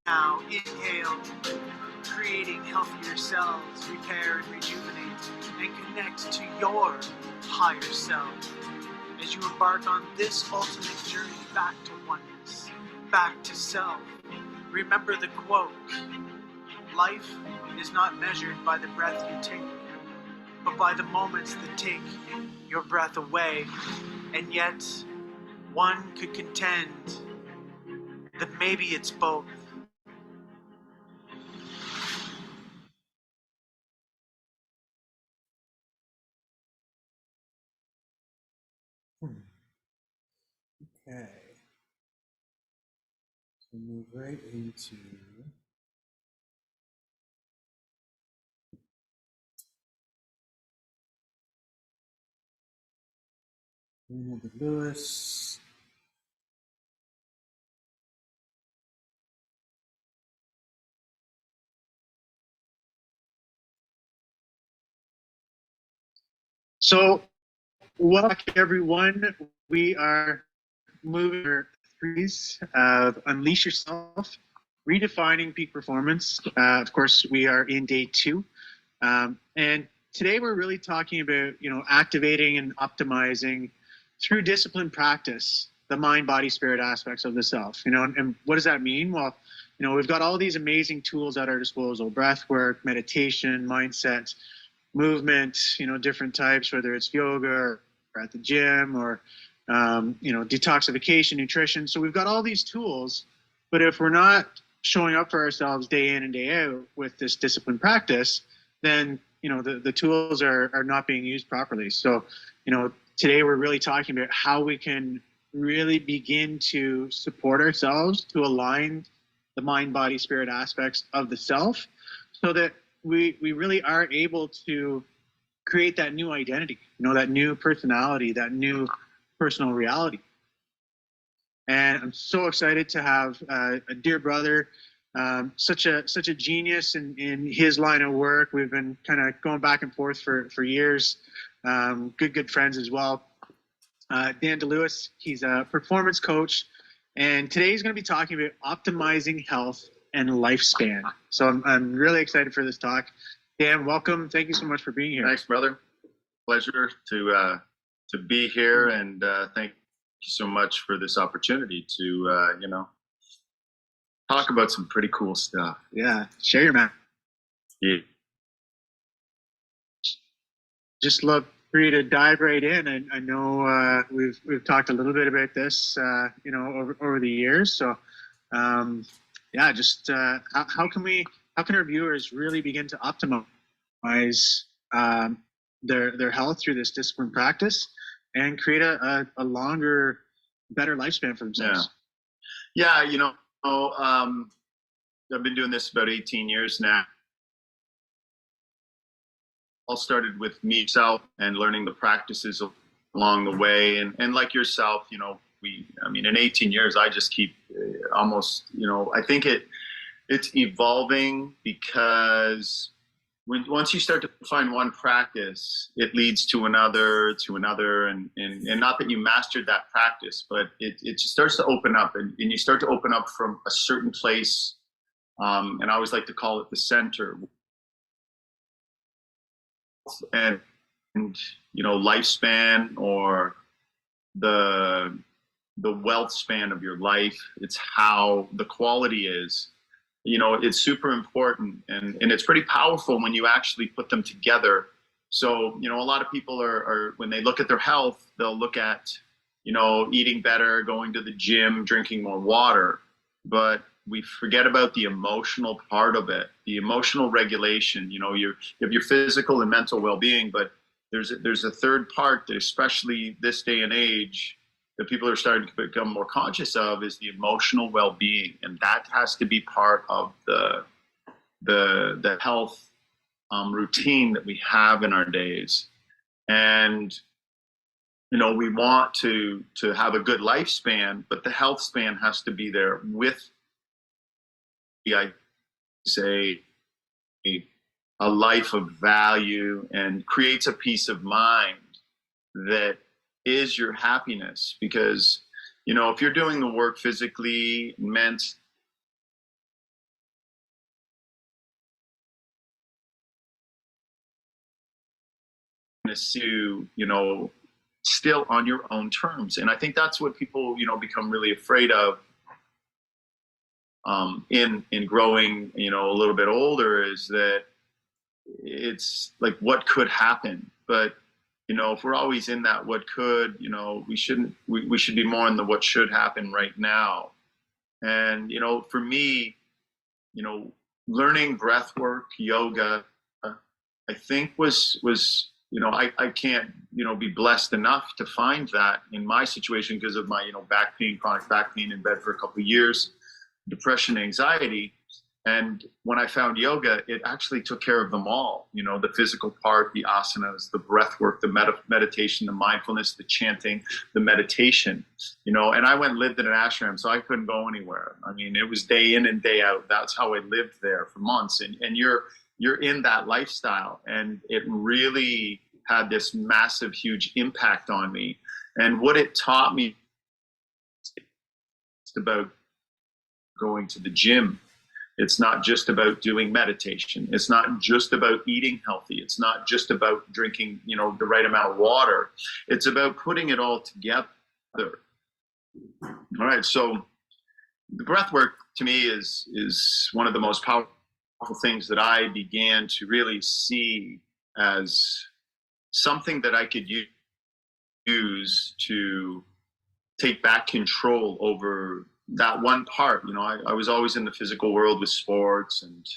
Now, inhale, creating healthier cells, repair and rejuvenate, and connect to your higher self as you embark on this ultimate journey back to oneness, back to self. Remember the quote: life is not measured by the breath you take, but by the moments that take your breath away. And yet, one could contend that maybe it's both. Okay. So move right into Lewis. So, welcome everyone. We are moving our threes of Unleash Yourself, Redefining Peak Performance. Of course, we are in day 2. And today we're really talking about, activating and optimizing through disciplined practice, the mind, body, spirit aspects of the self, and what does that mean? Well, we've got all these amazing tools at our disposal: breath work, meditation, mindset, movement, different types, whether it's yoga or at the gym or, detoxification, nutrition. So we've got all these tools, but if we're not showing up for ourselves day in and day out with this disciplined practice, then, the tools are not being used properly. So, today we're really talking about how we can really begin to support ourselves to align the mind, body, spirit aspects of the self so that we really are able to create that new identity, that new personality, that new personal reality. And I'm so excited to have a dear brother, such a genius in his line of work. We've been kind of going back and forth for years. Good friends as well. Dan DeLewis, he's a performance coach, and today he's going to be talking about optimizing health and lifespan. So I'm really excited for this talk. Dan, welcome. Thank you so much for being here. Thanks, brother. Pleasure to be here, and thank you so much for this opportunity to talk about some pretty cool stuff. Yeah, share your man. Yeah. Just love for you to dive right in. I know we've talked a little bit about this, over the years. So, just how can our viewers really begin to optimize their health through this disciplined practice and create a longer, better lifespan for themselves? Yeah, I've been doing this about 18 years now. All started with me self and learning the practices along the way, and like yourself, in 18 years I just keep almost, I think it's evolving, because once you start to find one practice, it leads to another, and not that you mastered that practice, but it just starts to open up, and you start to open up from a certain place, and I always like to call it the center. And lifespan, or the wealth span of your life, it's how the quality is. It's super important, and it's pretty powerful when you actually put them together. So, a lot of people are when they look at their health, they'll look at, eating better, going to the gym, drinking more water, but we forget about the emotional part of it, the emotional regulation. You have your physical and mental well-being, but there's a third part that, especially this day and age, that people are starting to become more conscious of, is the emotional well-being, and that has to be part of the health routine that we have in our days. And we want to have a good lifespan, but the health span has to be there with, I say, a life of value, and creates a peace of mind that is your happiness. Because, if you're doing the work physically, mentally, mindfulness to, still on your own terms. And I think that's what people, become really afraid of in growing, a little bit older, is that it's like, what could happen? But, if we're always in that what could, we should be more in the what should happen right now. And, for me, learning breath work, yoga, I think was, I can't, be blessed enough to find that in my situation because of my, back pain, chronic back pain, in bed for a couple of years, depression, anxiety. And when I found yoga, it actually took care of them all, the physical part, the asanas, the breath work, the meditation, the mindfulness, the chanting, the meditation, and I went and lived in an ashram, so I couldn't go anywhere. I mean, it was day in and day out. That's how I lived there for months. And you're in that lifestyle, and it really had this massive, huge impact on me. And what it taught me is about going to the gym. It's not just about doing meditation. It's not just about eating healthy. It's not just about drinking, the right amount of water. It's about putting it all together. All right. So the breath work to me is one of the most powerful things that I began to really see as something that I could use to take back control over that one part. I was always in the physical world with sports and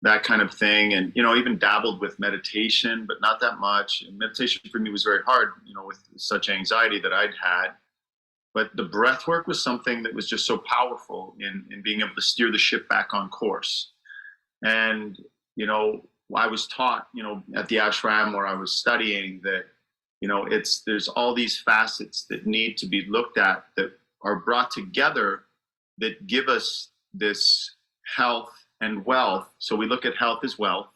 that kind of thing. And, even dabbled with meditation, but not that much. And meditation for me was very hard, with such anxiety that I'd had. But the breath work was something that was just so powerful in being able to steer the ship back on course. And, I was taught, at the ashram where I was studying that, there's all these facets that need to be looked at that are brought together that give us this health and wealth. So we look at health as wealth,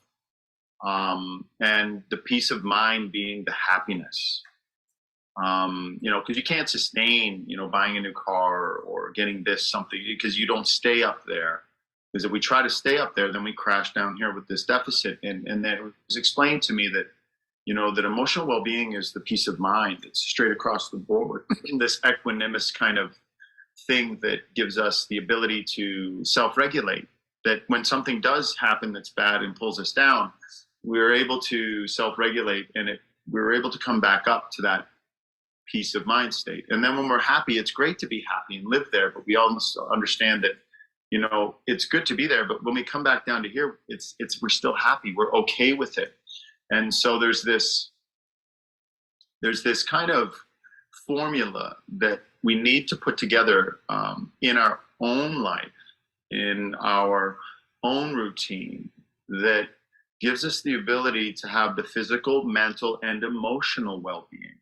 and the peace of mind being the happiness. Because you can't sustain, buying a new car or getting this something, because you don't stay up there. Because if we try to stay up there, then we crash down here with this deficit. And then it was explained to me that, that emotional well-being is the peace of mind. It's straight across the board. This equanimous kind of thing that gives us the ability to self-regulate, that when something does happen that's bad and pulls us down, we're able to self-regulate, and we're able to come back up to that peace of mind state. And then when we're happy, it's great to be happy and live there, but we all must understand that, it's good to be there, but when we come back down to here, we're still happy. We're okay with it. And so there's this kind of formula that we need to put together in our own life, in our own routine, that gives us the ability to have the physical, mental, and emotional well-being.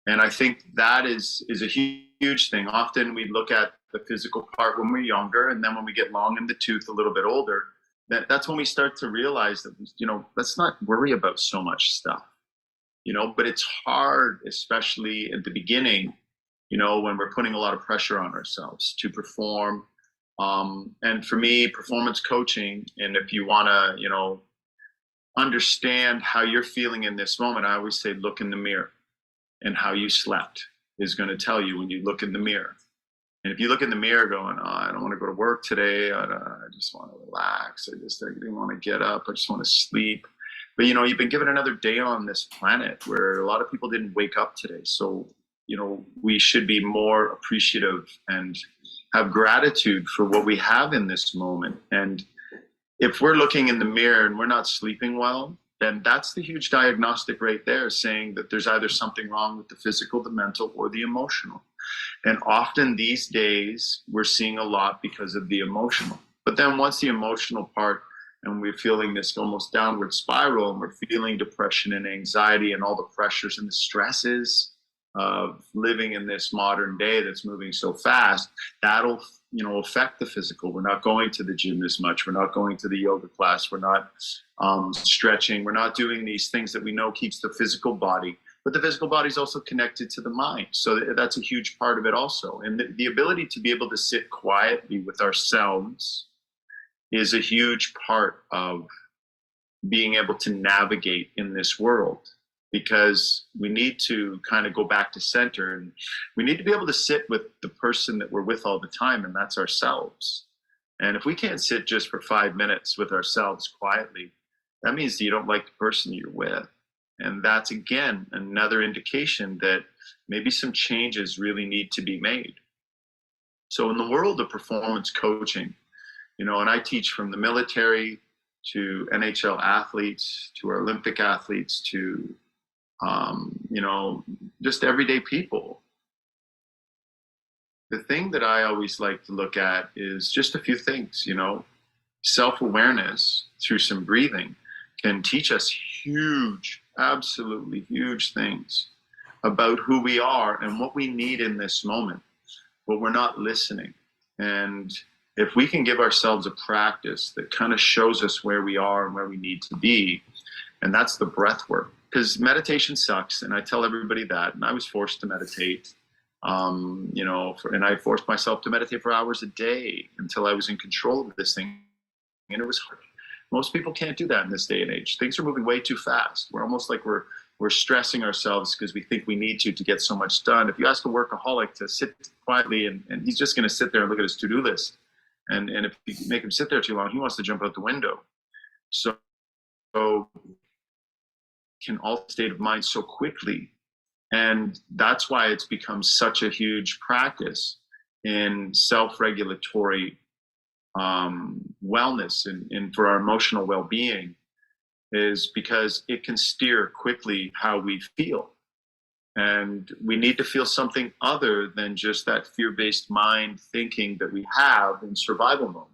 And I think that is a huge thing. Often we look at the physical part when we're younger, and then when we get long in the tooth a little bit older, that's when we start to realize that, let's not worry about so much stuff, but it's hard, especially at the beginning, when we're putting a lot of pressure on ourselves to perform. And for me, performance coaching, and if you want to, understand how you're feeling in this moment, I always say, look in the mirror, and how you slept is going to tell you when you look in the mirror. And if you look in the mirror going, oh, I don't want to go to work today. I just want to relax. I didn't want to get up. I just want to sleep. But, you've been given another day on this planet where a lot of people didn't wake up today. So, we should be more appreciative and have gratitude for what we have in this moment. And if we're looking in the mirror and we're not sleeping well, then that's the huge diagnostic right there, saying that there's either something wrong with the physical, the mental, or the emotional. And often these days, we're seeing a lot because of the emotional. But then once the emotional part, and we're feeling this almost downward spiral, and we're feeling depression and anxiety and all the pressures and the stresses of living in this modern day that's moving so fast, that'll affect the physical. We're not going to the gym as much. We're not going to the yoga class. We're not stretching. We're not doing these things that we know keeps the physical body. But the physical body is also connected to the mind. So that's a huge part of it also. And the ability to be able to sit quietly with ourselves is a huge part of being able to navigate in this world. because we need to kind of go back to center, and we need to be able to sit with the person that we're with all the time, and that's ourselves. And if we can't sit just for 5 minutes with ourselves quietly, that means you don't like the person you're with. And that's, again, another indication that maybe some changes really need to be made. So in the world of performance coaching, and I teach from the military to NHL athletes, to our Olympic athletes, to, just everyday people. The thing that I always like to look at is just a few things, self-awareness through some breathing can teach us absolutely huge things about who we are and what we need in this moment, but we're not listening. And if we can give ourselves a practice that kind of shows us where we are and where we need to be, and that's the breath work, because meditation sucks. And I tell everybody that, and I was forced to meditate, and I forced myself to meditate for hours a day until I was in control of this thing. And it was hard. Most people can't do that in this day and age. Things are moving way too fast. We're almost like we're stressing ourselves because we think we need to get so much done. If you ask a workaholic to sit quietly, and he's just going to sit there and look at his to-do list. And if you make him sit there too long, he wants to jump out the window. So can alter state of mind so quickly. And that's why it's become such a huge practice in self-regulatory wellness and for our emotional well-being, is because it can steer quickly how we feel. And we need to feel something other than just that fear-based mind thinking that we have in survival mode.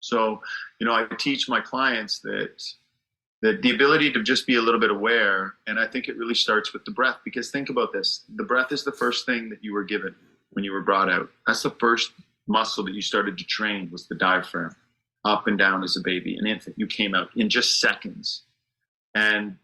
So, I teach my clients that the ability to just be a little bit aware, and I think it really starts with the breath, because think about this. The breath is the first thing that you were given when you were brought out. That's the first muscle that you started to train, was the diaphragm, up and down as a baby, an infant. You came out in just seconds. And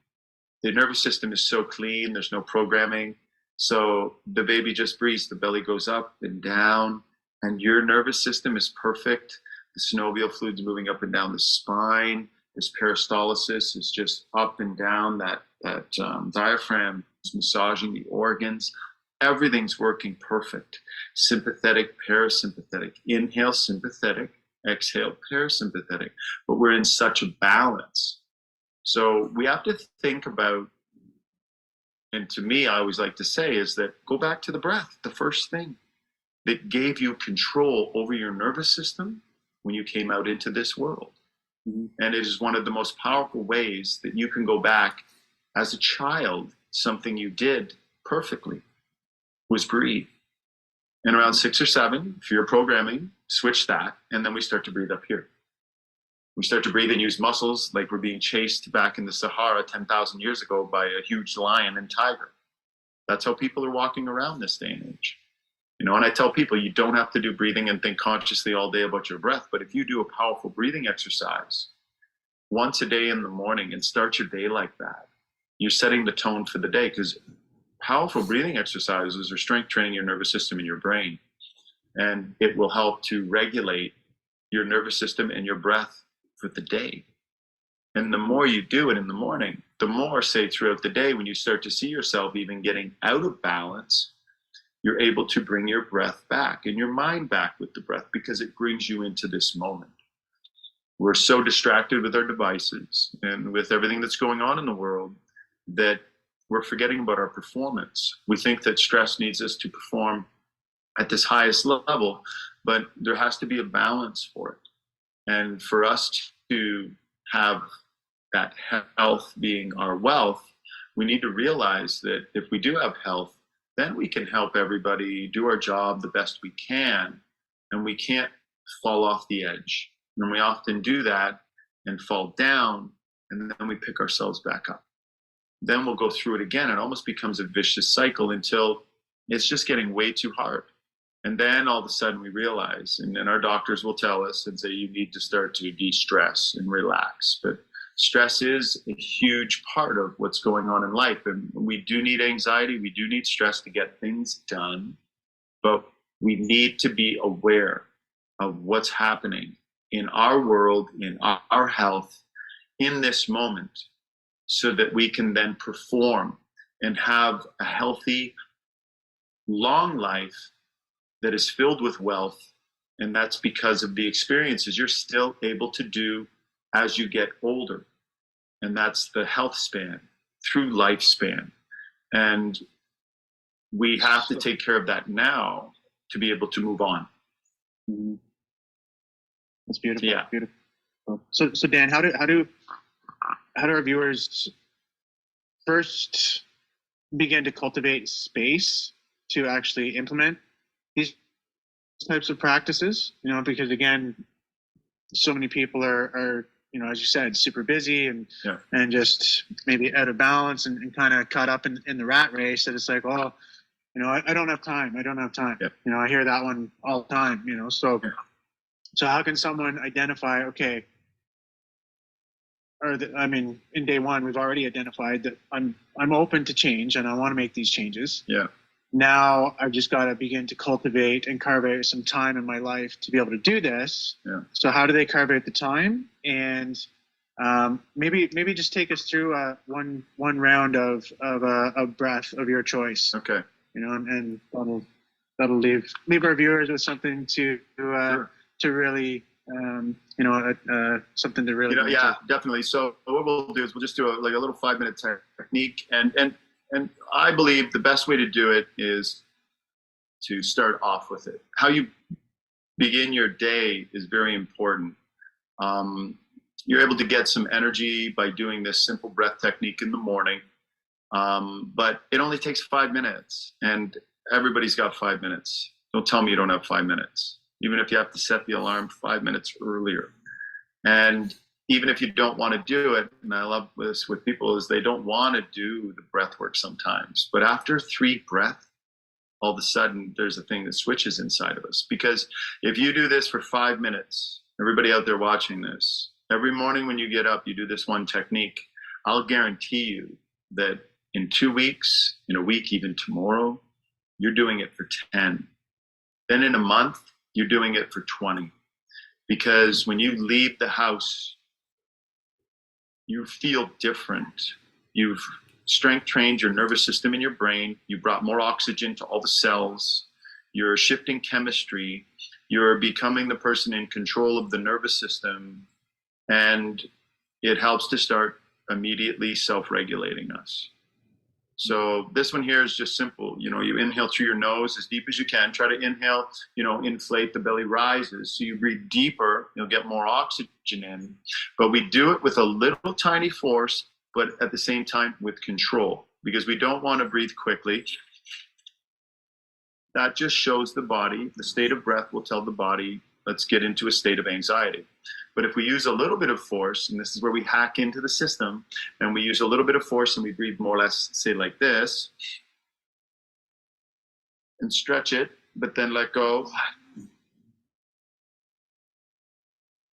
the nervous system is so clean, there's no programming. So the baby just breathes, the belly goes up and down, and your nervous system is perfect. The synovial fluid's moving up and down the spine. This peristalsis is just up and down. That diaphragm is massaging the organs. Everything's working perfect. Sympathetic, parasympathetic. Inhale, sympathetic. Exhale, parasympathetic. But we're in such a balance. So we have to think about, and to me, I always like to say, is that go back to the breath, the first thing that gave you control over your nervous system when you came out into this world. Mm-hmm. And it is one of the most powerful ways that you can go back as a child. Something you did perfectly was breathe. And around 6 or 7, if you're programming, switch that, and then we start to breathe up here. We start to breathe and use muscles like we're being chased back in the Sahara 10,000 years ago by a huge lion and tiger. That's how people are walking around this day and age. And I tell people, you don't have to do breathing and think consciously all day about your breath, but if you do a powerful breathing exercise once a day in the morning and start your day like that, you're setting the tone for the day, because powerful breathing exercises are strength training your nervous system and your brain. And it will help to regulate your nervous system and your breath for the day. And the more you do it in the morning, the more, say, throughout the day, when you start to see yourself even getting out of balance, you're able to bring your breath back and your mind back with the breath, because it brings you into this moment. We're so distracted with our devices and with everything that's going on in the world that we're forgetting about our performance. We think that stress needs us to perform at this highest level, but there has to be a balance for it. And for us to have that health being our wealth, we need to realize that if we do have health, then we can help everybody do our job the best we can, and we can't fall off the edge. And we often do that and fall down, and then we pick ourselves back up. Then we'll go through it again. It almost becomes a vicious cycle until it's just getting way too hard. And then all of a sudden we realize, and then our doctors will tell us and say, you need to start to de-stress and relax. But stress is a huge part of what's going on in life. And we do need anxiety. We do need stress to get things done. But we need to be aware of what's happening in our world, in our health, in this moment, so that we can then perform and have a healthy, long life that is filled with wealth. And that's because of the experiences you're still able to do as you get older. And that's the health span through lifespan. And we have to take care of that now to be able to move on. Mm-hmm. That's beautiful. Yeah. Beautiful. So Dan, how do our viewers first begin to cultivate space to actually implement these types of practices? You know, because again, so many people are you know, as you said, super busy and just maybe out of balance and kind of caught up in the rat race that it's like, oh, you know, I don't have time. I don't have time. Yeah. You know, I hear that one all the time, you know. So how can someone identify, okay, I mean, in day one, we've already identified that I'm open to change and I want to make these changes. Yeah. Now I've just got to begin to cultivate and carve out some time in my life to be able to do this. Yeah. So how do they carve out the time? And maybe just take us through one round of a breath of your choice. Okay. You know, and that'll leave our viewers with something to really you know, something to really, you know, yeah, definitely. So what we'll do is we'll just do a little 5-minute technique, and I believe the best way to do it is to start off with it. How you begin your day is very important. You're able to get some energy by doing this simple breath technique in the morning, but it only takes 5 minutes, and everybody's got 5 minutes. Don't tell me you don't have 5 minutes, even if you have to set the alarm 5 minutes earlier. And even if you don't want to do it, and I love this with people, is they don't want to do the breath work sometimes. But after 3 breaths, all of a sudden there's a thing that switches inside of us. Because if you do this for 5 minutes, everybody out there watching this, every morning when you get up, you do this one technique, I'll guarantee you that in 2 weeks, in a week, even tomorrow, you're doing it for 10. Then in a month, you're doing it for 20. Because when you leave the house, you feel different. You've strength trained your nervous system in your brain. You brought more oxygen to all the cells. You're shifting chemistry. You're becoming the person in control of the nervous system. And it helps to start immediately self-regulating us. So this one here is just simple. You know, you inhale through your nose as deep as you can. Try to inhale, you know, inflate, the belly rises. So you breathe deeper, you'll get more oxygen in. But we do it with a little tiny force, but at the same time with control, because we don't want to breathe quickly. That just shows the body, the state of breath will tell the body, let's get into a state of anxiety. But if we use a little bit of force, and this is where we hack into the system, and we use a little bit of force and we breathe more or less, say like this, and stretch it, but then let go.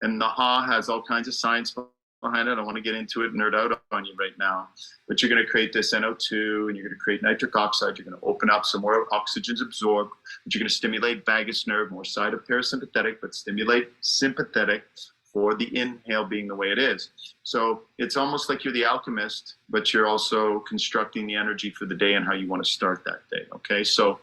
And the ha has all kinds of science behind it. I don't want to get into it, nerd out on you right now. But you're going to create this NO2, and you're going to create nitric oxide. You're going to open up, some more oxygen's absorbed. But you're going to stimulate vagus nerve, more side of parasympathetic, but stimulate sympathetic for the inhale being the way it is. So it's almost like you're the alchemist, but you're also constructing the energy for the day and how you want to start that day. Okay, so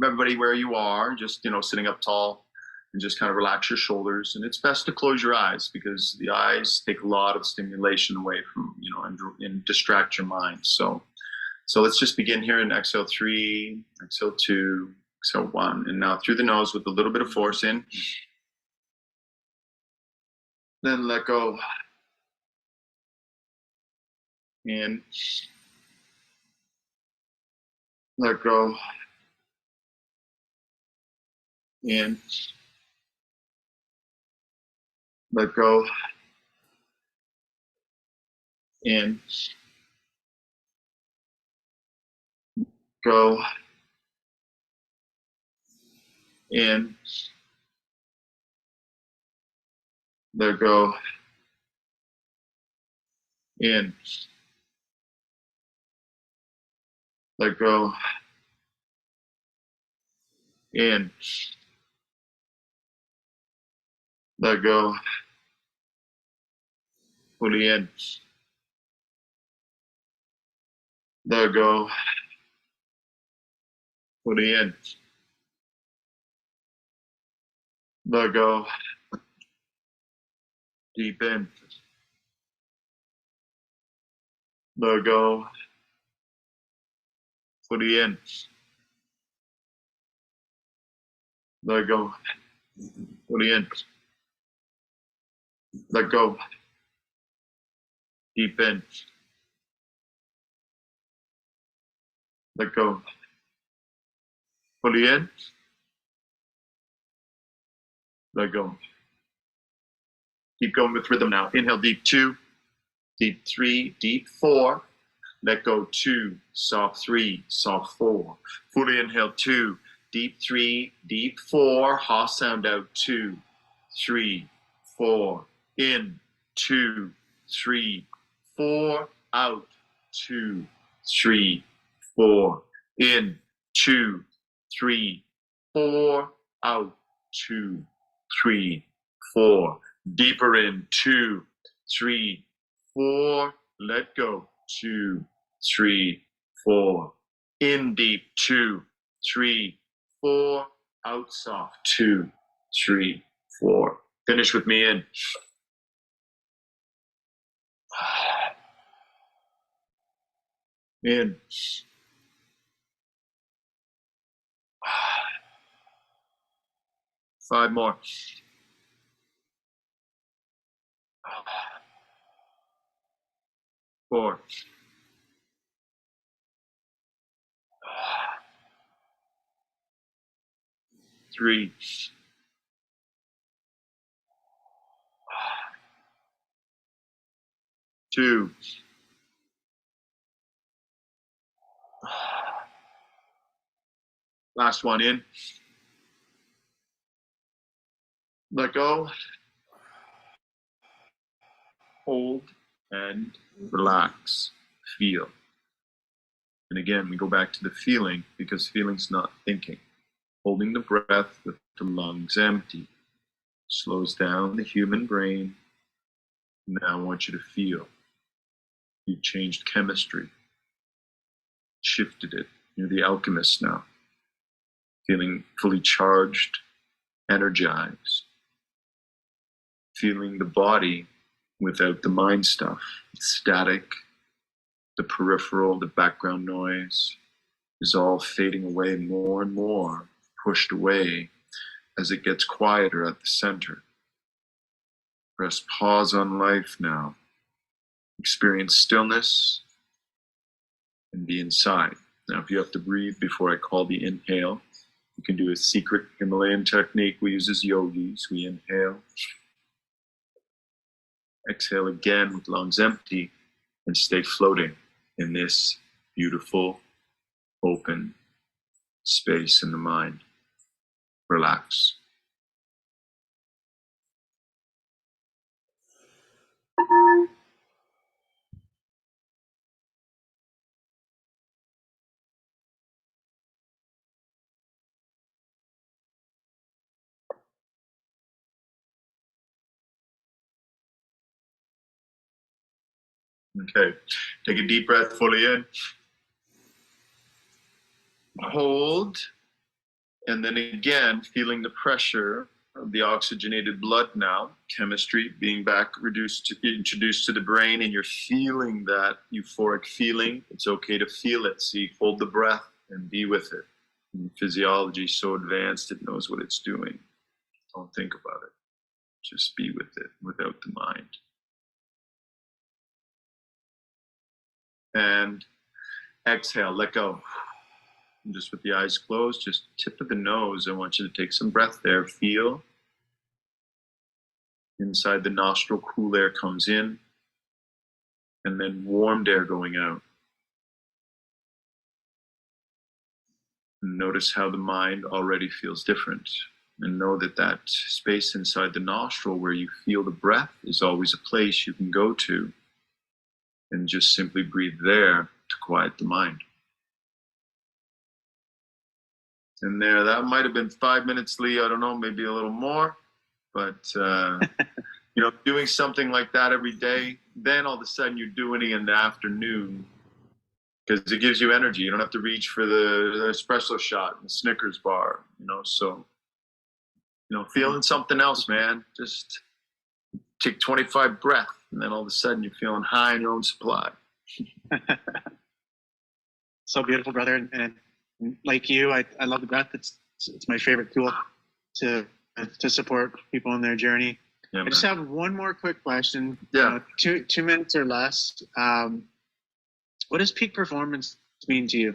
everybody where you are, just, you know, sitting up tall, and just kind of relax your shoulders. And it's best to close your eyes, because the eyes take a lot of stimulation away from, you know, and distract your mind. So let's just begin here in exhale 3, exhale 2, exhale 1. And now through the nose with a little bit of force in. Then let go. In. Let go. In. Let go. In. Go. In. Let go. In. Let go. In. Let go. Fully in. Let go. Fully in. Let go. Deep in. Let go. Fully in. Let go. Fully in. Let go. Deep in. Let go. Fully in. Let go. Keep going with rhythm now. Inhale deep 2, deep 3, deep 4. Let go 2, soft 3, soft 4. Fully inhale 2, deep 3, deep 4. Ha sound out 2, 3, 4. In 2, 3, 4. Out 2, 3, 4. In 2, 3, 4. Out 2, 3, 4. Deeper in 2, 3, 4. Let go 2, 3, 4. In deep 2, 3, 4. Out soft 2, 3, 4. Finish with me in. In. 5 more. 4. 3. 2. Last one in. Let go. Hold and relax. Feel. And again, we go back to the feeling because feeling's not thinking. Holding the breath with the lungs empty slows down the human brain. Now I want you to feel. You've changed chemistry, shifted it. You're the alchemist now. Feeling fully charged, energized. Feeling the body without the mind stuff. It's static, the peripheral, the background noise is all fading away more and more, pushed away as it gets quieter at the center. Press pause on life now. Experience stillness and be inside. Now, if you have to breathe before I call the inhale, you can do a secret Himalayan technique we use as yogis. We inhale, exhale again with lungs empty, and stay floating in this beautiful, open space in the mind. Relax. Okay, take a deep breath fully in. Hold, and then again, feeling the pressure of the oxygenated blood now, chemistry being back introduced to the brain, and you're feeling that euphoric feeling. It's okay to feel it. See, hold the breath and be with it. And physiology is so advanced, it knows what it's doing. Don't think about it. Just be with it without the mind. And exhale, let go. And just with the eyes closed, just tip of the nose. I want you to take some breath there. Feel inside the nostril, cool air comes in, and then warmed air going out. And notice how the mind already feels different. And know that that space inside the nostril where you feel the breath is always a place you can go to. And just simply breathe there to quiet the mind. And there, that might have been 5 minutes, Lee. I don't know, maybe a little more. But, doing something like that every day, then all of a sudden you're doing it in the afternoon. because it gives you energy. You don't have to reach for the espresso shot and the Snickers bar, so, feeling something else, man. Just take 25 breaths, and then all of a sudden you're feeling high in your own supply. So beautiful, brother. And like you, I love the breath. It's my favorite tool to support people on their journey. Yeah, I just have one more quick question. Yeah. 2 minutes or less. What does peak performance mean to you?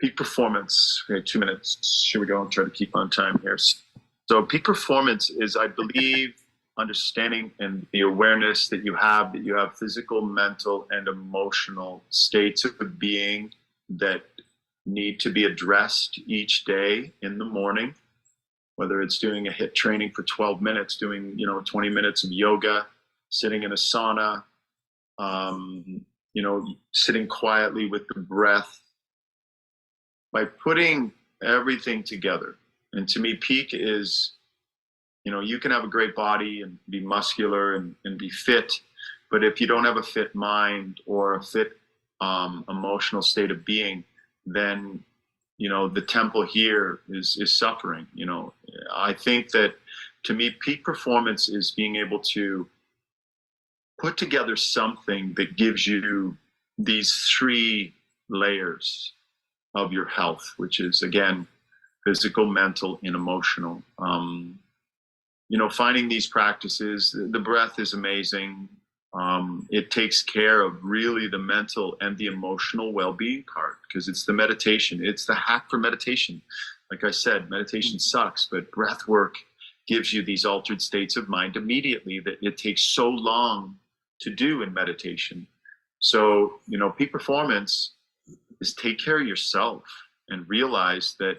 Peak performance. Okay, 2 minutes. Here we go. I'll try to keep on time here. So peak performance is, I believe, understanding and the awareness that you have physical, mental, and emotional states of being that need to be addressed each day in the morning, whether it's doing a HIIT training for 12 minutes, doing 20 minutes of yoga, sitting in a sauna, sitting quietly with the breath. By putting everything together, and to me, peak is, you can have a great body and be muscular and be fit, but if you don't have a fit mind or a fit emotional state of being, then the temple here is suffering. I think that, to me, peak performance is being able to put together something that gives you these 3 layers of your health, which is, again, physical, mental, and emotional. Finding these practices, the breath is amazing. It takes care of really the mental and the emotional well-being part, because it's the meditation. It's the hack for meditation. Like I said, meditation sucks, but breath work gives you these altered states of mind immediately that it takes so long to do in meditation. So, peak performance is take care of yourself and realize that,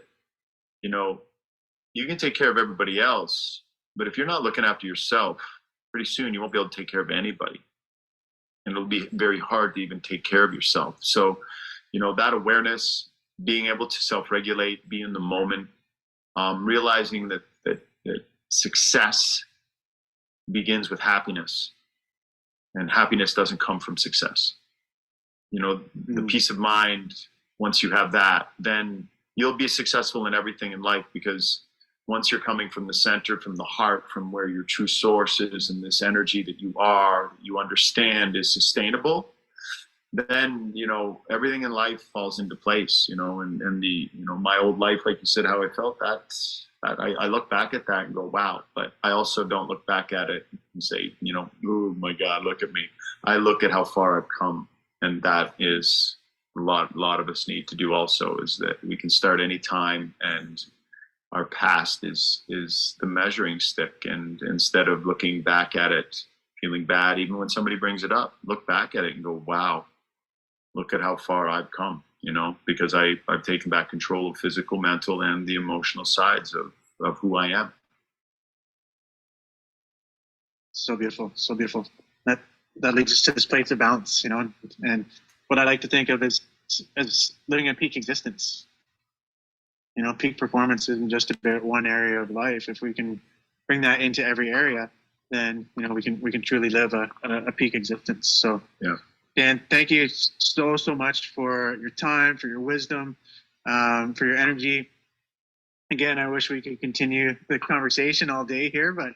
you can take care of everybody else, but if you're not looking after yourself, pretty soon you won't be able to take care of anybody. And it'll be very hard to even take care of yourself. So, that awareness, being able to self-regulate, be in the moment, realizing that success begins with happiness, and happiness doesn't come from success. The peace of mind, once you have that, then you'll be successful in everything in life, because once you're coming from the center, from the heart, from where your true source is, and this energy that you understand is sustainable, then, everything in life falls into place, and the, my old life, like you said, how I felt, that I look back at that and go, wow. But I also don't look back at it and say, oh my God, look at me. I look at how far I've come. And that is a lot of us need to do also, is that we can start any time, and our past is the measuring stick. And instead of looking back at it, feeling bad, even when somebody brings it up, look back at it and go, wow, look at how far I've come, because I've taken back control of physical, mental, and the emotional sides of who I am. So beautiful, so beautiful. That leads us to this place of balance, and what I like to think of as living a peak existence. Peak performance isn't just about one area of life. If we can bring that into every area, then we can truly live a peak existence. So yeah, Dan, thank you so much for your time, for your wisdom, for your energy. Again, I wish we could continue the conversation all day here, but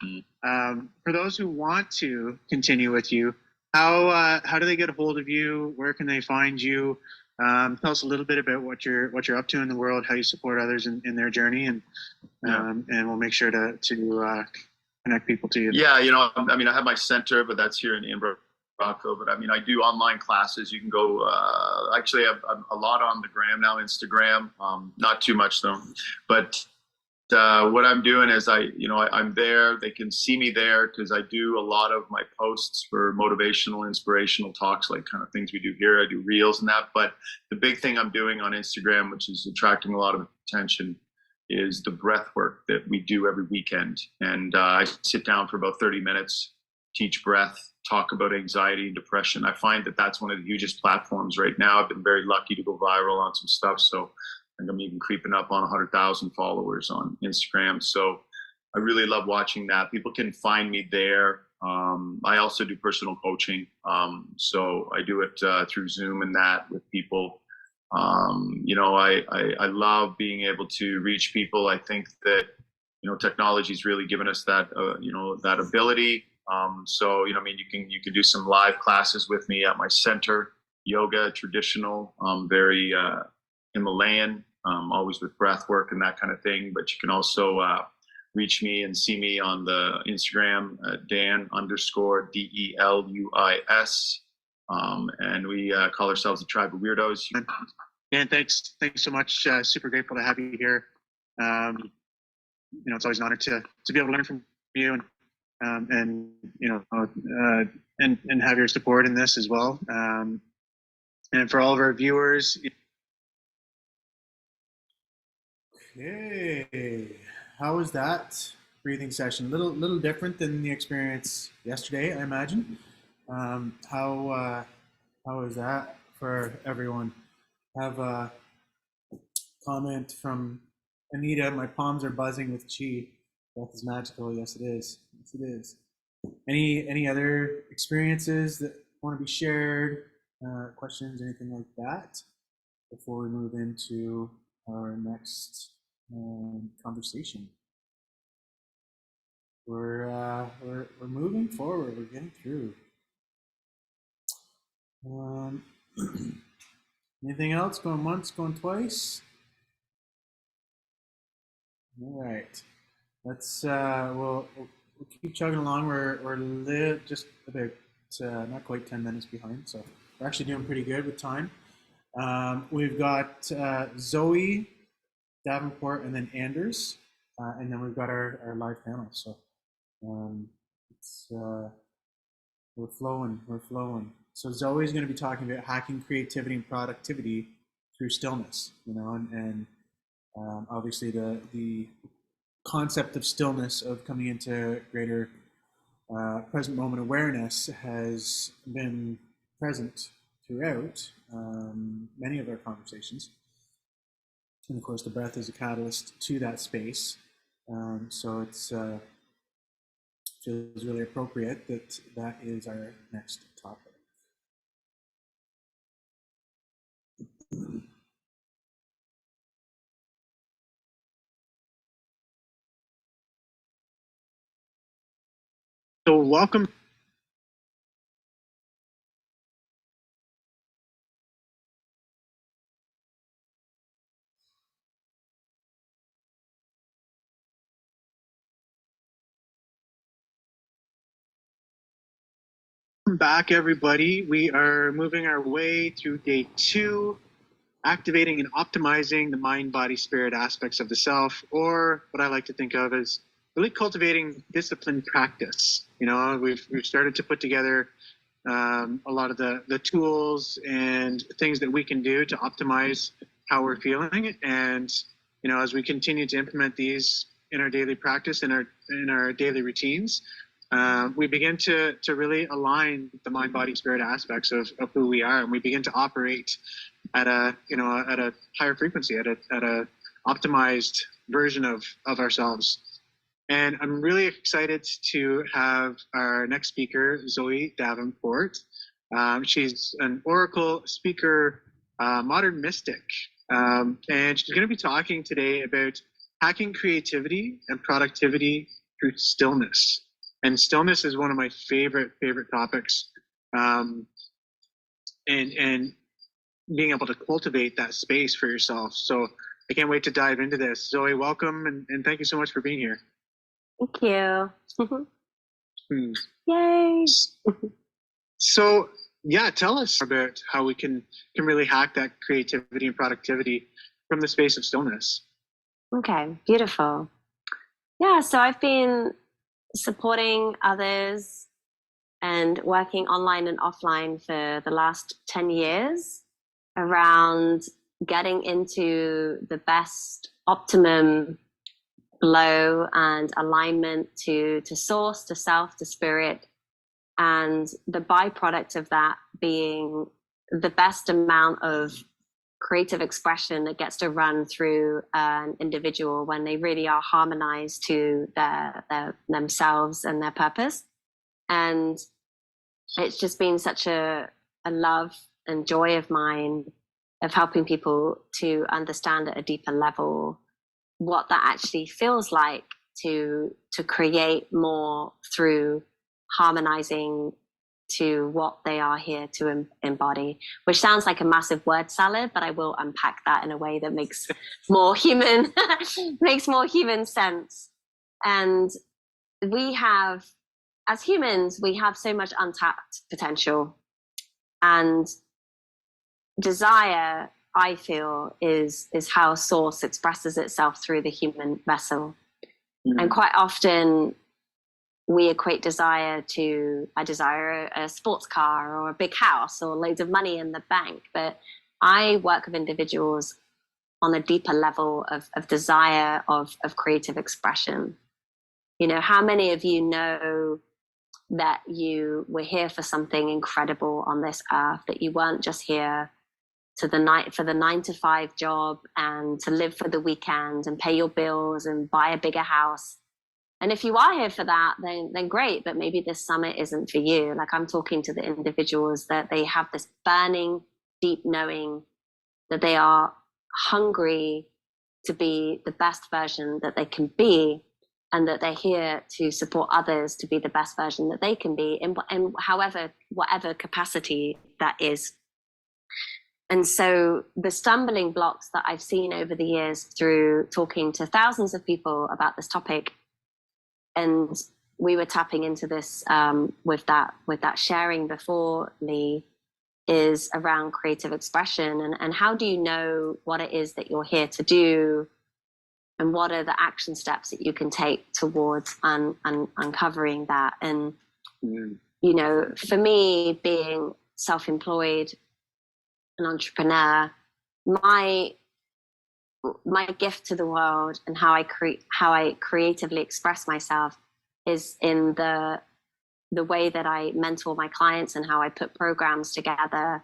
for those who want to continue with you, how do they get a hold of you? Where can they find you? Tell us a little bit about what you're up to in the world, how you support others in their journey, and we'll make sure to connect people to you. Yeah, I have my center, but that's here in Rockville. But I do online classes. You can go. Actually, I'm a lot on the gram now, Instagram. Not too much though, but. What I'm doing is I'm there. They can see me there because I do a lot of my posts for motivational, inspirational talks, like kind of things we do here. I do reels and that. But the big thing I'm doing on Instagram, which is attracting a lot of attention, is the breath work that we do every weekend. And I sit down for about 30 minutes, teach breath, talk about anxiety and depression. I find that that's one of the hugest platforms right now. I've been very lucky to go viral on some stuff. So and I'm even creeping up on 100,000 followers on Instagram. So I really love watching that. People can find me there. I also do personal coaching. So I do it through Zoom and that with people. I love being able to reach people. I think that, technology's really given us that, that ability. You can do some live classes with me at my center, yoga, traditional, very Himalayan, always with breath work and that kind of thing. But you can also reach me and see me on the Instagram, Dan_DELUIS. And we call ourselves the Tribe of Weirdos. Dan, thanks so much. Super grateful to have you here. It's always an honor to be able to learn from you and have your support in this as well. And for all of our viewers. Okay, how was that breathing session? Little different than the experience yesterday, I imagine. How was that for everyone? Have a comment from Anita. My palms are buzzing with chi. Breath is magical. Yes, it is. Yes, it is. Any other experiences that want to be shared? Questions, anything like that, before we move into our next conversation? We're moving forward. We're getting through. Anything else? Going once, going twice? All right. Let's we'll keep chugging along. We're just about not quite 10 minutes behind, so we're actually doing pretty good with time. We've got Zoe Davenport and then Anders, and then we've got our live panel. So we're flowing. So Zoe's going to be talking about hacking creativity and productivity through stillness, and obviously the concept of stillness, of coming into greater present moment awareness, has been present throughout many of our conversations. And of course, the breath is a catalyst to that space. So it's feels really appropriate that is our next topic. So welcome. Welcome back, everybody. We are moving our way through day 2, activating and optimizing the mind, body, spirit aspects of the self, or what I like to think of as really cultivating disciplined practice. We've started to put together a lot of the tools and things that we can do to optimize how we're feeling. And as we continue to implement these in our daily practice, in our daily routines, we begin to really align the mind, body, spirit aspects of who we are, and we begin to operate at a higher frequency, at a optimized version of ourselves. And I'm really excited to have our next speaker, Zoe Davenport. She's an Oracle speaker, modern mystic, and she's going to be talking today about hacking creativity and productivity through stillness. And stillness is one of my favorite topics, and being able to cultivate that space for yourself. So I can't wait to dive into this. Zoe, welcome, and thank you so much for being here. Thank you. Yay! So yeah, tell us about how we can really hack that creativity and productivity from the space of stillness. Okay, beautiful. Yeah, so I've been supporting others and working online and offline for the last 10 years around getting into the best optimum flow and alignment to source, to self, to spirit, and the byproduct of that being the best amount of creative expression that gets to run through an individual when they really are harmonized to themselves and their purpose. And it's just been such a love and joy of mine of helping people to understand at a deeper level what that actually feels like to create more through harmonizing to what they are here to embody, which sounds like a massive word salad, but I will unpack that in a way that makes more human makes more human sense. And we have, as humans, we have so much untapped potential, and desire, I feel, is how source expresses itself through the human vessel. And quite often we equate desire to, I desire a sports car or a big house or loads of money in the bank. But I work with individuals on a deeper level of desire, of creative expression. You know, how many of you know that you were here for something incredible on this earth, that you weren't just here to the night for the 9 to 5 job and to live for the weekend and pay your bills and buy a bigger house? And if you are here for that, then great, but maybe this summit isn't for you. Like, I'm talking to the individuals that they have this burning, deep knowing that they are hungry to be the best version that they can be, and that they're here to support others to be the best version that they can be in whatever capacity that is. And so the stumbling blocks that I've seen over the years through talking to thousands of people about this topic, and we were tapping into this with that sharing before, Lee, is around creative expression, and how do you know what it is that you're here to do, and what are the action steps that you can take towards uncovering that. And you know, for me, being self-employed, an entrepreneur, my gift to the world and how I creatively express myself is in the way that I mentor my clients and how I put programs together.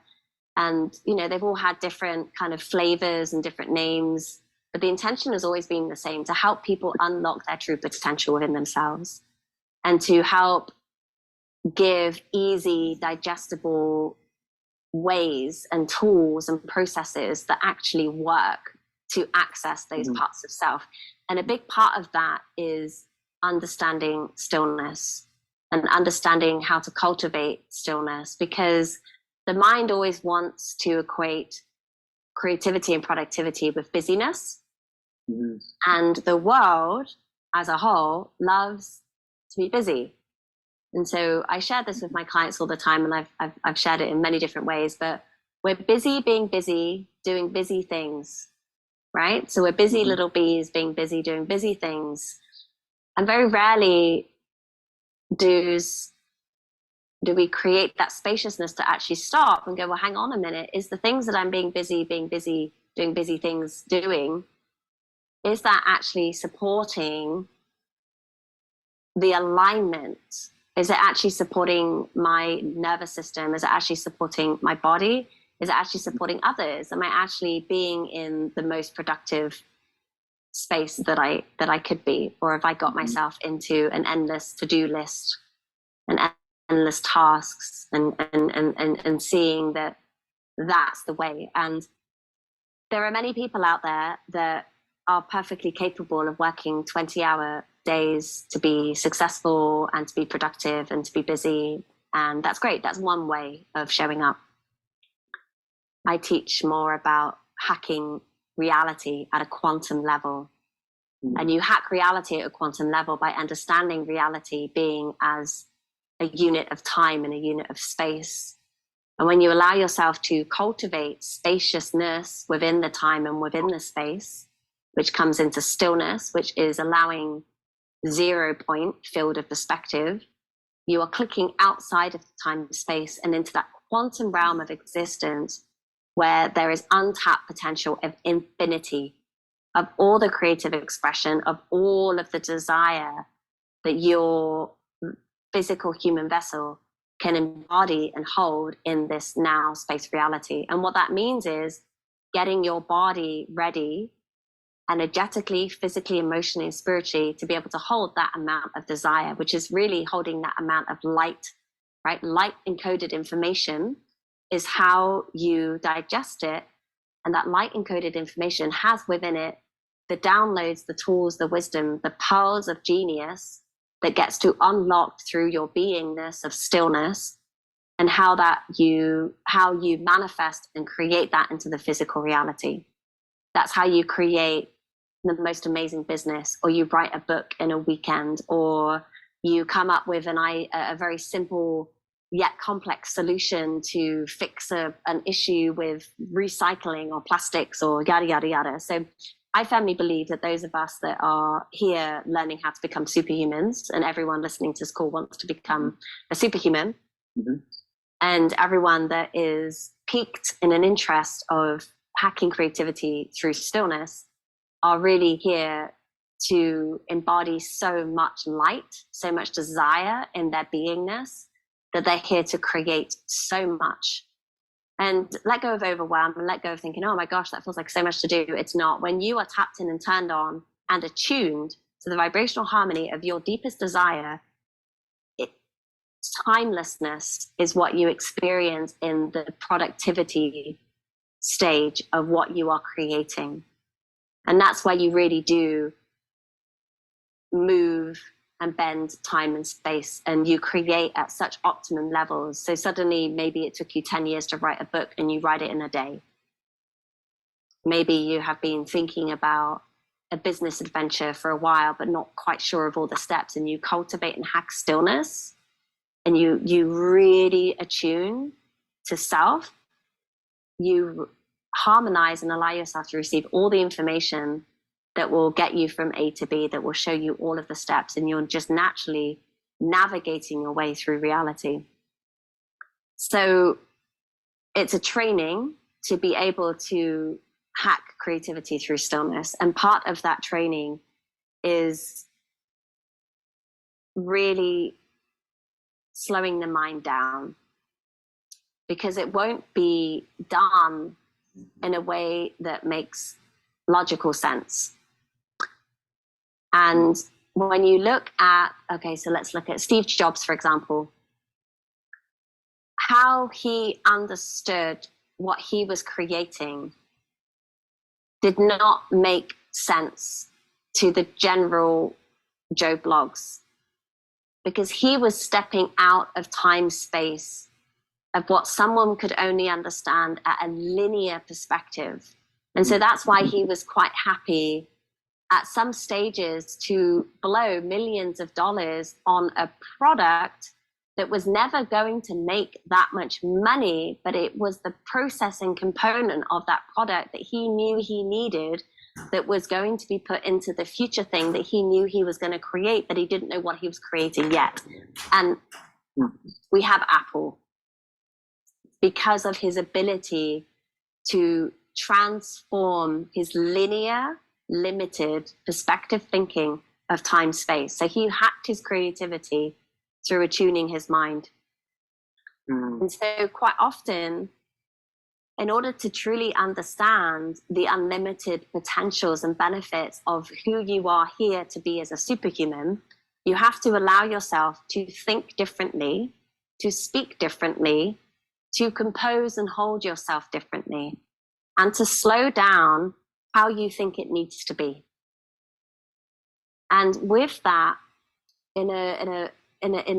And you know, they've all had different kind of flavors and different names, but the intention has always been the same: to help people unlock their true potential within themselves, and to help give easy, digestible ways and tools and processes that actually work to access those parts of self. And a big part of that is understanding stillness and understanding how to cultivate stillness, because the mind always wants to equate creativity and productivity with busyness. And the world as a whole loves to be busy. And so I share this with my clients all the time, and I've shared it in many different ways, but we're busy being busy, doing busy things, right? So we're busy little bees being busy, doing busy things. And very rarely do we create that spaciousness to actually stop and go, well, hang on a minute, is the things that I'm being busy, doing busy things, is that actually supporting the alignment? Is it actually supporting my nervous system? Is it actually supporting my body? Is it actually supporting others? Am I actually being in the most productive space that I could be? Or have I got myself into an endless to-do list and endless tasks and seeing that that's the way? And there are many people out there that are perfectly capable of working 20-hour days to be successful and to be productive and to be busy. And that's great. That's one way of showing up. I teach more about hacking reality at a quantum level. And you hack reality at a quantum level by understanding reality being as a unit of time and a unit of space. And when you allow yourself to cultivate spaciousness within the time and within the space, which comes into stillness, which is allowing 0 point field of perspective, you are clicking outside of the time and space and into that quantum realm of existence where there is untapped potential of infinity, of all the creative expression, of all of the desire that your physical human vessel can embody and hold in this now space reality. And what that means is getting your body ready energetically, physically, emotionally, and spiritually, to be able to hold that amount of desire, which is really holding that amount of light, right? Light encoded information is how you digest it. And that light encoded information has within it the downloads, the tools, the wisdom, the pearls of genius that gets to unlock through your beingness of stillness, and how you manifest and create that into the physical reality. That's how you create the most amazing business, or you write a book in a weekend, or you come up with a very simple yet complex solution to fix an issue with recycling or plastics or yada, yada, yada. So I firmly believe that those of us that are here learning how to become superhumans, and everyone listening to this call wants to become a superhuman, and everyone that is piqued in an interest of hacking creativity through stillness are really here to embody so much light, so much desire in their beingness, that they're here to create so much. And let go of overwhelm and let go of thinking, oh my gosh, that feels like so much to do. It's not. When you are tapped in and turned on and attuned to the vibrational harmony of your deepest desire, timelessness is what you experience in the productivity stage of what you are creating. And that's where you really do move and bend time and space, and you create at such optimum levels. So suddenly maybe it took you 10 years to write a book and you write it in a day. Maybe you have been thinking about a business adventure for a while but not quite sure of all the steps, and you cultivate and hack stillness, and you really attune to self. You harmonize and allow yourself to receive all the information that will get you from A to B, that will show you all of the steps, and you're just naturally navigating your way through reality. So it's a training to be able to hack creativity through stillness. And part of that training is really slowing the mind down, because it won't be done in a way that makes logical sense. And when you look at, okay, so let's look at Steve Jobs, for example, how he understood what he was creating did not make sense to the general Joe Blogs, because he was stepping out of time space of what someone could only understand at a linear perspective. And so that's why he was quite happy at some stages to blow millions of dollars on a product that was never going to make that much money, but it was the processing component of that product that he knew he needed, that was going to be put into the future thing that he knew he was going to create, but he didn't know what he was creating yet. And we have Apple, because of his ability to transform his linear, limited perspective thinking of time space. So he hacked his creativity through attuning his mind. And so quite often, in order to truly understand the unlimited potentials and benefits of who you are here to be as a superhuman, you have to allow yourself to think differently, to speak differently, to compose and hold yourself differently, and to slow down how you think it needs to be. And with that, in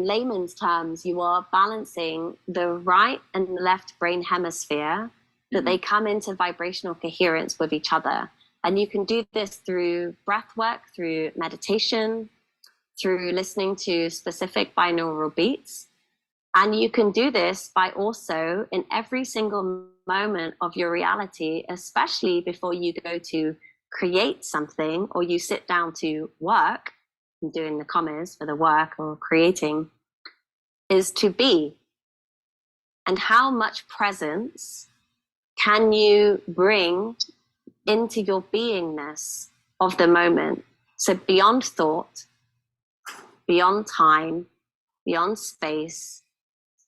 layman's terms, you are balancing the right and left brain hemisphere, that they come into vibrational coherence with each other. And you can do this through breath work, through meditation, through listening to specific binaural beats. And you can do this by also, in every single moment of your reality, especially before you go to create something or you sit down to work, I'm doing the commas for the work or creating, is to be. And how much presence can you bring into your beingness of the moment? So beyond thought, beyond time, beyond space,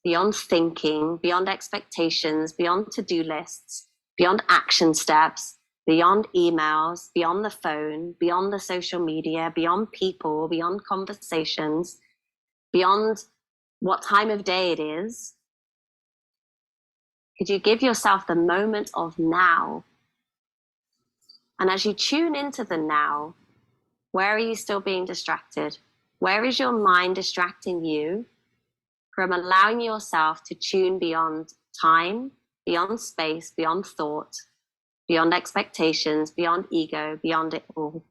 beyond thinking, beyond expectations, beyond to-do lists, beyond action steps, beyond emails, beyond the phone, beyond the social media, beyond people, beyond conversations, beyond what time of day it is. Could you give yourself the moment of now? And as you tune into the now, where are you still being distracted? Where is your mind distracting you from allowing yourself to tune beyond time, beyond space, beyond thought, beyond expectations, beyond ego, beyond it all?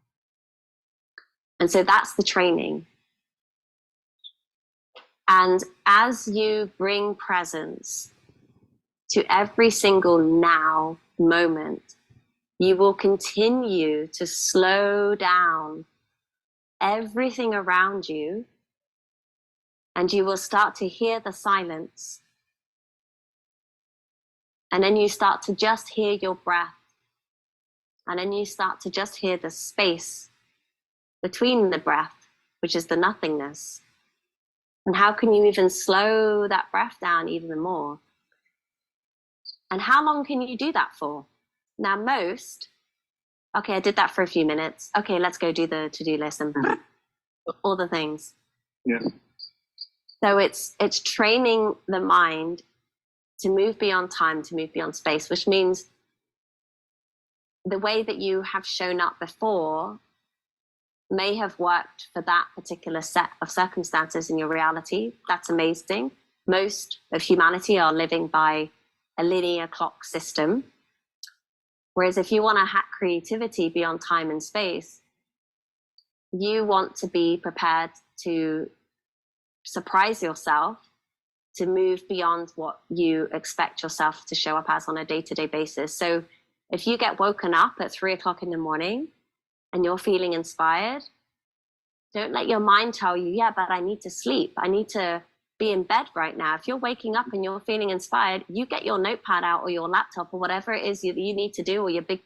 And so that's the training. And as you bring presence to every single now moment, you will continue to slow down everything around you, and you will start to hear the silence. And then you start to just hear your breath. And then you start to just hear the space between the breath, which is the nothingness. And how can you even slow that breath down even more? And how long can you do that for? Now, okay, I did that for a few minutes. Okay, let's go do the to-do list and all the things. Yeah. So it's training the mind to move beyond time, to move beyond space, which means the way that you have shown up before may have worked for that particular set of circumstances in your reality. That's amazing. Most of humanity are living by a linear clock system. Whereas if you want to hack creativity beyond time and space, you want to be prepared to surprise yourself, to move beyond what you expect yourself to show up as on a day-to-day basis. So if you get woken up at 3 o'clock in the morning and you're feeling inspired, don't let your mind tell you, yeah, but I need to sleep. I need to be in bed right now. If you're waking up and you're feeling inspired, you get your notepad out or your laptop or whatever it is you need to do, or your big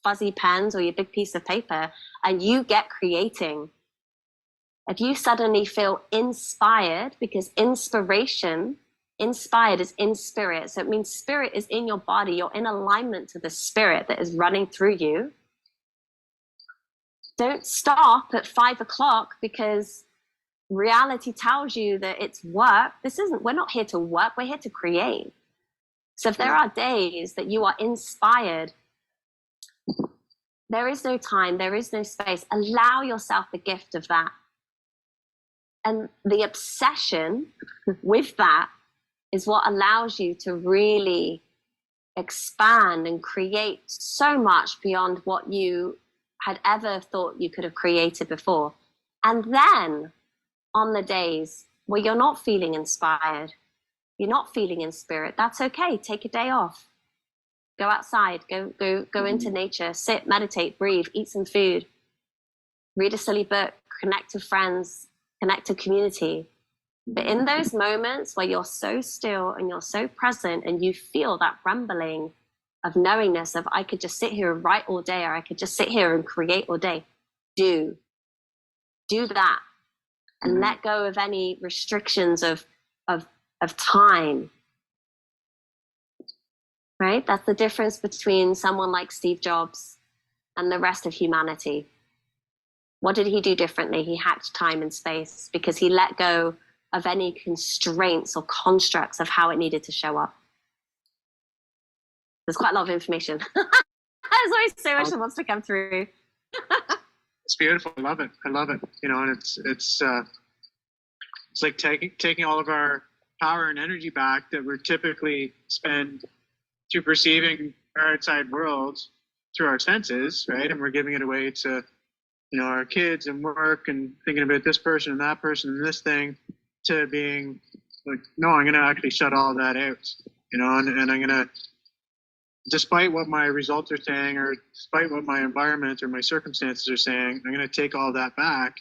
fuzzy pens or your big piece of paper, and you get creating. If you suddenly feel inspired, because inspired is in spirit. So it means spirit is in your body. You're in alignment to the spirit that is running through you. Don't stop at 5 o'clock because reality tells you that it's work. We're not here to work. We're here to create. So if there are days that you are inspired, there is no time, there is no space. Allow yourself the gift of that. And the obsession with that is what allows you to really expand and create so much beyond what you had ever thought you could have created before. And then on the days where you're not feeling inspired, you're not feeling in spirit, that's okay. Take a day off. Go outside, go into nature, sit, meditate, breathe, eat some food, read a silly book, connect to friends, connect to community. But in those moments where you're so still and you're so present and you feel that rumbling of knowingness of I could just sit here and write all day, or I could just sit here and create all day, do that and let go of any restrictions of time. Right? That's the difference between someone like Steve Jobs and the rest of humanity. What did he do differently? He hacked time and space because he let go of any constraints or constructs of how it needed to show up. There's quite a lot of information. There's always so much that wants to come through. It's beautiful. I love it. You know, and it's like taking all of our power and energy back that we're typically spend to perceiving our outside world through our senses, right? And we're giving it away to, you know, our kids and work and thinking about this person and that person and this thing, to being like, no, I'm going to actually shut all of that out, you know, and I'm going to, despite what my results are saying, or despite what my environment or my circumstances are saying, I'm going to take all that back,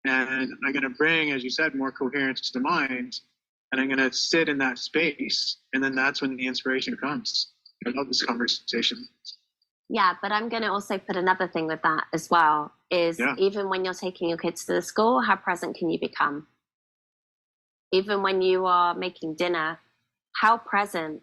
and I'm going to bring, as you said, more coherence to the mind, and I'm going to sit in that space, and then that's when the inspiration comes. I love this conversation. Yeah, but I'm going to also put another thing with that as well, is even when you're taking your kids to the school, how present can you become? Even when you are making dinner, how present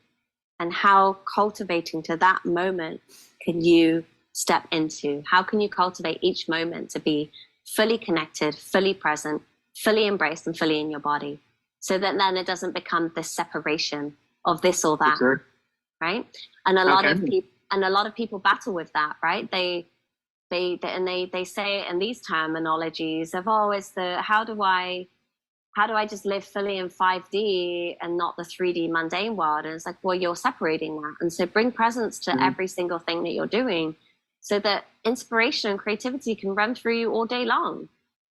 and how cultivating to that moment can you step into? How can you cultivate each moment to be fully connected, fully present, fully embraced, and fully in your body? So that then it doesn't become this separation of this or that, Sure. right? And a lot of people battle with that, right? They say it in these terminologies of, oh, it's the how do I just live fully in 5D and not the 3D mundane world? And it's like, well, you're separating that. And so bring presence to every single thing that you're doing so that inspiration and creativity can run through you all day long.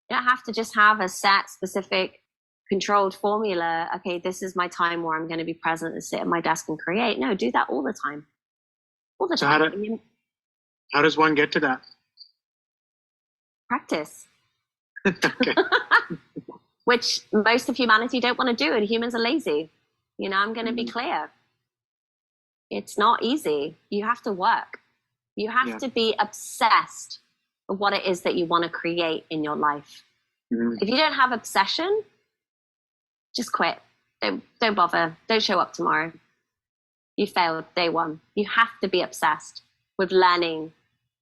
You don't have to just have a set, specific, controlled formula. Okay, this is my time where I'm going to be present and sit at my desk and create. No, do that all the time. All the time. How does one get to that? Practice. Okay. Which most of humanity don't want to do, and humans are lazy. I'm going to be clear. It's not easy. You have to work. You have to be obsessed with what it is that you want to create in your life. If you don't have obsession, just quit. Don't bother. Don't show up tomorrow. You failed day one. You have to be obsessed with learning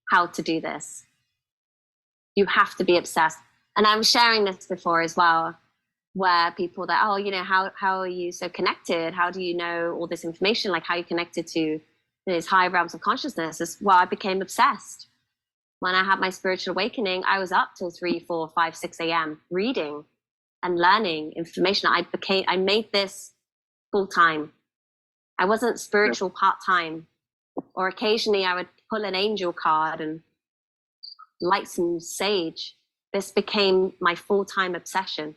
how to do this. You have to be obsessed. And I'm sharing this before as well, where people that, how are you so connected? How do you know all this information? Like, how are you connected to these high realms of consciousness? I became obsessed. When I had my spiritual awakening, I was up till 3, 4, 5, 6 a.m. reading and learning information. I made this full time. I wasn't spiritual part-time, or occasionally I would pull an angel card and light some sage. This became my full-time obsession.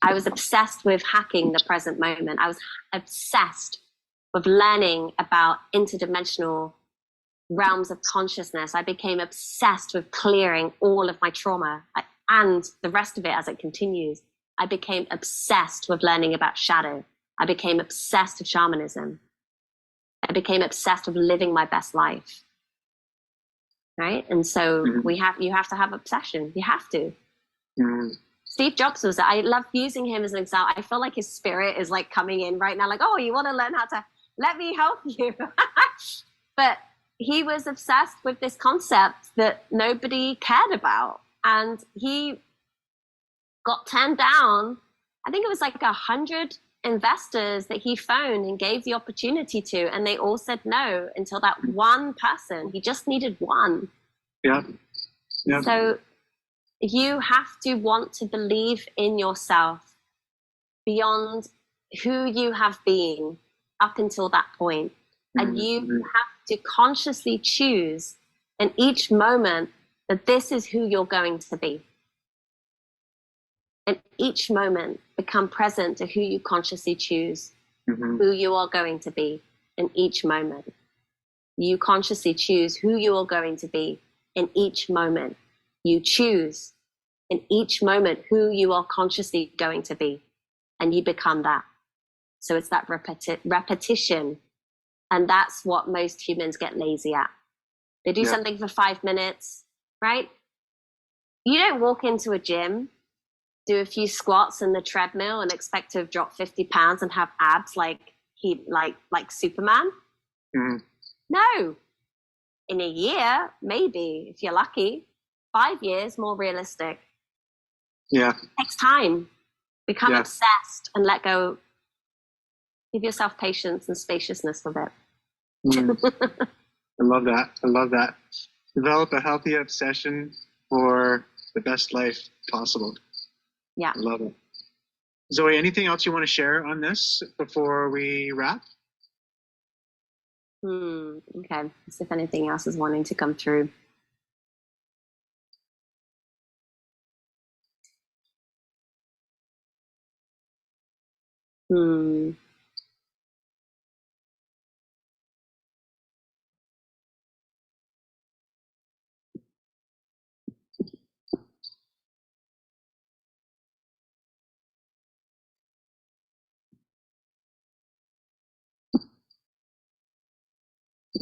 I was obsessed with hacking the present moment. I was obsessed with learning about interdimensional realms of consciousness. I became obsessed with clearing all of my trauma and the rest of it as it continues. I became obsessed with learning about shadow. I became obsessed with shamanism. I became obsessed with living my best life. Right? And so you have to have obsession. You have to. Steve Jobs was, I love using him as an example. I feel like his spirit is like coming in right now, like, oh, you want to learn how to, let me help you. But he was obsessed with this concept that nobody cared about. And he got turned down. I think it was like 100 investors that he phoned and gave the opportunity to, and they all said no until that one person. He just needed one. Yeah. So you have to want to believe in yourself beyond who you have been up until that point. And you have to consciously choose in each moment that this is who you're going to be. In each moment, become present to who you consciously choose, who you are going to be in each moment. You consciously choose who you are going to be in each moment. You choose in each moment who you are consciously going to be, and you become that. So it's that repetition. And that's what most humans get lazy at. They do something for 5 minutes, right? You don't walk into a gym, do a few squats in the treadmill and expect to have dropped 50 pounds and have abs like Superman. No. In a year, maybe, if you're lucky. 5 years, more realistic. Yeah. It takes time. Become obsessed and let go. Give yourself patience and spaciousness with it. I love that. Develop a healthy obsession for the best life possible. Yeah. I love it. Zoe, anything else you want to share on this before we wrap? Okay. Let's see if anything else is wanting to come through.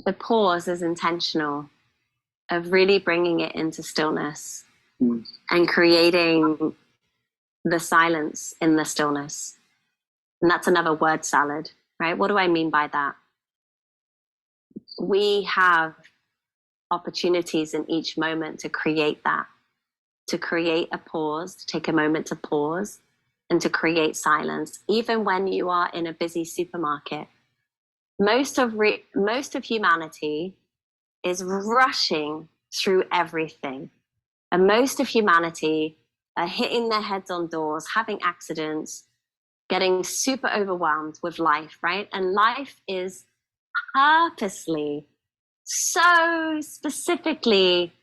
The pause is intentional, of really bringing it into stillness and creating the silence in the stillness. And that's another word salad, right? What do I mean by that? We have opportunities in each moment to create that, to create a pause, to take a moment to pause and to create silence, even when you are in a busy supermarket. Most of humanity is rushing through everything. And most of humanity are hitting their heads on doors, having accidents, getting super overwhelmed with life, right? And life is purposely, so specifically,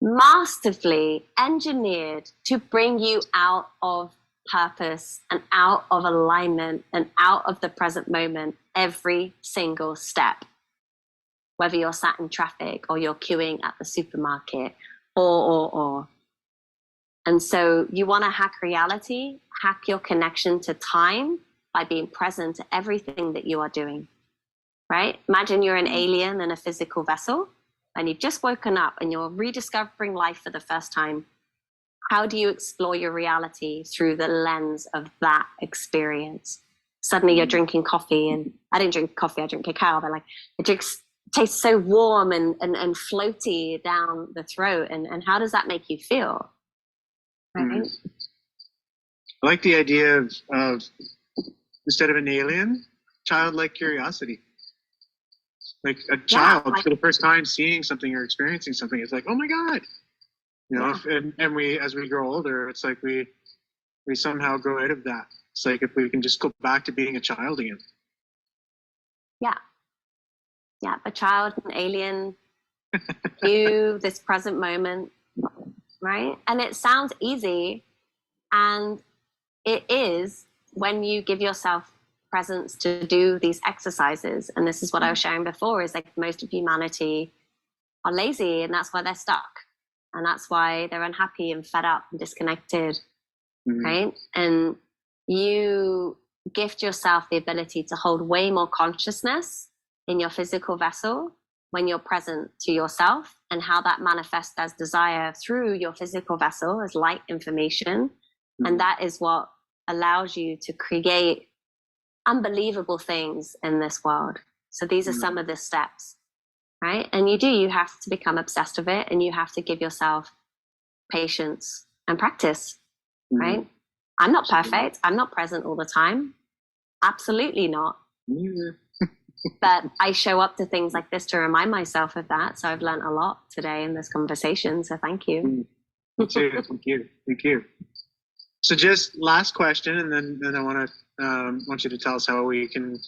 masterfully engineered to bring you out of purpose and out of alignment and out of the present moment every single step. Whether you're sat in traffic or you're queuing at the supermarket or. And so you want to hack reality, hack your connection to time by being present to everything that you are doing, right? Imagine you're an alien in a physical vessel and you've just woken up and you're rediscovering life for the first time. How do you explore your reality through the lens of that experience? Suddenly you're drinking coffee, and I didn't drink coffee, I drink cacao, but like it tastes so warm and floaty down the throat. And how does that make you feel? Right? I like the idea of instead of an alien, childlike curiosity. Like a child for the first time seeing something or experiencing something, it's like, oh my God. You know, and we, as we grow older, it's like we somehow grow out of that. It's like if we can just go back to being a child again. Yeah, a child, an alien, you, this present moment, right? And it sounds easy, and it is when you give yourself presence to do these exercises. And this is what I was sharing before, is like most of humanity are lazy, and that's why they're stuck. And that's why they're unhappy and fed up and disconnected, right? And you gift yourself the ability to hold way more consciousness in your physical vessel when you're present to yourself, and how that manifests as desire through your physical vessel as light information. And that is what allows you to create unbelievable things in this world. So these are some of the steps, right? And you have to become obsessed with it, and you have to give yourself patience and practice, right? I'm not perfect. I'm not present all the time. Absolutely not. But I show up to things like this to remind myself of that. So I've learned a lot today in this conversation. So thank you. Thank you. So just last question, and then I want you to tell us how we can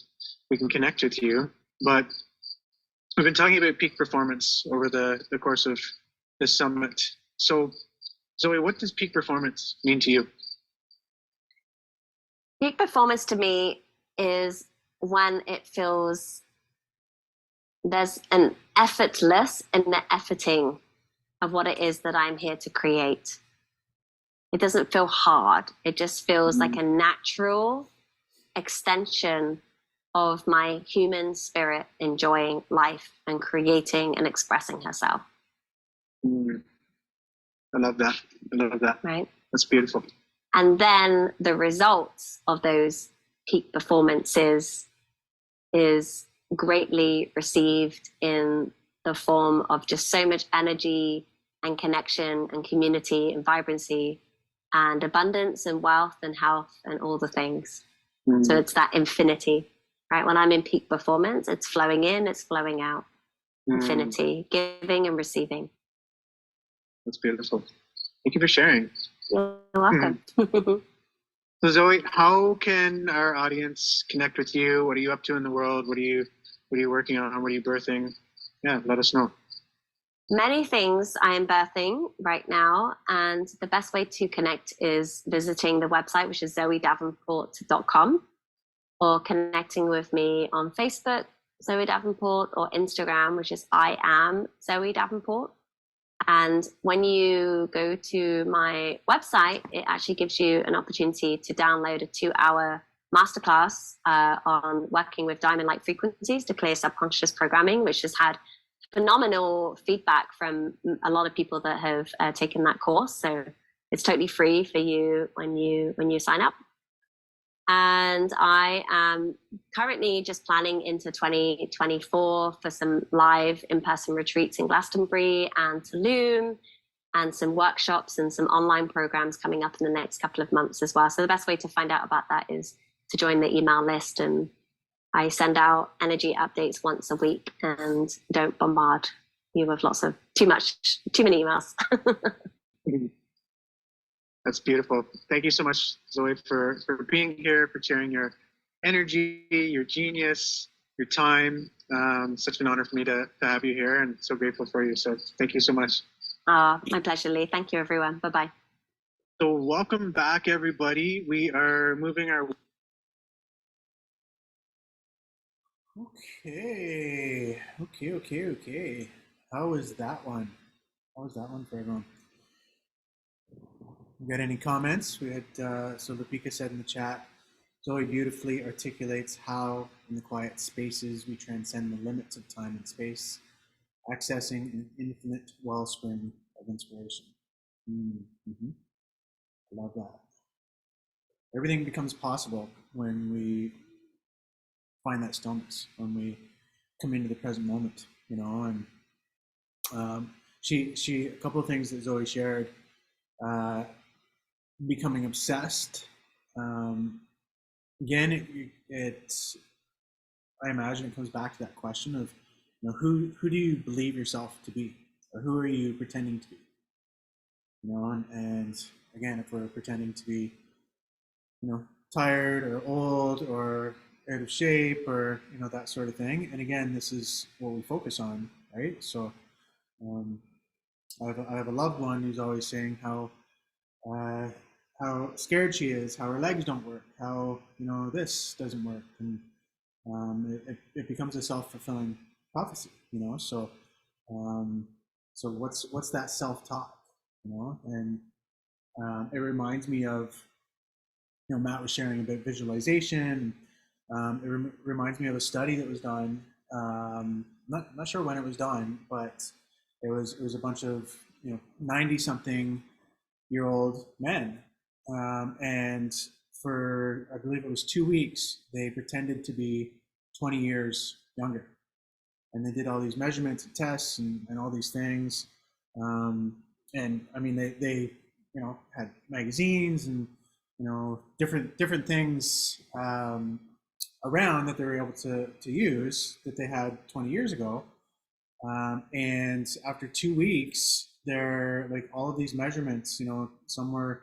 connect with you. But we've been talking about peak performance over the course of this summit. So Zoe, what does peak performance mean to you? Peak performance to me is when it feels there's an effortless in the efforting of what it is that I'm here to create. It doesn't feel hard. It just feels like a natural extension of my human spirit enjoying life and creating and expressing herself. I love that. Right. That's beautiful. And then the results of those peak performances is greatly received in the form of just so much energy and connection and community and vibrancy and abundance and wealth and health and all the things. So it's that infinity, right? When I'm in peak performance, it's flowing in, it's flowing out. Infinity, giving and receiving. That's beautiful. Thank you for sharing. You're welcome. So Zoe, how can our audience connect with you? What are you up to in the world? What are you working on? What are you birthing? Yeah, let us know. Many things I am birthing right now, and the best way to connect is visiting the website, which is zoedavenport.com, or connecting with me on Facebook, Zoe Davenport, or Instagram, which is I am Zoe Davenport. And when you go to my website, it actually gives you an opportunity to download a 2-hour masterclass on working with diamond light frequencies to clear subconscious programming, which has had phenomenal feedback from a lot of people that have taken that course. So it's totally free for you when you sign up. And I am currently just planning into 2024 for some live in-person retreats in Glastonbury and Tulum, and some workshops and some online programs coming up in the next couple of months as well. So the best way to find out about that is to join the email list, and I send out energy updates once a week and don't bombard you with too many emails. That's beautiful. Thank you so much, Zoe, for being here, for sharing your energy, your genius, your time. Such an honor for me to have you here, and so grateful for you. So thank you so much. My pleasure, Lee. Thank you, everyone. Bye-bye. So welcome back, everybody. We are moving our... Okay. How was that one? How was that one for everyone? You got any comments? We had, so Lupika said in the chat, Zoe beautifully articulates how in the quiet spaces we transcend the limits of time and space, accessing an infinite wellspring of inspiration. Mm-hmm. I love that. Everything becomes possible when we find that stillness, when we come into the present moment, you know. And she a couple of things that Zoe shared, becoming obsessed. Again, it's I imagine it comes back to that question of, you know, who do you believe yourself to be, or who are you pretending to be? You know, and again, if we're pretending to be, you know, tired or old or out of shape or, you know, that sort of thing. And again, this is what we focus on, right? So I have a loved one who's always saying how scared she is, how her legs don't work, how, you know, this doesn't work, and it becomes a self-fulfilling prophecy, you know. So so what's that self-talk, you know? And it reminds me of, you know, Matt was sharing about visualization. It reminds me of a study that was done. Not sure when it was done, but it was a bunch of, you know, 90-something-year-old men, and for, I believe it was 2 weeks, they pretended to be 20 years younger, and they did all these measurements and tests and all these things. And I mean, they you know, had magazines and, you know, different things around that they were able to use that they had 20 years ago. And after 2 weeks, they're like, all of these measurements, you know, some were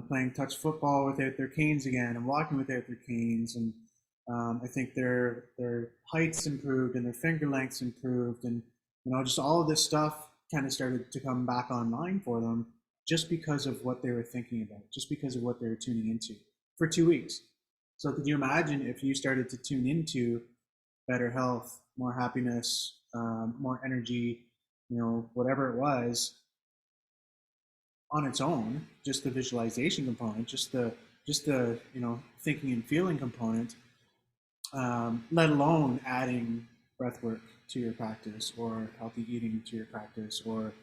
playing touch football without their canes again and walking without their canes. And I think their heights improved and their finger lengths improved. And, you know, just all of this stuff kind of started to come back online for them, just because of what they were thinking about, just because of what they were tuning into for 2 weeks. So could you imagine if you started to tune into better health, more happiness, more energy, you know, whatever it was, on its own, just the visualization component, just the you know, thinking and feeling component, let alone adding breath work to your practice, or healthy eating to your practice, or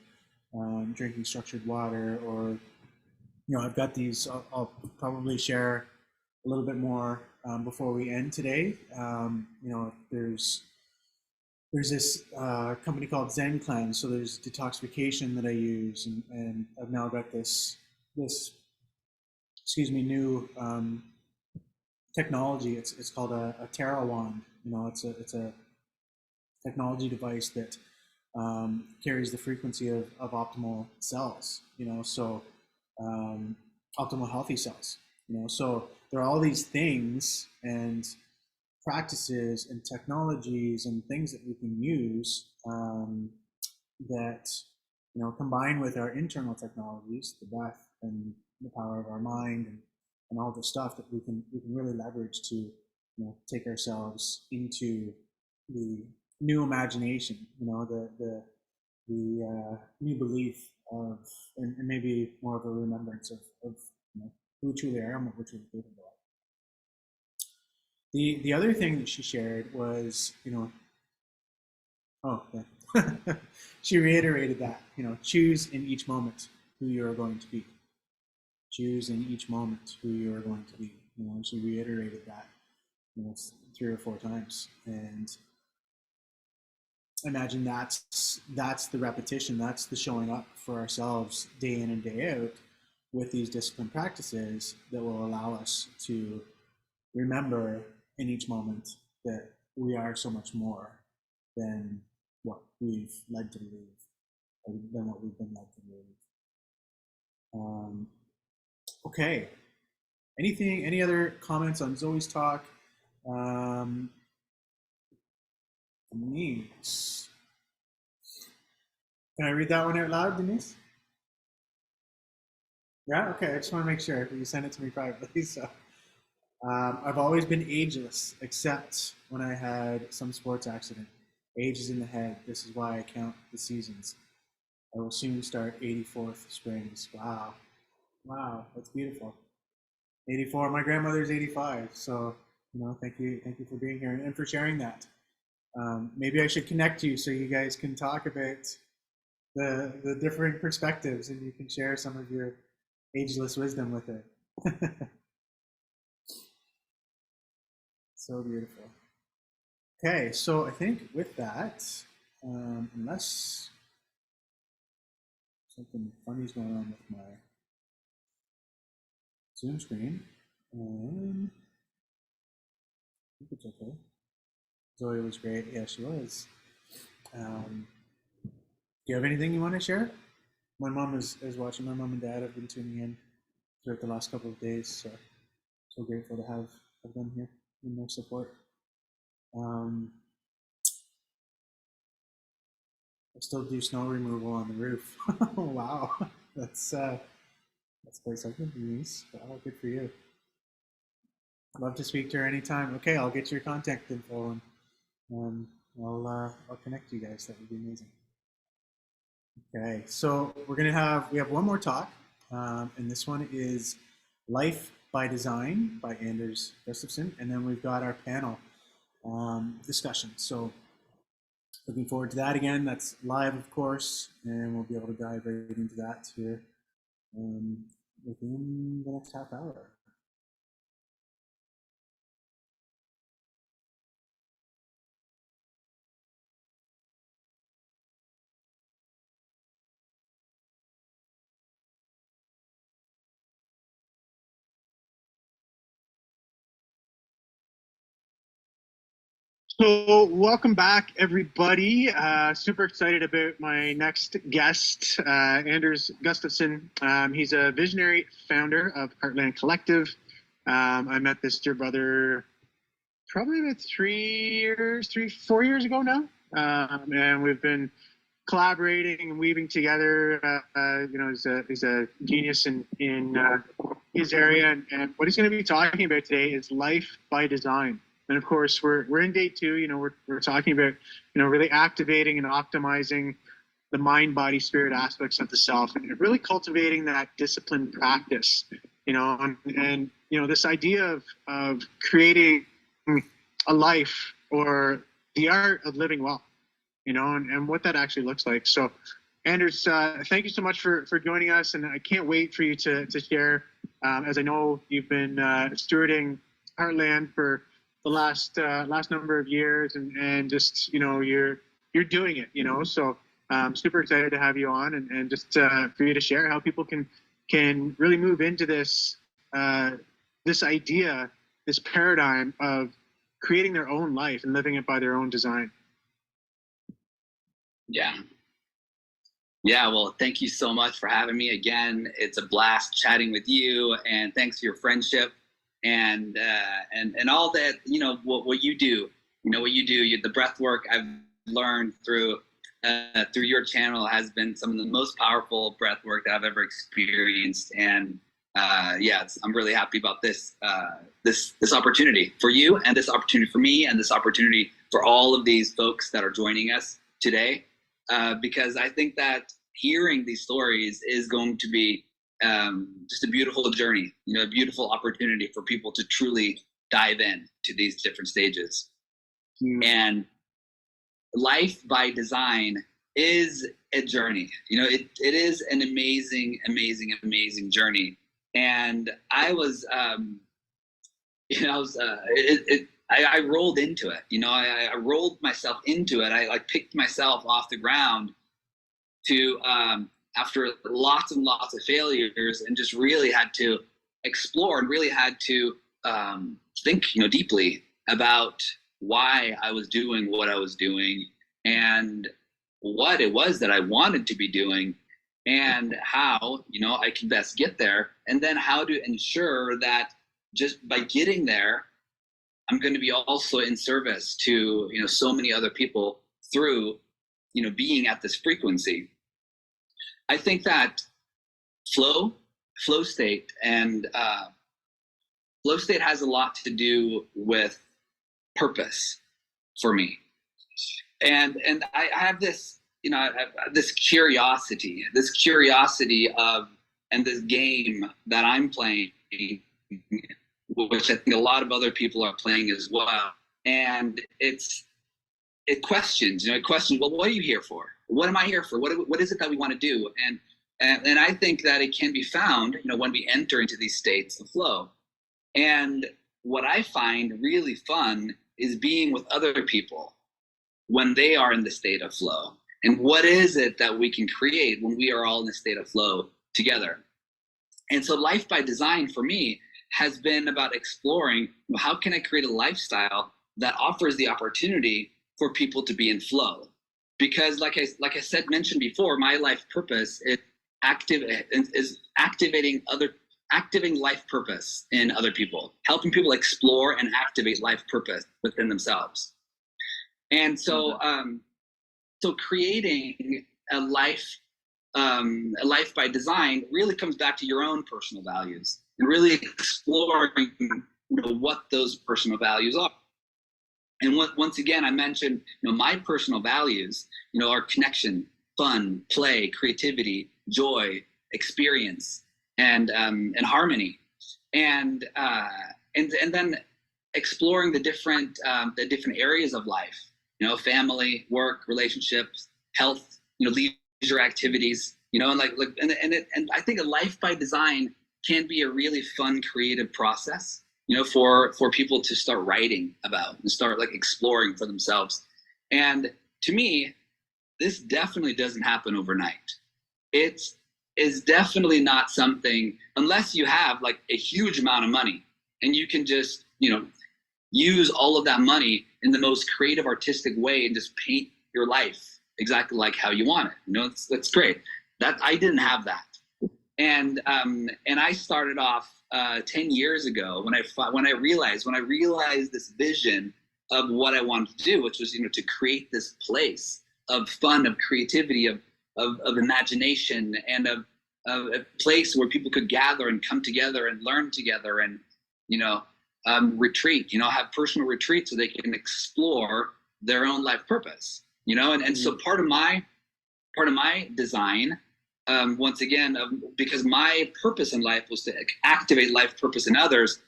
drinking structured water, or, you know, I've got these, I'll probably share a little bit more before we end today. You know, there's this company called Zen Cleanse, so there's detoxification that I use, and I've now got this excuse me, new technology. It's called a Terra Wand. You know, it's a technology device that carries the frequency of optimal cells, you know, so optimal healthy cells, you know. So there are all these things and practices and technologies and things that we can use that, you know, combined with our internal technologies, the breath and the power of our mind, and all the stuff that we can really leverage to, you know, take ourselves into the new imagination, you know, the new belief of, and maybe more of a remembrance of, you know, who we truly are and what we're truly capable of. The other thing that she shared was, you know, oh yeah. She reiterated that, you know, choose in each moment who you are going to be. Choose in each moment who you are going to be. and she reiterated that, 3 or 4 times. And I imagine that's the repetition, that's the showing up for ourselves day in and day out with these disciplined practices that will allow us to remember in each moment that we are so much more than what we've led to believe, or than what we've been led to believe. Okay. Any other comments on Zoe's talk? Denise. Can I read that one out loud, Denise? Yeah, okay. I just want to make sure you send it to me privately. So, I've always been ageless, except when I had some sports accident. Age is in the head. This is why I count the seasons. I will soon start 84th springs. Wow. Wow, that's beautiful. 84. My grandmother's 85. So, thank you for being here and for sharing that. Maybe I should connect you so you guys can talk about the differing perspectives, and you can share some of your ageless wisdom with her. So beautiful. Okay, so I think with that, unless something funny's going on with my Zoom screen, I think it's okay. Zoe was great. Yeah, she was. Do you have anything you want to share? My mom is watching. My mom and dad have been tuning in throughout the last couple of days. So grateful to have them here and their support. I still do snow removal on the roof. Wow, that's quite something, Denise. Wow, good for you. I'd love to speak to her anytime. Okay, I'll get your contact info and I'll connect you guys. That would be amazing. Okay, so we have one more talk, and this one is Life by Design by Anders Gustafsson, and then we've got our panel discussion. So looking forward to that again. That's live, of course, and we'll be able to dive right into that here within the next half hour. So welcome back, everybody. Super excited about my next guest, Anders Gustafsson. He's a visionary founder of Heartland Collective. I met this dear brother probably about 4 years ago now. And we've been collaborating and weaving together. He's a genius in his area. And what he's going to be talking about today is life by design. And of course, we're in day 2. We're talking about really activating and optimizing the mind, body, spirit aspects of the self, and really cultivating that disciplined practice. And this idea of creating a life, or the art of living well, and what that actually looks like. So, Anders, thank you so much for joining us, and I can't wait for you to share, as I know you've been stewarding Heartland for the last number of years, and just you're doing it, so super excited to have you on, and just for you to share how people can really move into this idea, this paradigm of creating their own life and living it by their own design. Yeah, well, thank you so much for having me again. It's a blast chatting with you, and thanks for your friendship and all that, what you do, the breath work I've learned through your channel has been some of the most powerful breath work that I've ever experienced. And I'm really happy about this opportunity for you, and this opportunity for me, and this opportunity for all of these folks that are joining us today, because I think that hearing these stories is going to be just a beautiful journey, a beautiful opportunity for people to truly dive in to these different stages. And life by design is a journey. It is an amazing, amazing, amazing journey. And I was I rolled into it. I rolled myself into it. I like picked myself off the ground to after lots and lots of failures, and just really had to explore and really had to think, deeply about why I was doing what I was doing, and what it was that I wanted to be doing, and how, I could best get there, and then how to ensure that just by getting there, I'm going to be also in service to, so many other people through, being at this frequency. I think that flow state, and flow state has a lot to do with purpose for me. And I have this, I have this curiosity of, and this game that I'm playing, which I think a lot of other people are playing as well. And it questions, well, what are you here for? What am I here for? What is it that we want to do? And I think that it can be found, when we enter into these states of flow. And what I find really fun is being with other people when they are in the state of flow. And what is it that we can create when we are all in the state of flow together? And so Life by Design for me has been about exploring, how can I create a lifestyle that offers the opportunity for people to be in flow? Because like I said, mentioned before, my life purpose is activating life purpose in other people, helping people explore and activate life purpose within themselves. And so, so creating a life by design really comes back to your own personal values, and really exploring, what those personal values are. And once again, I mentioned, my personal values, are connection, fun, play, creativity, joy, experience, and harmony, and then exploring the different areas of life, family, work, relationships, health, leisure activities, and I think a Life by Design can be a really fun, creative process, for people to start writing about and start exploring for themselves. And to me, this definitely doesn't happen overnight. It is definitely not something, unless you have a huge amount of money and you can just, use all of that money in the most creative, artistic way and just paint your life exactly like how you want it. That's great. That I didn't have that. And I started off 10 years ago when I realized this vision of what I wanted to do, which was, to create this place of fun, of creativity, of imagination, and of a place where people could gather and come together and learn together, and retreat, have personal retreats so they can explore their own life purpose, and so part of my design, once again, because my purpose in life was to activate life purpose in others,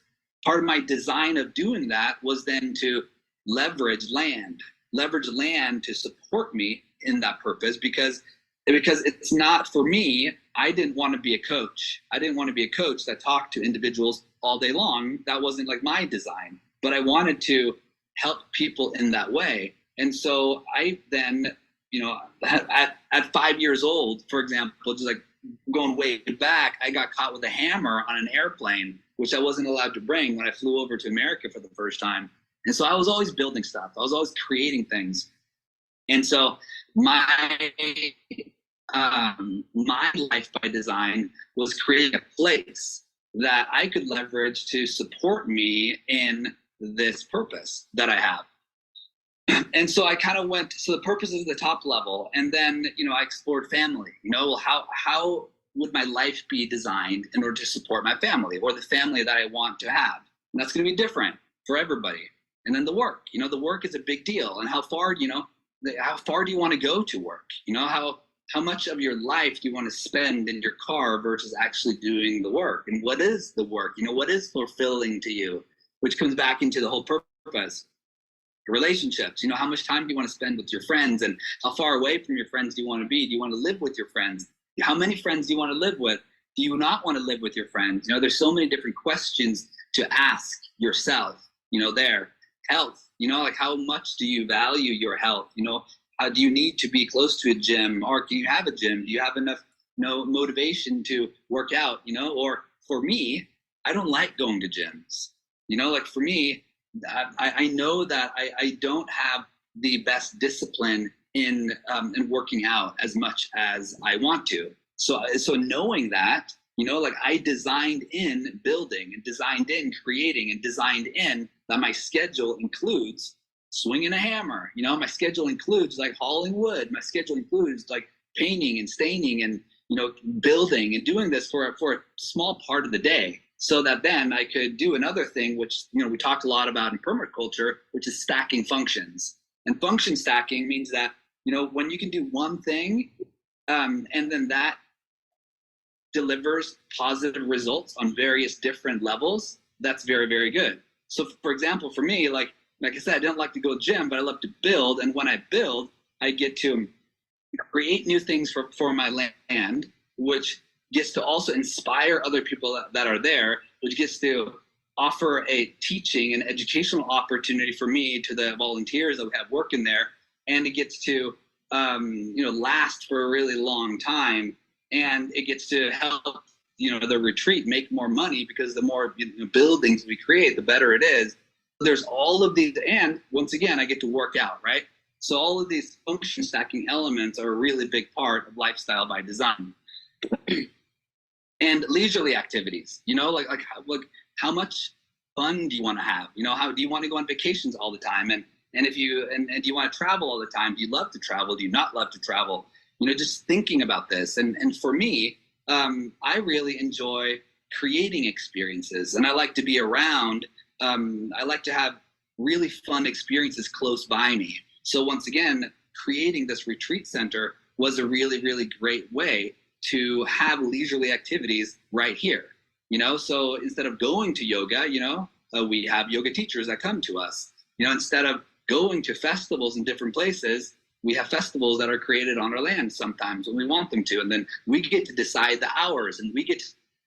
part of my design of doing that was then to leverage land to support me in that purpose, because it's not for me. I didn't want to be a coach. I didn't want to be a coach that talked to individuals all day long. That wasn't my design, but I wanted to help people in that way. And so I then, at 5 years old, for example, just going way back, I got caught with a hammer on an airplane, which I wasn't allowed to bring when I flew over to America for the first time. And so I was always building stuff. I was always creating things. And so my Life by Design was creating a place that I could leverage to support me in this purpose that I have. And so I kind of went, so the purpose is the top level. And then, I explored family, how would my life be designed in order to support my family or the family that I want to have? And that's going to be different for everybody. And then the work, the work is a big deal. And how far do you want to go to work? How much of your life do you want to spend in your car versus actually doing the work? And what is the work? What is fulfilling to you? Which comes back into the whole purpose. Relationships, how much time do you want to spend with your friends, and how far away from your friends do you want to be? Do you want to live with your friends? How many friends do you want to live with? Do you not want to live with your friends? There's so many different questions to ask yourself, their health, like how much do you value your health? How do you need to be close to a gym, or can you have a gym? Do you have enough, motivation to work out, or for me, I don't like going to gyms, like for me, I know that I don't have the best discipline in working out as much as I want to. So knowing that, like I designed in building and designed in creating and designed in that my schedule includes swinging a hammer. My schedule includes like hauling wood. My schedule includes like painting and staining and, building and doing this for a small part of the day, so that then I could do another thing, which, we talked a lot about in permaculture, which is stacking functions. And function stacking means that, when you can do one thing, and then that delivers positive results on various different levels, that's very, very good. So for example, for me, like I said, I didn't like to go to the gym, but I love to build. And when I build, I get to create new things for my land, which gets to also inspire other people that are there, which gets to offer a teaching and educational opportunity for me to the volunteers that we have working there. And it gets to, last for a really long time. And it gets to help, the retreat make more money, because the more buildings we create, the better it is. There's all of these, and once again, I get to work out, right? So all of these function stacking elements are a really big part of lifestyle by design. And leisurely activities, like how much fun do you want to have? How do you want to go on vacations all the time? And if you and do you want to travel all the time? Do you love to travel? Do you not love to travel? Just thinking about this. And for me, I really enjoy creating experiences, and I like to be around. I like to have really fun experiences close by me. So once again, creating this retreat center was a really, really great way to have leisurely activities right here. So instead of going to yoga, we have yoga teachers that come to us. Instead of going to festivals in different places, we have festivals that are created on our land sometimes when we want them to. And then we get to decide the hours, and we get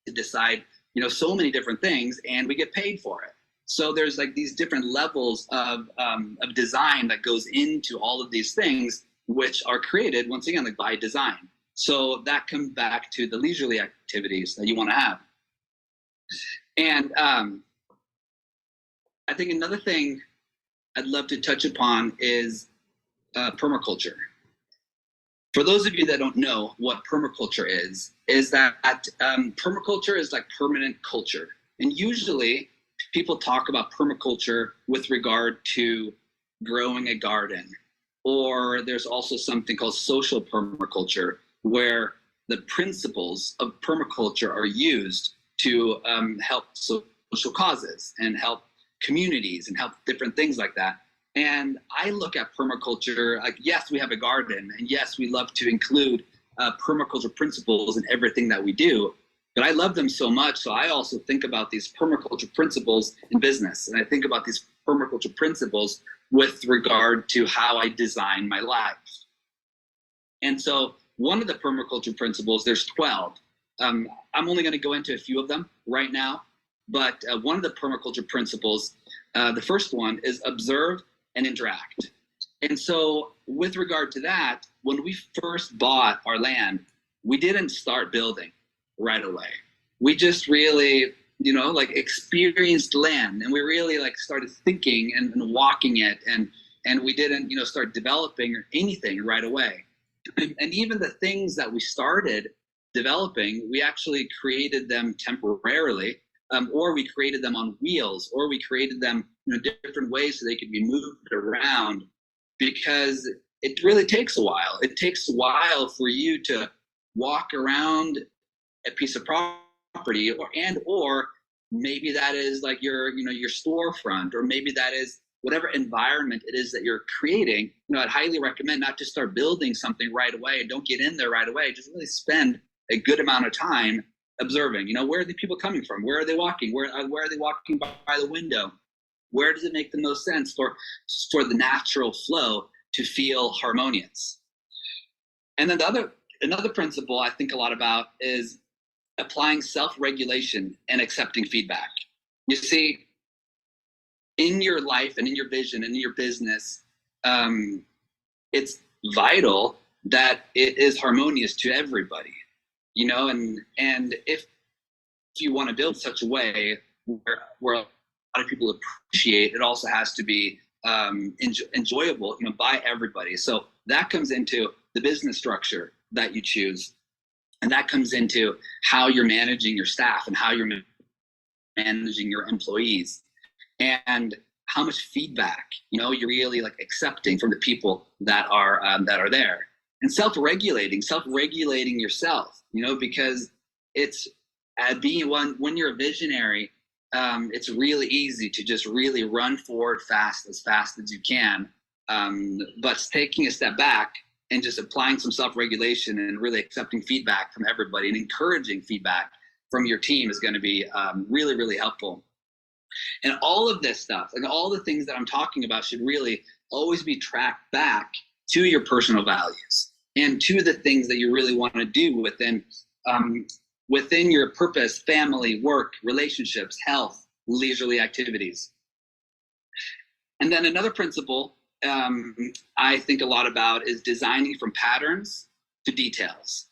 to decide, so many different things, and we get paid for it. So there's like these different levels of design that goes into all of these things, which are created, once again, like by design. So that comes back to the leisurely activities that you want to have. And I think another thing I'd love to touch upon is permaculture. For those of you that don't know what permaculture is that permaculture is like permanent culture. And usually people talk about permaculture with regard to growing a garden, or there's also something called social permaculture, where the principles of permaculture are used to help social causes and help communities and help different things like that. And I look at permaculture like, yes, we have a garden, and yes, we love to include permaculture principles in everything that we do, but I love them so much. So I also think about these permaculture principles in business, and I think about these permaculture principles with regard to how I design my life. And so one of the permaculture principles, there's 12. I'm only going to go into a few of them right now, but one of the permaculture principles, the first one is observe and interact. And so with regard to that, when we first bought our land, we didn't start building right away. We just really, experienced land, and we really started thinking and walking it, and we didn't, start developing anything right away. And even the things that we started developing, we actually created them temporarily, or we created them on wheels, or we created them different ways so they could be moved around, because it really takes a while. It takes a while for you to walk around a piece of property, or maybe that is like your storefront, or maybe that is whatever environment it is that you're creating. I'd highly recommend not to start building something right away. Don't get in there right away. Just really spend a good amount of time observing. Where are the people coming from? Where are they walking? Where are they walking by the window? Where does it make the most sense for the natural flow to feel harmonious? And then another principle I think a lot about is applying self-regulation and accepting feedback. You see, in your life and in your vision and in your business, it's vital that it is harmonious to everybody, you know, and if you want to build such a way where a lot of people appreciate, it also has to be enjoyable, you know, by everybody. So that comes into the business structure that you choose, and that comes into how you're managing your staff and how you're managing your employees, and how much feedback, you know, you're really like accepting from the people that are there, and self-regulating yourself, you know, because it's being when you're a visionary, it's really easy to just really run forward as fast as you can, but taking a step back and just applying some self-regulation and really accepting feedback from everybody and encouraging feedback from your team is going to be really, really helpful. And all of this stuff, and all the things that I'm talking about, should really always be tracked back to your personal values and to the things that you really want to do within your purpose, family, work, relationships, health, leisurely activities. And then another principle I think a lot about is designing from patterns to details.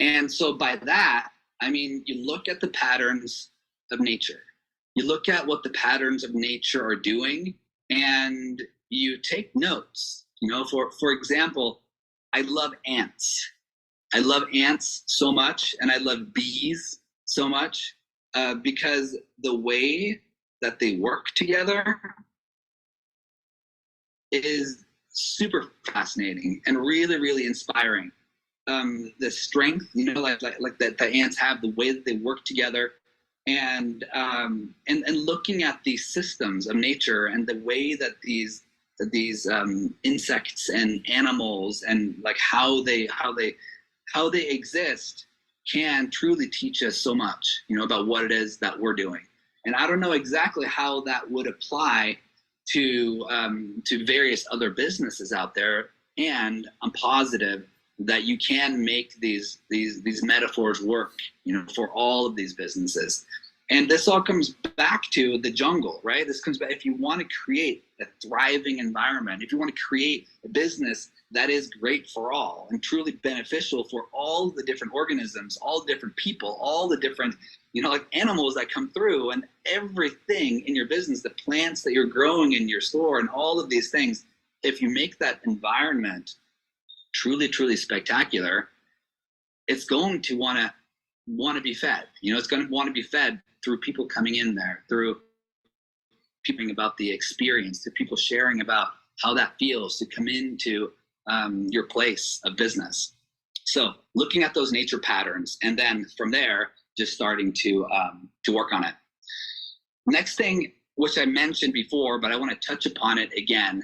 And so by that, I mean, you look at the patterns of nature. You look at what the patterns of nature are doing, and you take notes. You know, for example, I love ants. I love ants so much, and I love bees so much because the way that they work together is super fascinating and really, really inspiring. The strength, you know, like that the ants have, the way that they work together, and looking at these systems of nature and the way that these insects and animals and like how they exist can truly teach us so much, you know, about what it is that we're doing. And I don't know exactly how that would apply to various other businesses out there, and I'm positive that you can make these metaphors work, you know, for all of these businesses. And this all comes back to the jungle, right? This comes back, if you want to create a thriving environment, if you want to create a business that is great for all and truly beneficial for all the different organisms, all the different people, all the different, you know, like animals that come through, and everything in your business, the plants that you're growing in your store and all of these things, if you make that environment truly, truly spectacular, it's going to want to be fed. You know, it's going to want to be fed through people coming in there, through people about the experience, to people sharing about how that feels to come into your place of business. So looking at those nature patterns, and then from there, just starting to work on it. Next thing, which I mentioned before, but I want to touch upon it again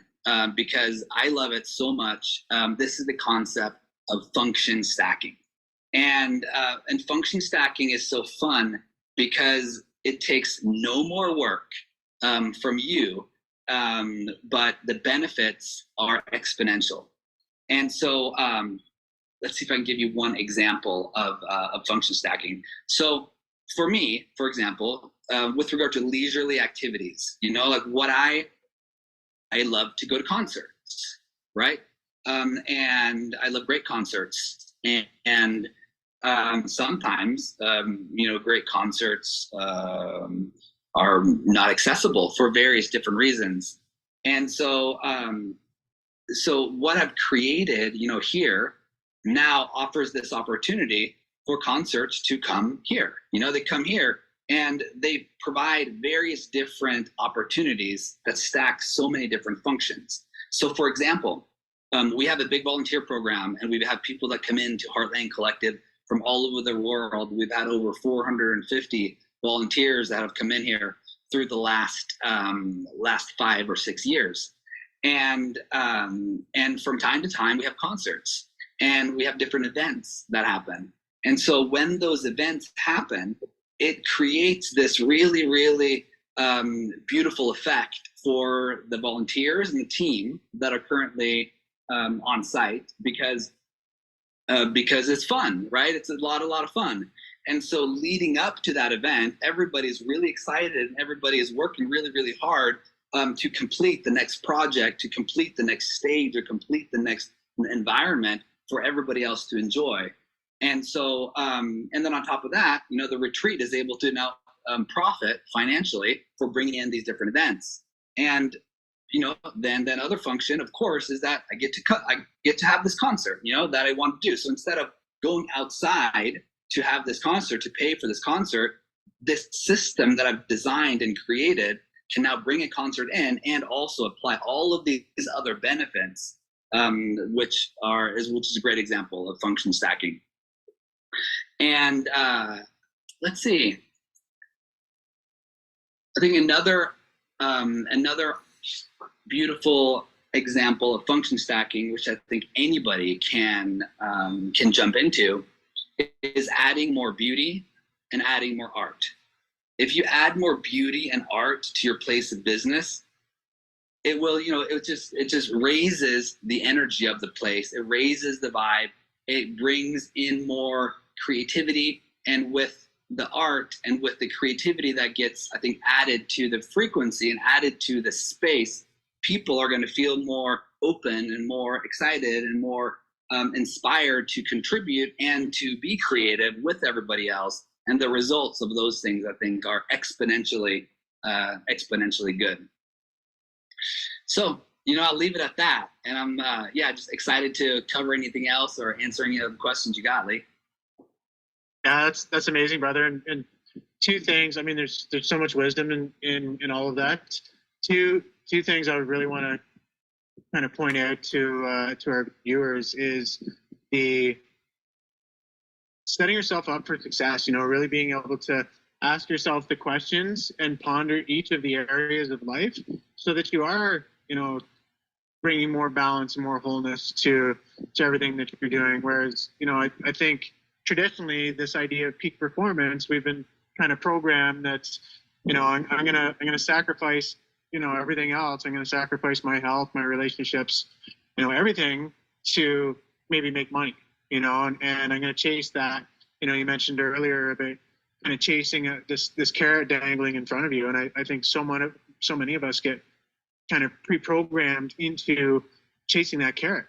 because I love it so much. This is the concept of function stacking. And function stacking is so fun because it takes no more work from you, but the benefits are exponential. And so let's see if I can give you one example of function stacking. So for me, for example, with regard to leisurely activities, you know, like what I love to go to concerts, right? And I love great concerts, and sometimes, you know, great concerts are not accessible for various different reasons. And so, so what I've created, you know, here now offers this opportunity for concerts to come here. You know, they come here and they provide various different opportunities that stack so many different functions. So for example, we have a big volunteer program, and we have people that come into Heartland Collective from all over the world. We've had over 450 volunteers that have come in here through the last 5 or 6 years. And from time to time, we have concerts and we have different events that happen. And so when those events happen, it creates this really, really beautiful effect for the volunteers and the team that are currently on site, because it's fun, right? It's a lot of fun. And so leading up to that event, everybody's really excited and everybody is working really, really hard to complete the next project, to complete the next stage, or complete the next environment for everybody else to enjoy. And so, and then on top of that, the retreat is able to now profit financially for bringing in these different events. And then other function, of course, is that I get to have this concert, that I want to do. So instead of going outside to have this concert, to pay for this concert, this system that I've designed and created can now bring a concert in and also apply all of these other benefits, which is a great example of function stacking. And let's see. I think another beautiful example of function stacking, which I think anybody can jump into, is adding more beauty and adding more art. If you add more beauty and art to your place of business, it will, it just raises the energy of the place. It raises the vibe. It brings in more creativity, and with the art and with the creativity that gets, I think, added to the frequency and added to the space, people are going to feel more open and more excited and more inspired to contribute and to be creative with everybody else. And the results of those things, I think, are exponentially good. So, I'll leave it at that. And I'm, just excited to cover anything else or answer any other questions you got, Lee. Yeah, that's amazing, brother. And two things. I mean, there's so much wisdom in all of that. Two things I would really want to kind of point out to our viewers is the setting yourself up for success. Really being able to ask yourself the questions and ponder each of the areas of life, so that you are, bringing more balance and more wholeness to everything that you're doing. Whereas, I think traditionally this idea of peak performance, we've been kind of programmed that, I'm gonna sacrifice, everything else. I'm gonna sacrifice my health, my relationships, everything to maybe make money, and I'm gonna chase that. You mentioned earlier about kind of chasing this carrot dangling in front of you, and I think so many of us get kind of pre-programmed into chasing that carrot,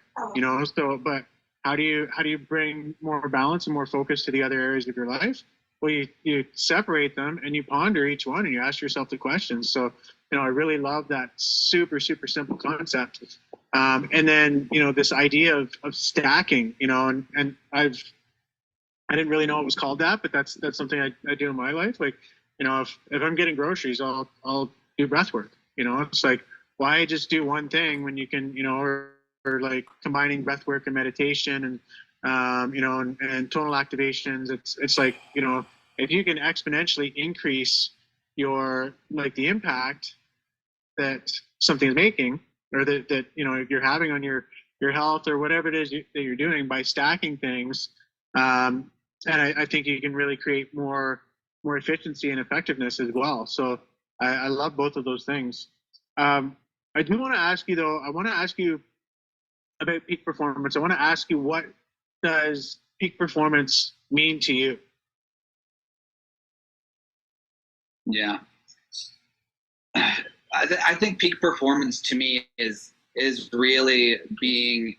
So, but how do you bring more balance and more focus to the other areas of your life? Well, you separate them and you ponder each one and you ask yourself the questions. So, I really love that super, super simple concept. And then, this idea of stacking, and I didn't really know it was called that, but that's something I do in my life. Like, if I'm getting groceries, I'll do breath work. It's like, why just do one thing when you can, or like combining breath work and meditation and, and tonal activations. It's like, if you can exponentially increase your, like, the impact that something is making, or that you're having on your health or whatever it is that you're doing by stacking things. And I think you can really create more efficiency and effectiveness as well. So I love both of those things. I do want to ask you, though, about peak performance. I want to ask you, what does peak performance mean to you? Yeah. I think peak performance to me is really being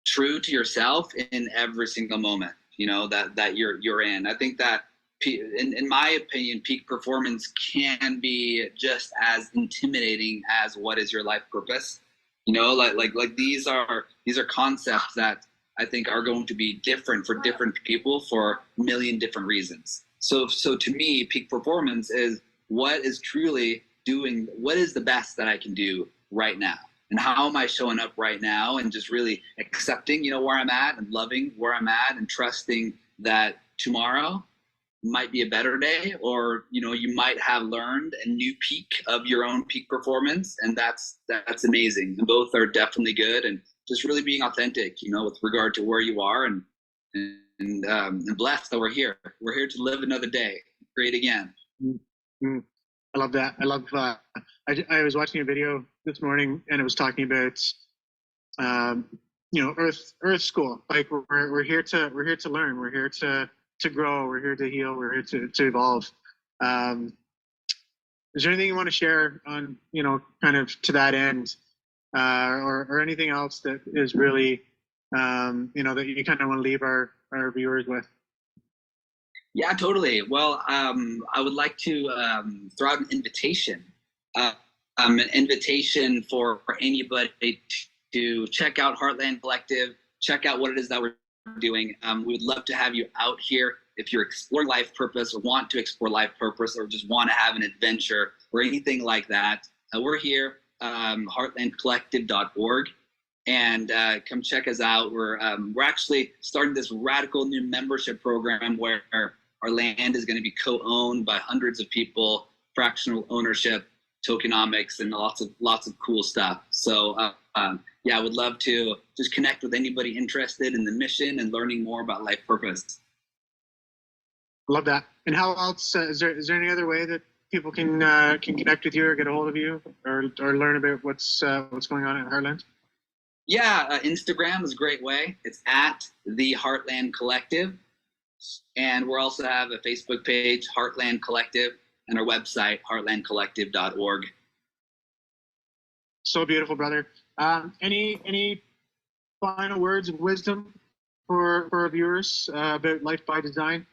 true to yourself in every single moment, that you're in. I think that in my opinion, peak performance can be just as intimidating as what is your life purpose. Like these are concepts that I think are going to be different for different people for a million different reasons. So to me, peak performance is what is the best that I can do right now, and how am I showing up right now, and just really accepting, where I'm at, and loving where I'm at, and trusting that tomorrow might be a better day, or you might have learned a new peak of your own peak performance, and that's amazing. And both are definitely good, and just really being authentic, with regard to where you are, and blessed that we're here to live another day, create again. Mm-hmm. I love that. I love. I was watching a video this morning, and it was talking about, Earth School. Like we're here to learn. We're here to to grow. We're here to heal. We're here to evolve. Is there anything you want to share on, kind of to that end, or anything else that is really, that you kind of want to leave our viewers with? Yeah, totally. Well, I would like to throw out an invitation for anybody to check out Heartland Collective, check out what it is that we're doing. We would love to have you out here if you're exploring life purpose or want to explore life purpose or just want to have an adventure or anything like that. We're here, heartlandcollective.org, and come check us out. We're actually starting this radical new membership program where our land is going to be co-owned by hundreds of people, fractional ownership, tokenomics, and lots of cool stuff. So yeah, I would love to just connect with anybody interested in the mission and learning more about life purpose. Love that. And how else? Is there any other way that people can connect with you or get a hold of you or learn about what's going on at Heartland? Yeah, Instagram is a great way. It's at the Heartland Collective, and we also have a Facebook page, Heartland Collective, and our website, heartlandcollective.org. So beautiful, brother. Any final words of wisdom for our viewers about life by design?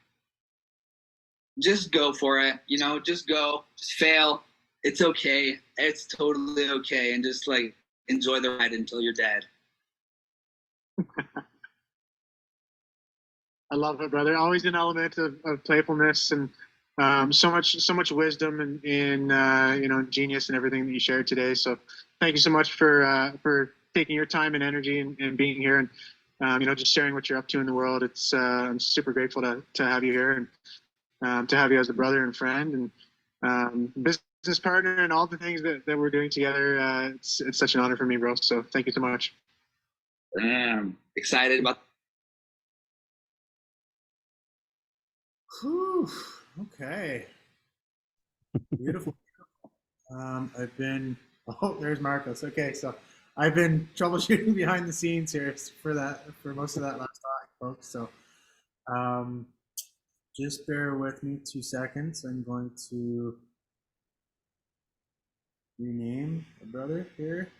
Just go for it. Just go. Just fail. It's okay. It's totally okay. And just enjoy the ride until you're dead. I love it, brother. Always an element of playfulness and so much wisdom and genius and everything that you shared today. So thank you so much for taking your time and energy and being here and just sharing what you're up to in the world. It's I'm super grateful to have you here and to have you as a brother and friend and business partner and all the things that we're doing together. It's such an honor for me, bro. So thank you so much. Damn, excited about. Whew. Okay. Beautiful. I've been. Oh, there's Marcos. Okay, so I've been troubleshooting behind the scenes here for most of that last talk, folks. So, just bear with me 2 seconds. I'm going to rename a brother here.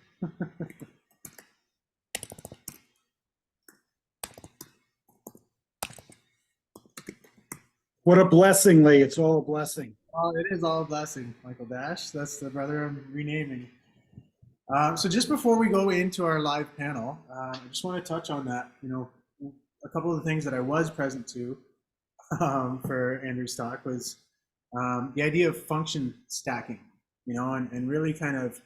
What a blessing, Lee. It's all a blessing. Oh, it is all a blessing, Michael Dash. That's the brother I'm renaming. So just before we go into our live panel, I just want to touch on that. A couple of the things that I was present to for Andrew's talk was the idea of function stacking, and really kind of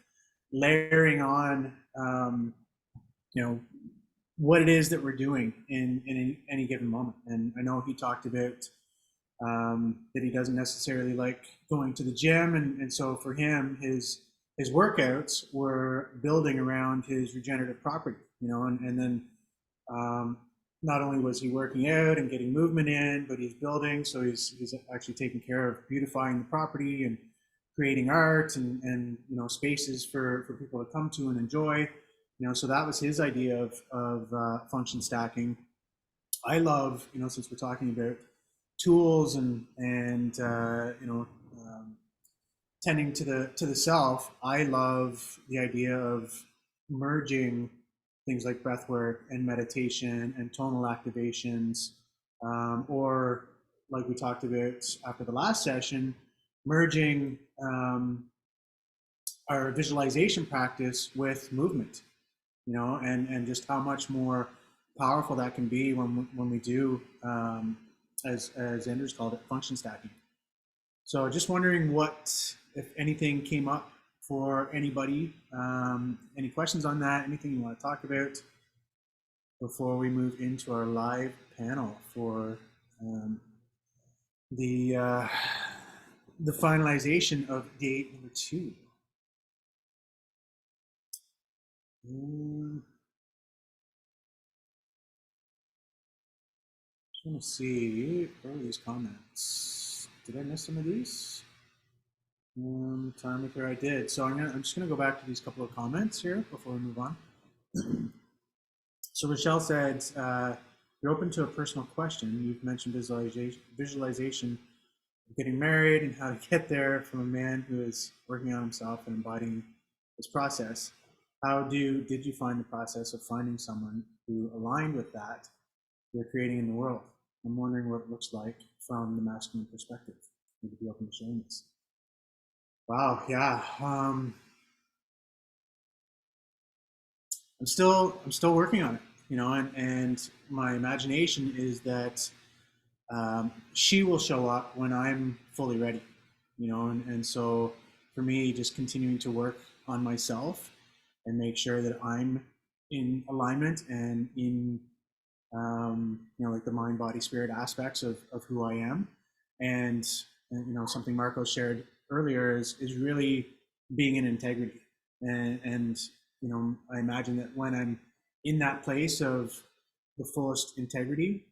layering on, what it is that we're doing in any given moment. And I know he talked about that he doesn't necessarily like going to the gym, and so for him, his workouts were building around his regenerative property, and then not only was he working out and getting movement in, but he's building, so he's actually taking care of beautifying the property and creating art and spaces for people to come to and enjoy, so that was his idea of function stacking. I love, since we're talking about tools and tending to the self, I love the idea of merging things like breath work and meditation and tonal activations, or like we talked about after the last session, merging our visualization practice with movement, and just how much more powerful that can be when we do, as Andrew's called it, function stacking. So just wondering what, if anything, came up for anybody. Any questions on that? Anything you want to talk about before we move into our live panel for the finalization of day number 2? Just want to see, where are these comments? Did I miss some of these? Time maker, I did. So I'm just gonna go back to these couple of comments here before we move on. So Rochelle said, you're open to a personal question, you've mentioned visualization of getting married and how to get there from a man who is working on himself and embodying this process. Did you find the process of finding someone who aligned with that you're creating in the world? I'm wondering what it looks like from the masculine perspective. Would you be open to sharing this? Wow, yeah. I'm still working on it, and my imagination is that she will show up when I'm fully ready, and so for me, just continuing to work on myself and make sure that I'm in alignment and in like the mind, body, spirit aspects of who I am, and something Marco shared earlier is really being in integrity, and I imagine that when I'm in that place of the fullest integrity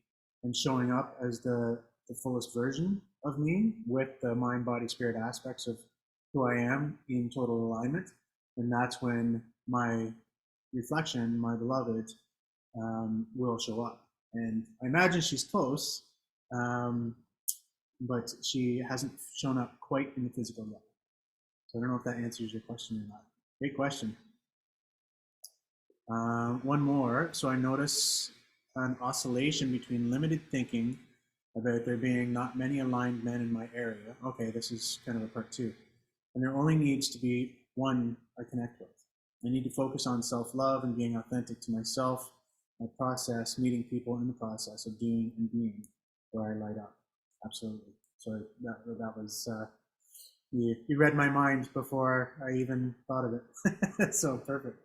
and showing up as the fullest version of me with the mind, body, spirit aspects of who I am in total alignment, and that's when my reflection, my beloved, will show up. And I imagine she's close, but she hasn't shown up quite in the physical yet. So I don't know if that answers your question or not. Great question. One more. So I notice an oscillation between limited thinking about there being not many aligned men in my area. Okay, this is kind of a part two. And there only needs to be one I connect with. I need to focus on self-love and being authentic to myself, my process, meeting people in the process of doing and being where I light up. Absolutely. So that was, you read my mind before I even thought of it. So perfect.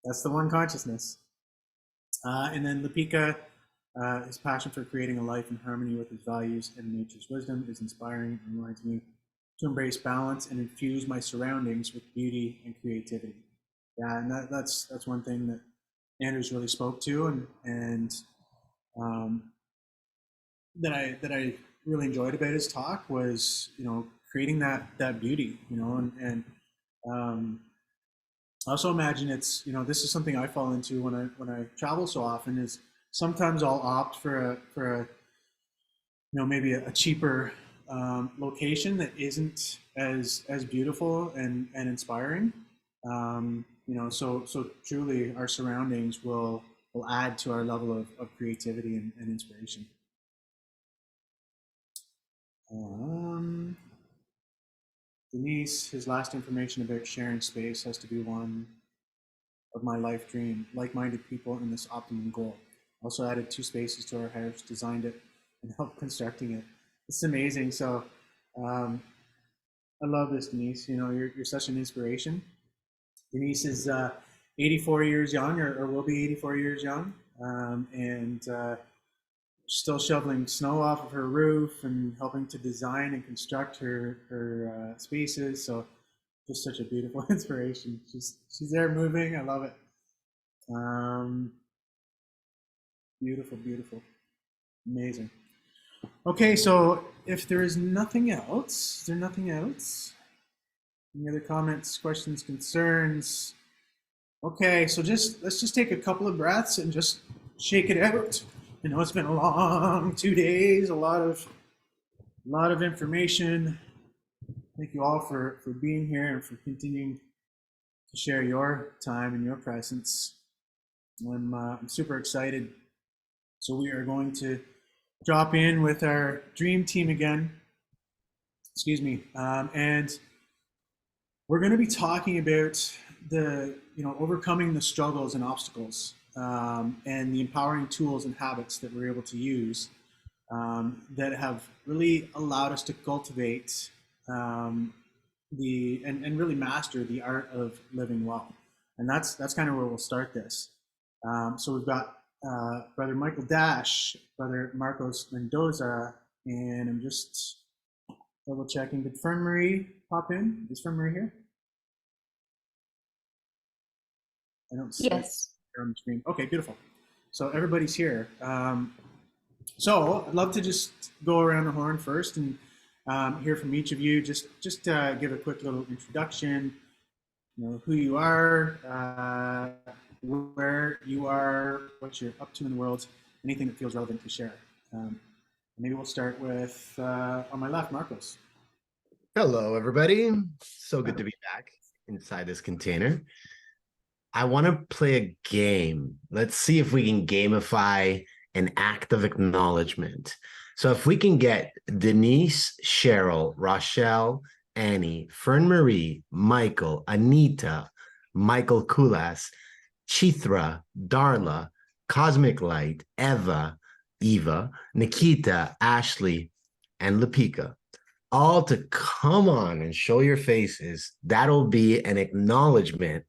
That's the one consciousness. And then Lipika, his passion for creating a life in harmony with his values and nature's wisdom is inspiring and reminds me to embrace balance and infuse my surroundings with beauty and creativity. Yeah, and that's one thing that Andrews really spoke to, and that I really enjoyed about his talk was creating that beauty, and I also imagine it's this is something I fall into when I travel so often is sometimes I'll opt for a maybe a cheaper location that isn't as beautiful and inspiring. So truly our surroundings will add to our level of creativity and inspiration. Denise, his last information about sharing space has to be one of my life dream, like-minded people in this optimum goal. Also added 2 spaces to our house, designed it, and helped constructing it. It's amazing. So I love this, Denise. You're such an inspiration. Denise is 84 years young, or will be 84 years young, and still shoveling snow off of her roof and helping to design and construct her spaces. So just such a beautiful inspiration. She's there moving. I love it. Beautiful, beautiful, amazing. Okay, so if there is nothing else, any other comments, questions, concerns? Okay, so let's just take a couple of breaths and just shake it out. It's been a long 2 days, a lot of information. Thank you all for being here and for continuing to share your time and your presence. I'm super excited. So we are going to drop in with our dream team again. Excuse me, and we're going to be talking about overcoming the struggles and obstacles, and the empowering tools and habits that we're able to use that have really allowed us to cultivate and really master the art of living well. And that's kind of where we'll start this. So we've got Brother Michael Dash, Brother Marcos Mendoza, and I'm just double checking. Did Fern Marie pop in? Is Fern Marie here? I don't see Yes. her on the screen. Okay, beautiful. So everybody's here. So I'd love to just go around the horn first and hear from each of you. Just give a quick little introduction. Who you are, where you are, what you're up to in the world, anything that feels relevant to share. Maybe we'll start with on my left, Marcos. Hello, everybody. So good to be back inside this container. I want to play a game. Let's see if we can gamify an act of acknowledgement. So if we can get Denise, Cheryl, Rochelle, Annie, Fern Marie, Michael, Anita, Michael Kulas, Chithra, Darla, Cosmic Light, Eva, Nikita, Ashley, and Lapika, all to come on and show your faces, that'll be an acknowledgement,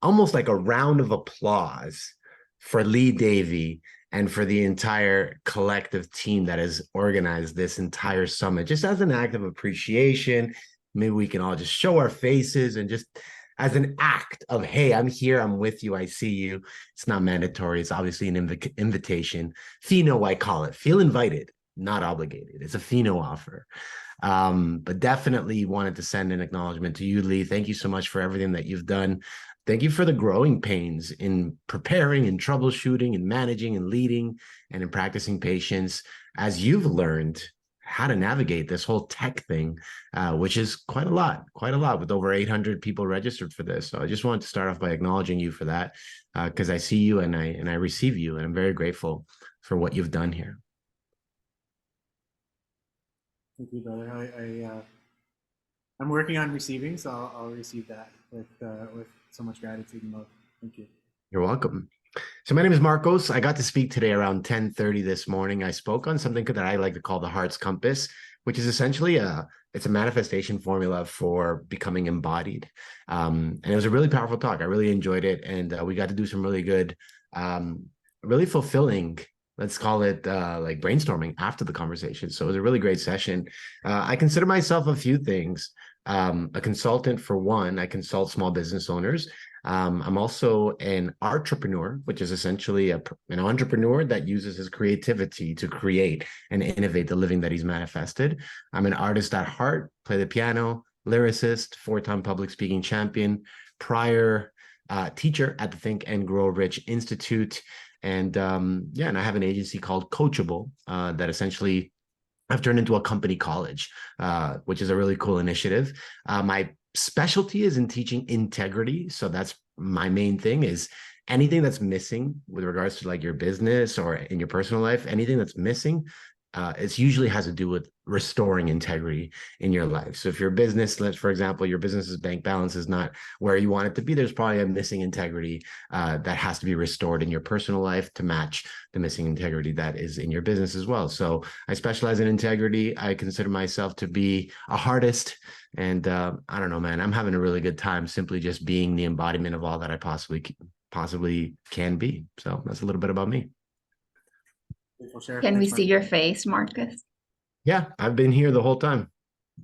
almost like a round of applause for Lee Davey and for the entire collective team that has organized this entire summit, just as an act of appreciation. Maybe we can all just show our faces and just as an act of, hey, I'm here, I'm with you, I see you. It's not mandatory. It's obviously an invitation. Fino, I call it. Feel invited, not obligated. It's a Fino offer. But definitely wanted to send an acknowledgement to you, Lee. Thank you so much for everything that you've done. Thank you for the growing pains in preparing and troubleshooting and managing and leading and in practicing patience as you've learned how to navigate this whole tech thing, which is quite a lot with over 800 people registered for this. So I just wanted to start off by acknowledging you for that, because I see you and I receive you, and I'm very grateful for what you've done here. Thank you, brother. I'm working on receiving, so I'll receive that with so much gratitude and love. Thank you. You're welcome. So my name is Marcos. I got to speak today around 10:30 this morning. I spoke on something that I like to call the heart's compass, which is essentially it's a manifestation formula for becoming embodied. And it was a really powerful talk. I really enjoyed it. And we got to do some really good, really fulfilling, let's call it like brainstorming after the conversation. So it was a really great session. I consider myself a few things. A consultant for one. I consult small business owners. I'm also an entrepreneur, which is essentially an entrepreneur that uses his creativity to create and innovate the living that he's manifested. I'm an artist at heart, play the piano, lyricist, 4-time public speaking champion, prior teacher at the Think and Grow Rich Institute. And and I have an agency called Coachable that essentially I've turned into a company college, which is a really cool initiative. My specialty is in teaching integrity. So that's my main thing, is anything that's missing with regards to like your business or in your personal life, anything that's missing, it usually has to do with restoring integrity in your life. So if your business, for example, your business's bank balance is not where you want it to be, there's probably a missing integrity that has to be restored in your personal life to match the missing integrity that is in your business as well. So I specialize in integrity. I consider myself to be a artist. And I don't know, man, I'm having a really good time simply just being the embodiment of all that I possibly can be. So that's a little bit about me. Can we see your face, Marcus? Yeah, I've been here the whole time.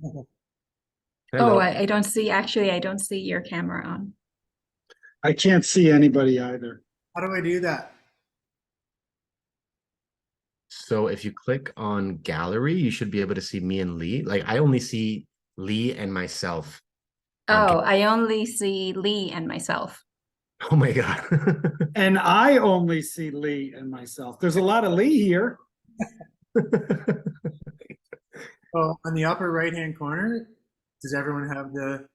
Oh, Hello. I don't see, actually, I don't see your camera on. I can't see anybody either. How do I do that? So if you click on gallery, you should be able to see me and Lee. Like I only see Lee and myself. Oh, I only see Lee and myself. Oh my God. And I only see Lee and myself. There's a lot of Lee here. Oh, on the upper right-hand corner, does everyone have the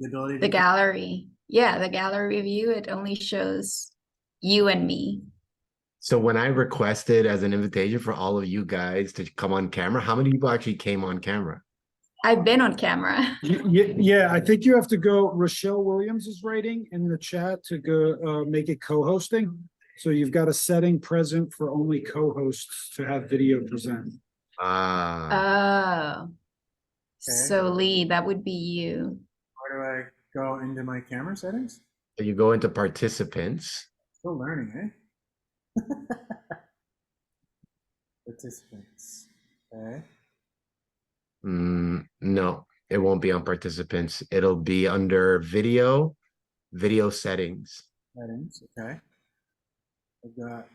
ability to... The gallery. Yeah, the gallery view, it only shows you and me. So when I requested as an invitation for all of you guys to come on camera, how many people actually came on camera? I've been on camera. Yeah, I think you have to go. Rochelle Williams is writing in the chat to go make it co-hosting. So you've got a setting present for only co-hosts to have video present. Ah. Oh. So Lee, that would be you. Where do I go into my camera settings? So you go into participants. Still learning, eh? Participants. Okay. No, it won't be on participants. It'll be under video settings. Settings, okay. I've got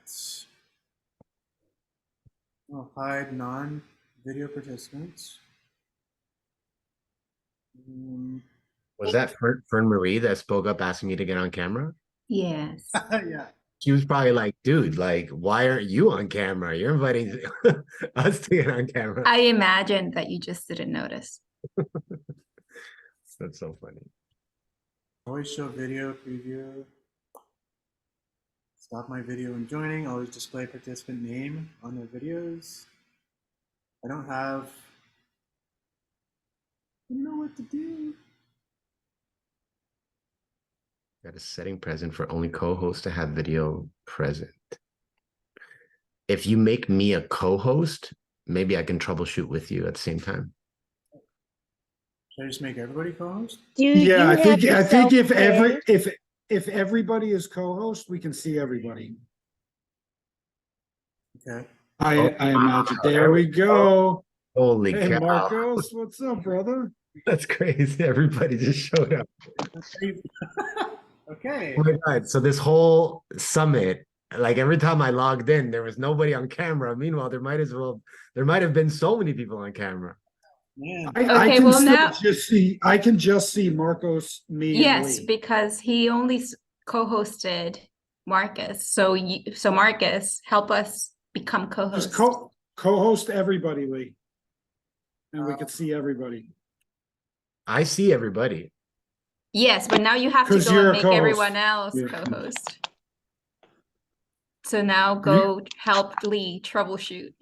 hide non-video participants. Was that Fern Marie that spoke up asking me to get on camera? Yes. Yeah. She was probably like, dude, like, why aren't you on camera? You're inviting us to get on camera. I imagine that you just didn't notice. That's so funny. Always show video preview. Stop my video when joining. Always display participant name on their videos. I don't know what to do. Got a setting present for only co-hosts to have video present. If you make me a co-host, maybe I can troubleshoot with you at the same time. Should I just make everybody co-host? Yeah, I think if everybody is co-host, we can see everybody. Okay. I imagine. There we go. Holy Hey, cow. Marcos, what's up, brother? That's crazy. Everybody just showed up. Okay. Oh my God. So this whole summit, like every time I logged in, there was nobody on camera. Meanwhile, there might have been so many people on camera. Man. I Okay, can well, still now- I can just see Marcos, me, and Yes, Lee. because he only co-hosted Marcus. So Marcus, help us become co-host. Just co-host everybody, Lee. And we could see everybody. I see everybody. Yes, but now you have to 'Cause go you're and a make co-host. everyone else Yeah. co-host. So now go help Lee troubleshoot.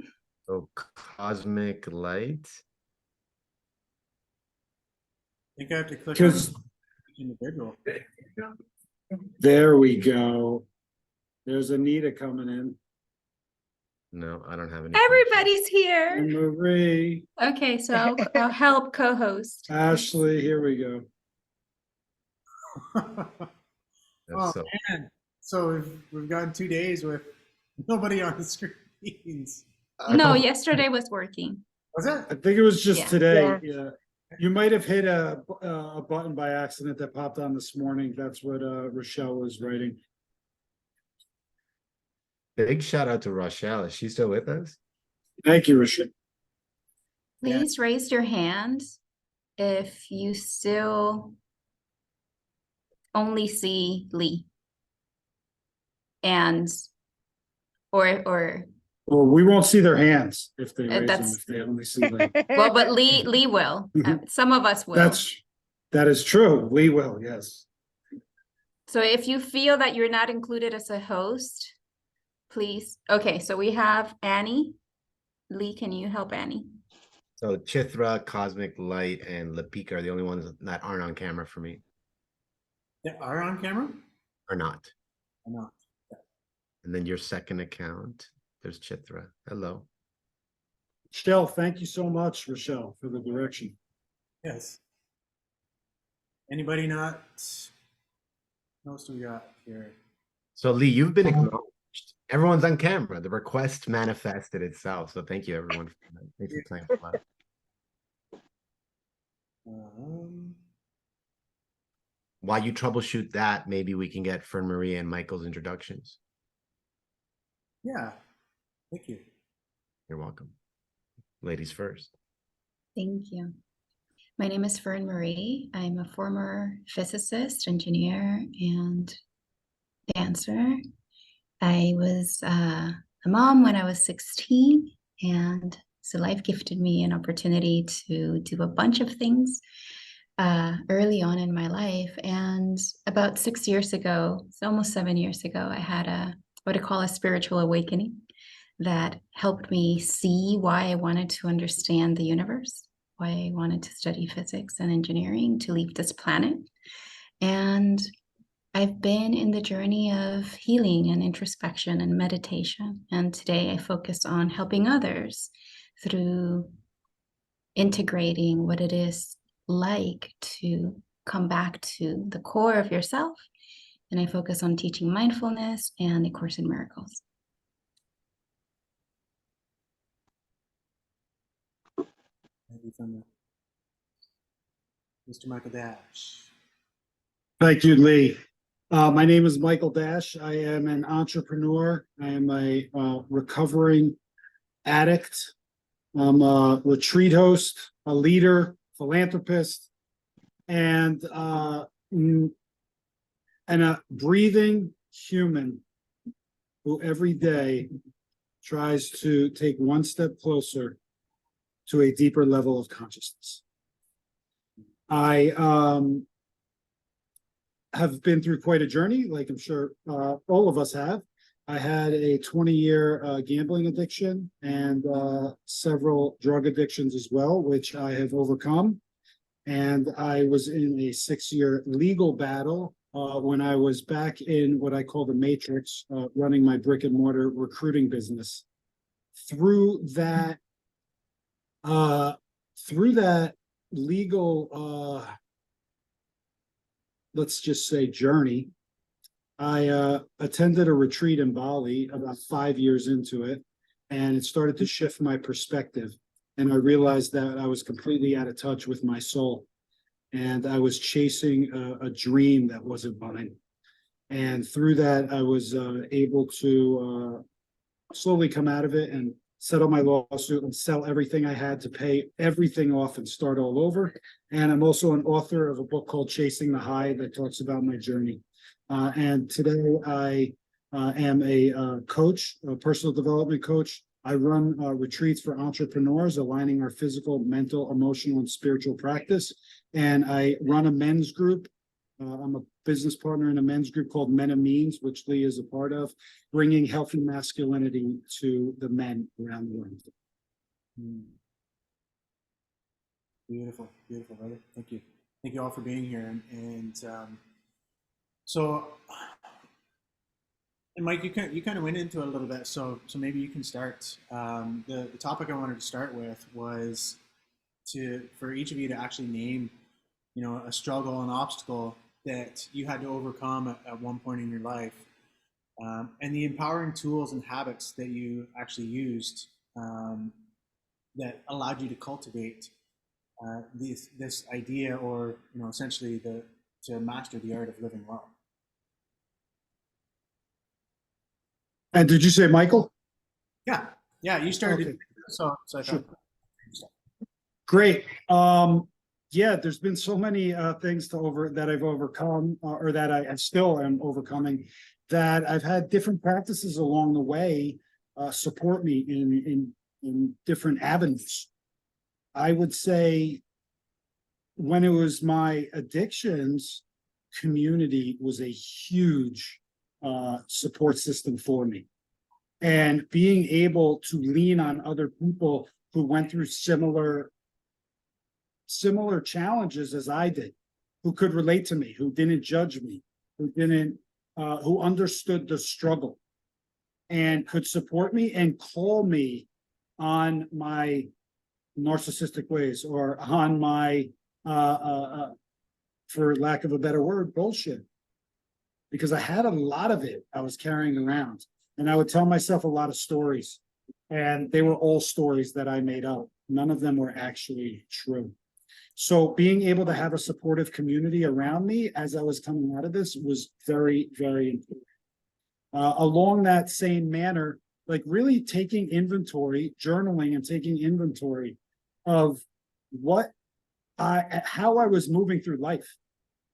So cosmic light. I think I have to click on Because individual. there we go. There's Anita coming in. No, I don't have any. Everybody's here. And Marie, Okay, so I'll help co-host. Ashley, here we go. That's so Man. So we've gotten 2 days with nobody on the screens. No, yesterday was working. Was I it? think it was just Yeah. today. Yeah. You might have hit a button by accident that popped on this morning. That's what Rochelle was writing. big shout out to Rochelle. Is she still with us? Thank you, Rochelle. Please raise your hand if you still only see Lee. And or Well, we won't see their hands if they raise them, that's- if they only see them. well, but Lee will. Some of us will. That is true. We will, yes. So if you feel that you're not included as a host, please. Okay, so we have Annie. Lee, can you help Annie? So Chithra, Cosmic Light, and Lapika are the only ones that aren't on camera for me. They are on camera? Or not. Or not? And then your second account, there's Chithra. Hello. Rochelle, thank you so much, Rochelle, for the direction. Yes. Anybody not? What else do we got here? So Lee, you've been acknowledged. Everyone's on camera. The request manifested itself. So thank you, everyone. Thanks for playing. While you troubleshoot that, maybe we can get Fern Marie and Michael's introductions. Yeah. Thank you. You're welcome. Ladies first. Thank you. My name is Fern Marie. I'm a former physicist, engineer, and dancer. I was a mom when I was 16, and so life gifted me an opportunity to do a bunch of things early on in my life. And about 6 years ago, it's almost 7 years ago, I had what I call a spiritual awakening that helped me see why I wanted to understand the universe, why I wanted to study physics and engineering, to leave this planet. And I've been in the journey of healing and introspection and meditation. And today I focus on helping others through integrating what it is like to come back to the core of yourself. And I focus on teaching mindfulness and A Course in Miracles. Mr. Michael Dash. Thank you, Lee. My name is Michael Dash. I am an entrepreneur. I am a recovering addict. I'm a retreat host, a leader, philanthropist, and a breathing human who every day tries to take one step closer to a deeper level of consciousness. I have been through quite a journey, like I'm sure all of us have. I had a 20-year gambling addiction and several drug addictions as well, which I have overcome. And I was in a 6-year legal battle when I was back in what I call the Matrix, running my brick and mortar recruiting business. Through that legal, let's just say, journey, I attended a retreat in Bali about 5 years into it, and it started to shift my perspective. And I realized that I was completely out of touch with my soul, and I was chasing a dream that wasn't mine. And through that, I was able to slowly come out of it and settle my lawsuit and sell everything I had to pay everything off and start all over. And I'm also an author of a book called Chasing the High that talks about my journey. And today I am a coach, a personal development coach. I run retreats for entrepreneurs, aligning our physical, mental, emotional, and spiritual practice. And I run a men's group. I'm a business partner in a men's group called Men of Means, which Lee is a part of, bringing healthy masculinity to the men around the world. Beautiful, beautiful, brother. Thank you. Thank you all for being here. And so, and Mike, you kind of went into it a little bit, so maybe you can start. The topic I wanted to start with was for each of you to actually name, a struggle, an obstacle that you had to overcome at one point in your life, and the empowering tools and habits that you actually used that allowed you to cultivate this idea, or essentially to master the art of living well. And did you say Michael? Yeah, you started. Okay. So I thought. Sure. Great. Yeah, there's been so many things that I've overcome, or that I still am overcoming, that I've had different practices along the way support me in different avenues. I would say when it was my addictions, community was a huge support system for me. And being able to lean on other people who went through similar challenges as I did, who could relate to me, who didn't judge me, who understood the struggle and could support me and call me on my narcissistic ways, or on my, for lack of a better word, bullshit. Because I had a lot of it I was carrying around, and I would tell myself a lot of stories, and they were all stories that I made up. None of them were actually true. So being able to have a supportive community around me as I was coming out of this was very, very important. Along that same manner, like really taking inventory, journaling and taking inventory of how I was moving through life,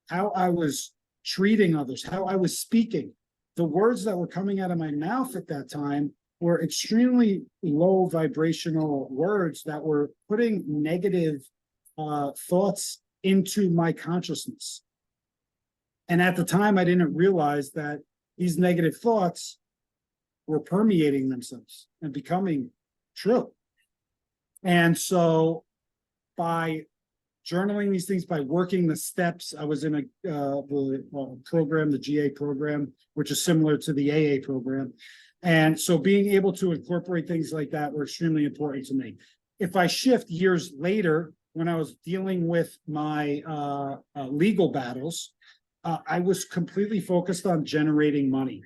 how I was treating others, how I was speaking. The words that were coming out of my mouth at that time were extremely low vibrational words that were putting negative thoughts into my consciousness. And at the time, I didn't realize that these negative thoughts were permeating themselves and becoming true. And so by journaling these things, by working the steps, I was in the program, the GA program, which is similar to the AA program. And so being able to incorporate things like that were extremely important to me. If I shift years later, when I was dealing with my legal battles, I was completely focused on generating money.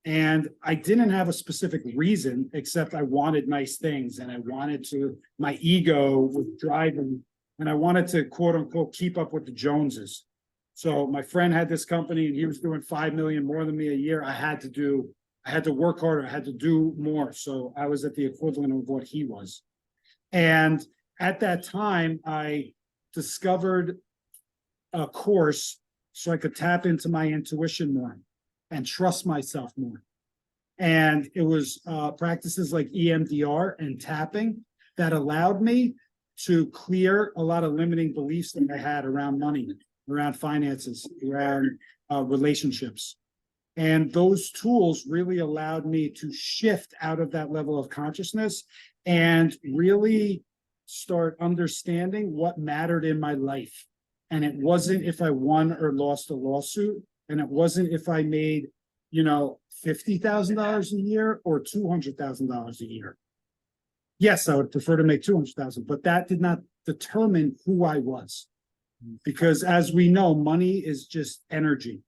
And I didn't have a specific reason, except I wanted nice things, and I wanted to, my ego was driving, and I wanted to, quote unquote, keep up with the Joneses. So my friend had this company and he was doing 5 million more than me a year. I had to work harder. I had to do more. So I was at the equivalent of what he was. And at that time, I discovered a course so I could tap into my intuition more and trust myself more. And it was practices like EMDR and tapping that allowed me to clear a lot of limiting beliefs that I had around money, around finances, around relationships. And those tools really allowed me to shift out of that level of consciousness and really start understanding what mattered in my life. And it wasn't if I won or lost a lawsuit, and it wasn't if I made, $50,000 a year or $200,000 a year. Yes, I would prefer to make 200,000, but that did not determine who I was. Because as we know, money is just energy.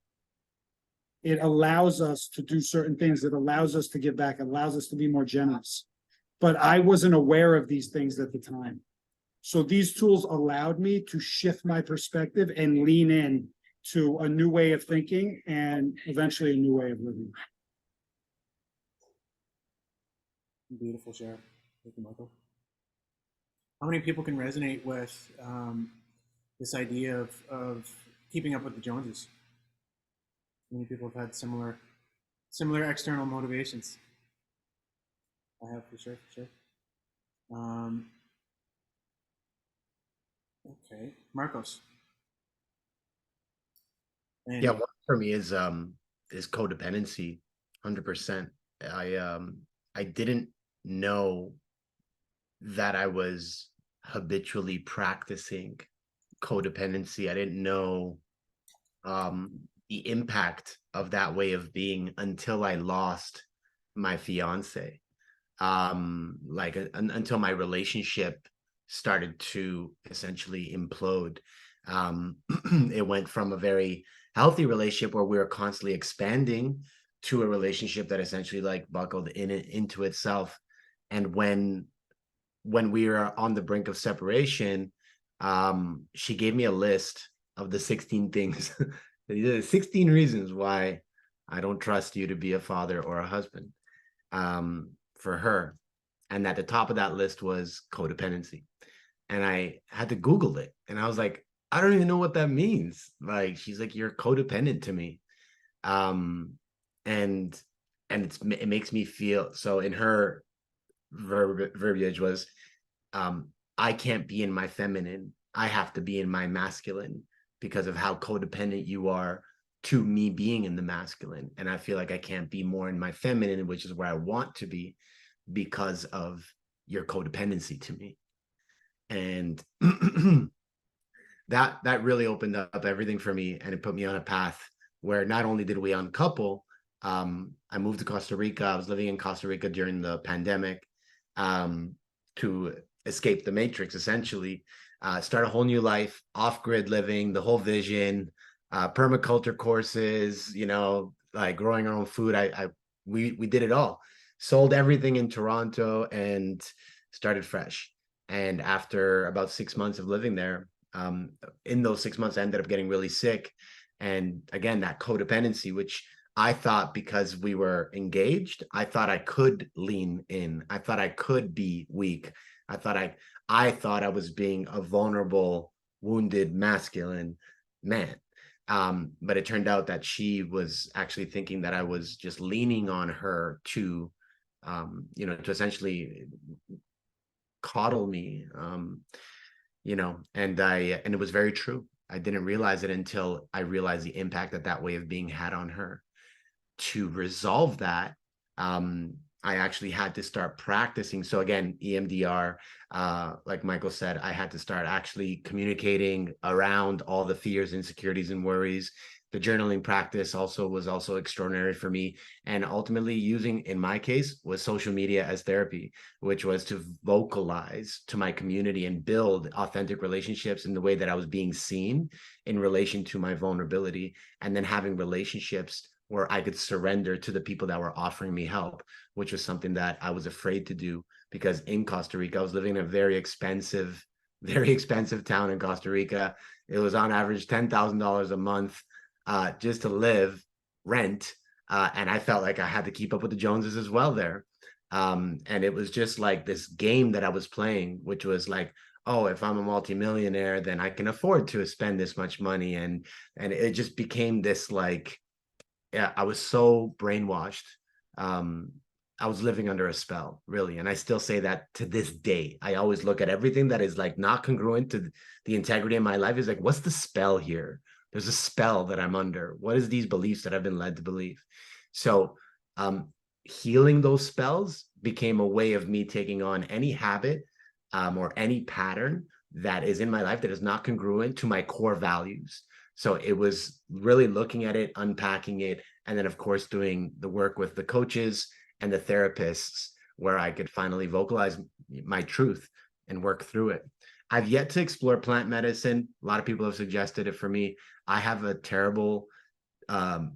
It allows us to do certain things. It allows us to give back. It allows us to be more generous. But I wasn't aware of these things at the time. So these tools allowed me to shift my perspective and lean in to a new way of thinking and eventually a new way of living. Beautiful share. Thank you, Michael. How many people can resonate with this idea of keeping up with the Joneses? Many people have had similar external motivations. I have, for sure. Okay, Marcos. And Yeah, one for me is codependency, 100%. I didn't know that I was habitually practicing codependency. I didn't know the impact of that way of being until I lost my fiance. Until my relationship started to essentially implode. It went from a very healthy relationship where we were constantly expanding to a relationship that essentially like buckled into itself. And when we were on the brink of separation, she gave me a list of the 16 things, 16 reasons why I don't trust you to be a father or a husband, for her. And at the top of that list was codependency. And I had to Google it. And I was like, I don't even know what that means. Like, she's like, you're codependent to me. And it makes me feel, so in her verbiage was, I can't be in my feminine. I have to be in my masculine because of how codependent you are to me being in the masculine. And I feel like I can't be more in my feminine, which is where I want to be, because of your codependency to me. And that really opened up everything for me, and it put me on a path where not only did we uncouple, I moved to Costa Rica. I was living in Costa Rica during the pandemic, to escape the matrix, essentially, start a whole new life, off-grid living, the whole vision, permaculture courses, like growing our own food. We did it all. Sold everything in Toronto and started fresh. And after about 6 months of living there, in those 6 months, I ended up getting really sick. And again, that codependency, which I thought, because we were engaged, I thought I could lean in. I thought I could be weak. I thought I was being a vulnerable, wounded, masculine man. But it turned out that she was actually thinking that I was just leaning on her to essentially coddle me, and it was very true. I didn't realize it until I realized the impact that way of being had on her. To resolve that, I actually had to start practicing. So again, EMDR, like Michael said, I had to start actually communicating around all the fears, insecurities, and worries. The journaling practice was also extraordinary for me. And ultimately using, in my case, was social media as therapy, which was to vocalize to my community and build authentic relationships in the way that I was being seen in relation to my vulnerability, and then having relationships where I could surrender to the people that were offering me help, which was something that I was afraid to do, because in Costa Rica, I was living in a very expensive town in Costa Rica. It was on average $10,000 a month just to live, rent. And I felt like I had to keep up with the Joneses as well there. And it was just like this game that I was playing, which was like, oh, if I'm a multimillionaire, then I can afford to spend this much money. And it just became this like, yeah, I was so brainwashed I was living under a spell, really. And I still say that to this day. I always look at everything that is like not congruent to the integrity of my life. Is like, what's the spell here? There's a spell that I'm under. What is these beliefs that I've been led to believe? So healing those spells became a way of me taking on any habit or any pattern that is in my life that is not congruent to my core values. So it was really looking at it, unpacking it, and then of course doing the work with the coaches and the therapists where I could finally vocalize my truth and work through it. I've yet to explore plant medicine. A lot of people have suggested it for me. I have a terrible I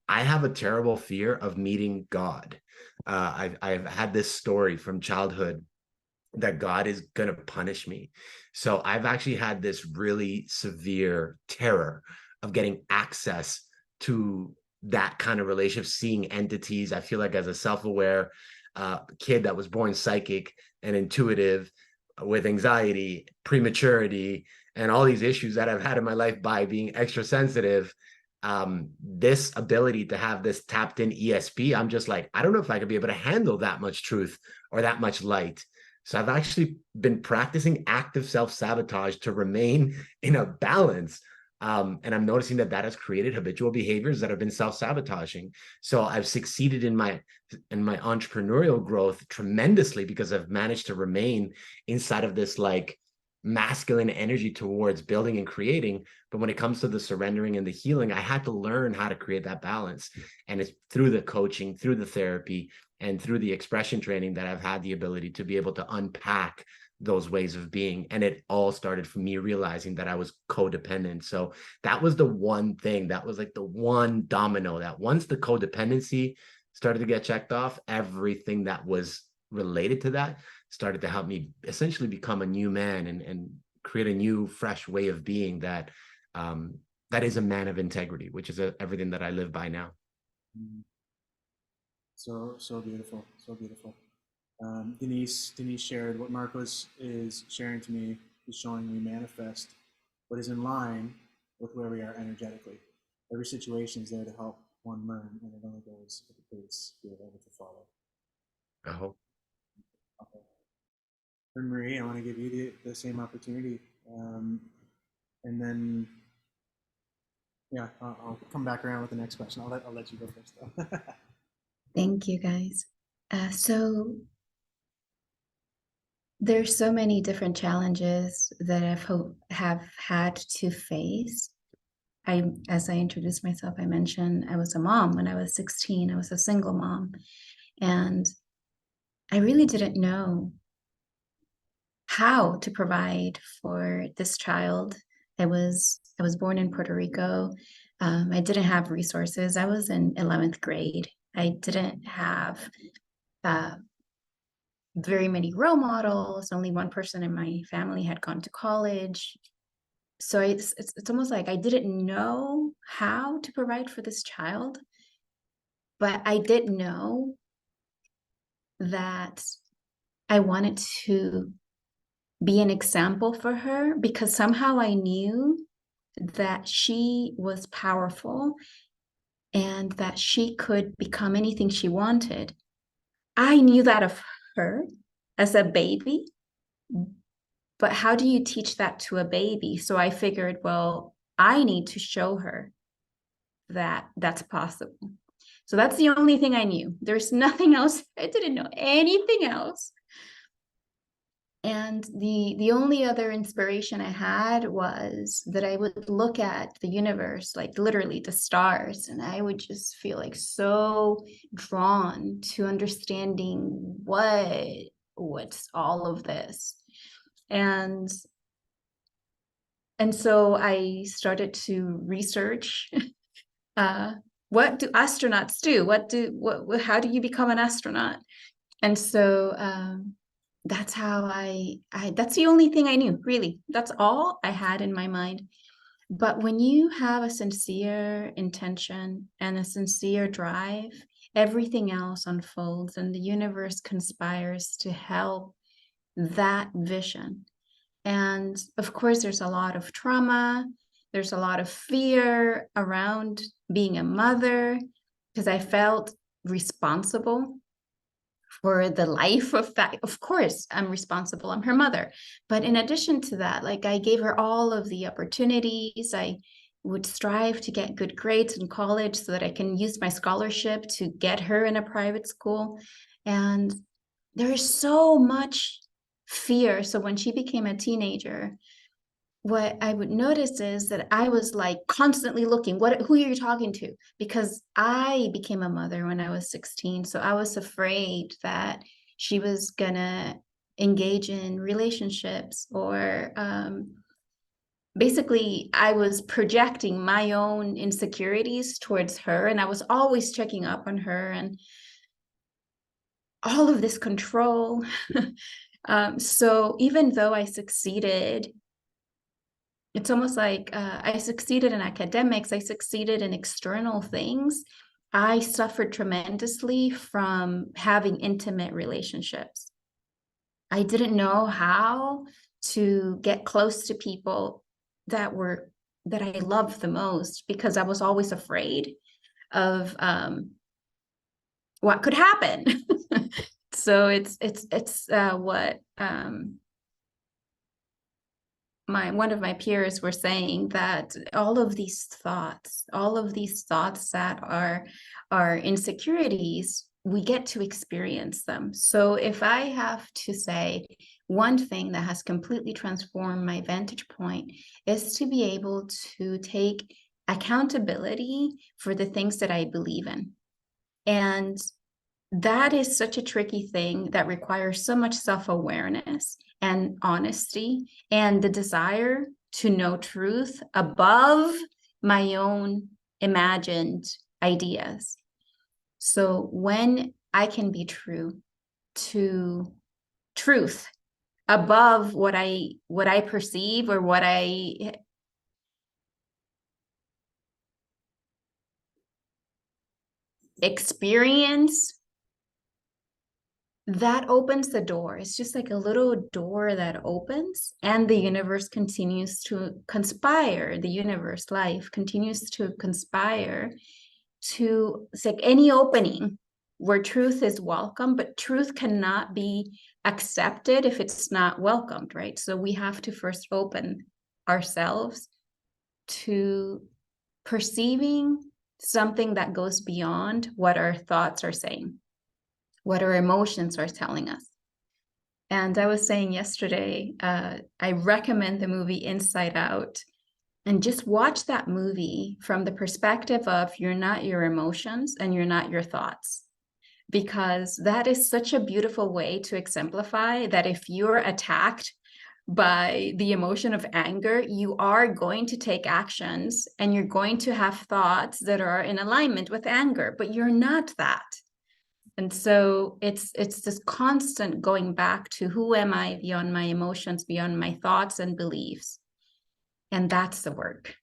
have a terrible fear of meeting God. I've had this story from childhood that God is going to punish me. So I've actually had this really severe terror of getting access to that kind of relationship, seeing entities. I feel like as a self-aware kid that was born psychic and intuitive with anxiety, prematurity, and all these issues that I've had in my life by being extra sensitive, this ability to have this tapped in ESP, I'm just like, I don't know if I could be able to handle that much truth or that much light. So I've actually been practicing active self-sabotage to remain in a balance. And I'm noticing that has created habitual behaviors that have been self-sabotaging. So I've succeeded in my entrepreneurial growth tremendously because I've managed to remain inside of this like masculine energy towards building and creating. But when it comes to the surrendering and the healing, I had to learn how to create that balance. And it's through the coaching, through the therapy, and through the expression training that I've had the ability to be able to unpack those ways of being. And it all started from me realizing that I was codependent. So that was the one thing, that was like the one domino that once the codependency started to get checked off, everything that was related to that started to help me essentially become a new man and create a new, fresh way of being that that is a man of integrity, which is everything that I live by now. So beautiful, so beautiful. Denise shared what Marcos is sharing to me, is showing me manifest what is in line with where we are energetically. Every situation is there to help one learn, and it only goes at the pace we are able to follow. I hope. Okay. And Marie, I want to give you the same opportunity. And then, yeah, I'll come back around with the next question. I'll let you go first, though. Thank you, guys. So there's so many different challenges that have had to face. As I introduced myself, I mentioned I was a mom when I was 16. I was a single mom, and I really didn't know how to provide for this child. I was born in Puerto Rico. I didn't have resources. I was in 11th grade. I didn't have very many role models. Only one person in my family had gone to college. So it's almost like I didn't know how to provide for this child, but I did know that I wanted to be an example for her, because somehow I knew that she was powerful and that she could become anything she wanted. I knew that of her as a baby, but how do you teach that to a baby? So I figured, well, I need to show her that that's possible. So that's the only thing I knew. There's nothing else. I didn't know anything else. And the only other inspiration I had was that I would look at the universe, like literally the stars, and I would just feel like so drawn to understanding what's all of this. And so I started to research what do astronauts do? How do you become an astronaut? And so that's how that's the only thing I knew, really. That's all I had in my mind. But when you have a sincere intention and a sincere drive, everything else unfolds and the universe conspires to help that vision. And of course, there's a lot of trauma. There's a lot of fear around being a mother, because I felt responsible for the life of that. Of course, I'm responsible. I'm her mother. But in addition to that, like I gave her all of the opportunities. I would strive to get good grades in college so that I can use my scholarship to get her in a private school. And there is so much fear. So when she became a teenager, what I would notice is that I was like constantly looking, who are you talking to? Because I became a mother when I was 16. So I was afraid that she was gonna engage in relationships or basically I was projecting my own insecurities towards her, and I was always checking up on her and all of this control. So even though I succeeded, it's almost like I succeeded in academics, I succeeded in external things. I suffered tremendously from having intimate relationships. I didn't know how to get close to people that I loved the most because I was always afraid of what could happen. So it's what one of my peers were saying, that all of these thoughts that are insecurities, we get to experience them. So if I have to say one thing that has completely transformed my vantage point is to be able to take accountability for the things that I believe in. And that is such a tricky thing that requires so much self-awareness and honesty and the desire to know truth above my own imagined ideas. So when I can be true to truth above what I perceive or what I experience, that opens the door. It's just like a little door that opens, and the universe continues to conspire. The universe, life continues to conspire to, it's like any opening where truth is welcome, but truth cannot be accepted if it's not welcomed, right? So we have to first open ourselves to perceiving something that goes beyond what our thoughts are saying, what our emotions are telling us. And I was saying yesterday, I recommend the movie Inside Out, and just watch that movie from the perspective of you're not your emotions and you're not your thoughts, because that is such a beautiful way to exemplify that if you're attacked by the emotion of anger, you are going to take actions and you're going to have thoughts that are in alignment with anger, but you're not that. And so it's this constant going back to who am I beyond my emotions, beyond my thoughts and beliefs. And that's the work.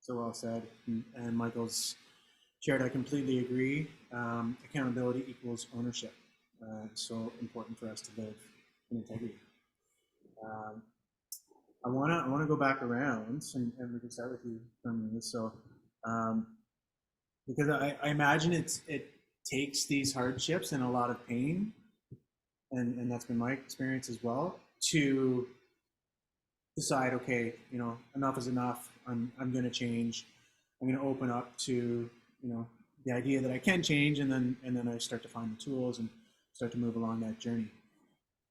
So well said. And Michael's shared, I completely agree. Accountability equals ownership. It's so important for us to live in integrity. I wanna go back around, and we can start with you from this. So because I imagine it takes these hardships and a lot of pain, and that's been my experience as well, to decide, okay, enough is enough. I'm going to change. I'm going to open up to the idea that I can change, and then I start to find the tools and start to move along that journey.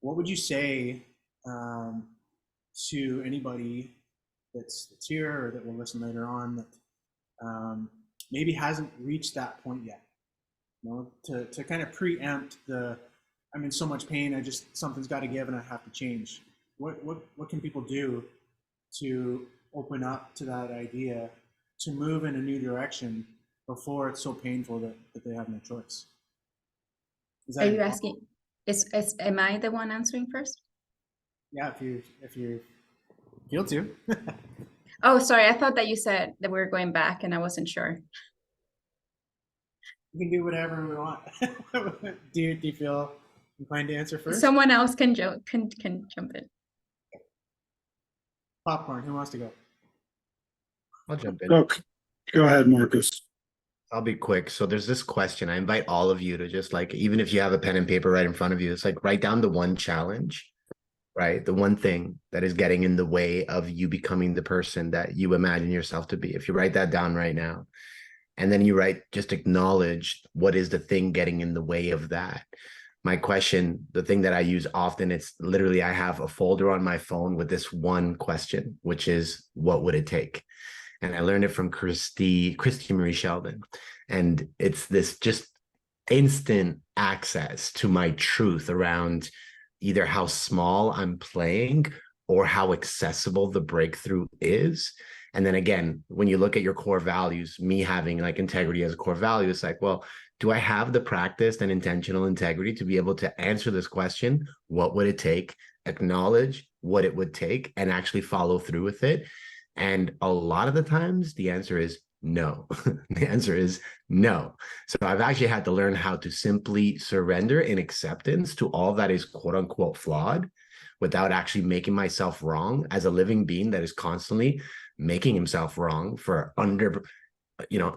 What would you say to anybody that's here or that will listen later on that maybe hasn't reached that point yet? To kind of preempt I'm in so much pain, something's got to give and I have to change. What can people do to open up to that idea, to move in a new direction before it's so painful that they have no choice? Are you asking, am I the one answering first? Yeah, if you feel to. Oh, sorry, I thought that you said that we were going back and I wasn't sure. We can do whatever we want. do you feel inclined to answer first? Someone else can jump in. Popcorn, who wants to go? I'll jump in. Go ahead, Marcus. I'll be quick. So there's this question. I invite all of you to just like, even if you have a pen and paper right in front of you, it's like write down the one challenge, right? The one thing that is getting in the way of you becoming the person that you imagine yourself to be. If you write that down right now, and then you write, just acknowledge what is the thing getting in the way of that. My question, the thing that I use often, it's literally I have a folder on my phone with this one question, which is what would it take? And I learned it from Christy Marie Sheldon. And it's this just instant access to my truth around either how small I'm playing or how accessible the breakthrough is. And then again, when you look at your core values, me having like integrity as a core value, it's like, well, do I have the practiced and intentional integrity to be able to answer this question? What would it take? Acknowledge what it would take and actually follow through with it. And a lot of the times the answer is no. The answer is no. So I've actually had to learn how to simply surrender in acceptance to all that is quote unquote flawed without actually making myself wrong as a living being that is constantly making himself wrong for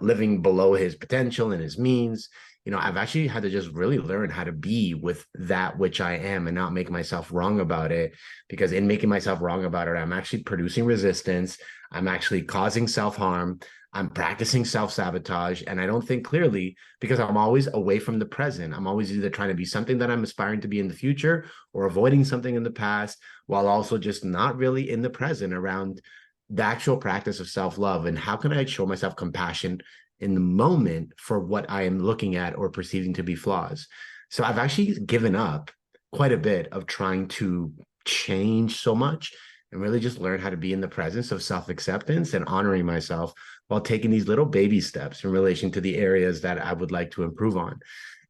living below his potential and his means. I've actually had to just really learn how to be with that which I am and not make myself wrong about it, because in making myself wrong about it, I'm actually producing resistance. I'm actually causing self-harm. I'm practicing self-sabotage, and I don't think clearly because I'm always away from the present. I'm always either trying to be something that I'm aspiring to be in the future or avoiding something in the past, while also just not really in the present around the actual practice of self-love. And how can I show myself compassion in the moment for what I am looking at or perceiving to be flaws? So I've actually given up quite a bit of trying to change so much and really just learn how to be in the presence of self-acceptance and honoring myself while taking these little baby steps in relation to the areas that I would like to improve on.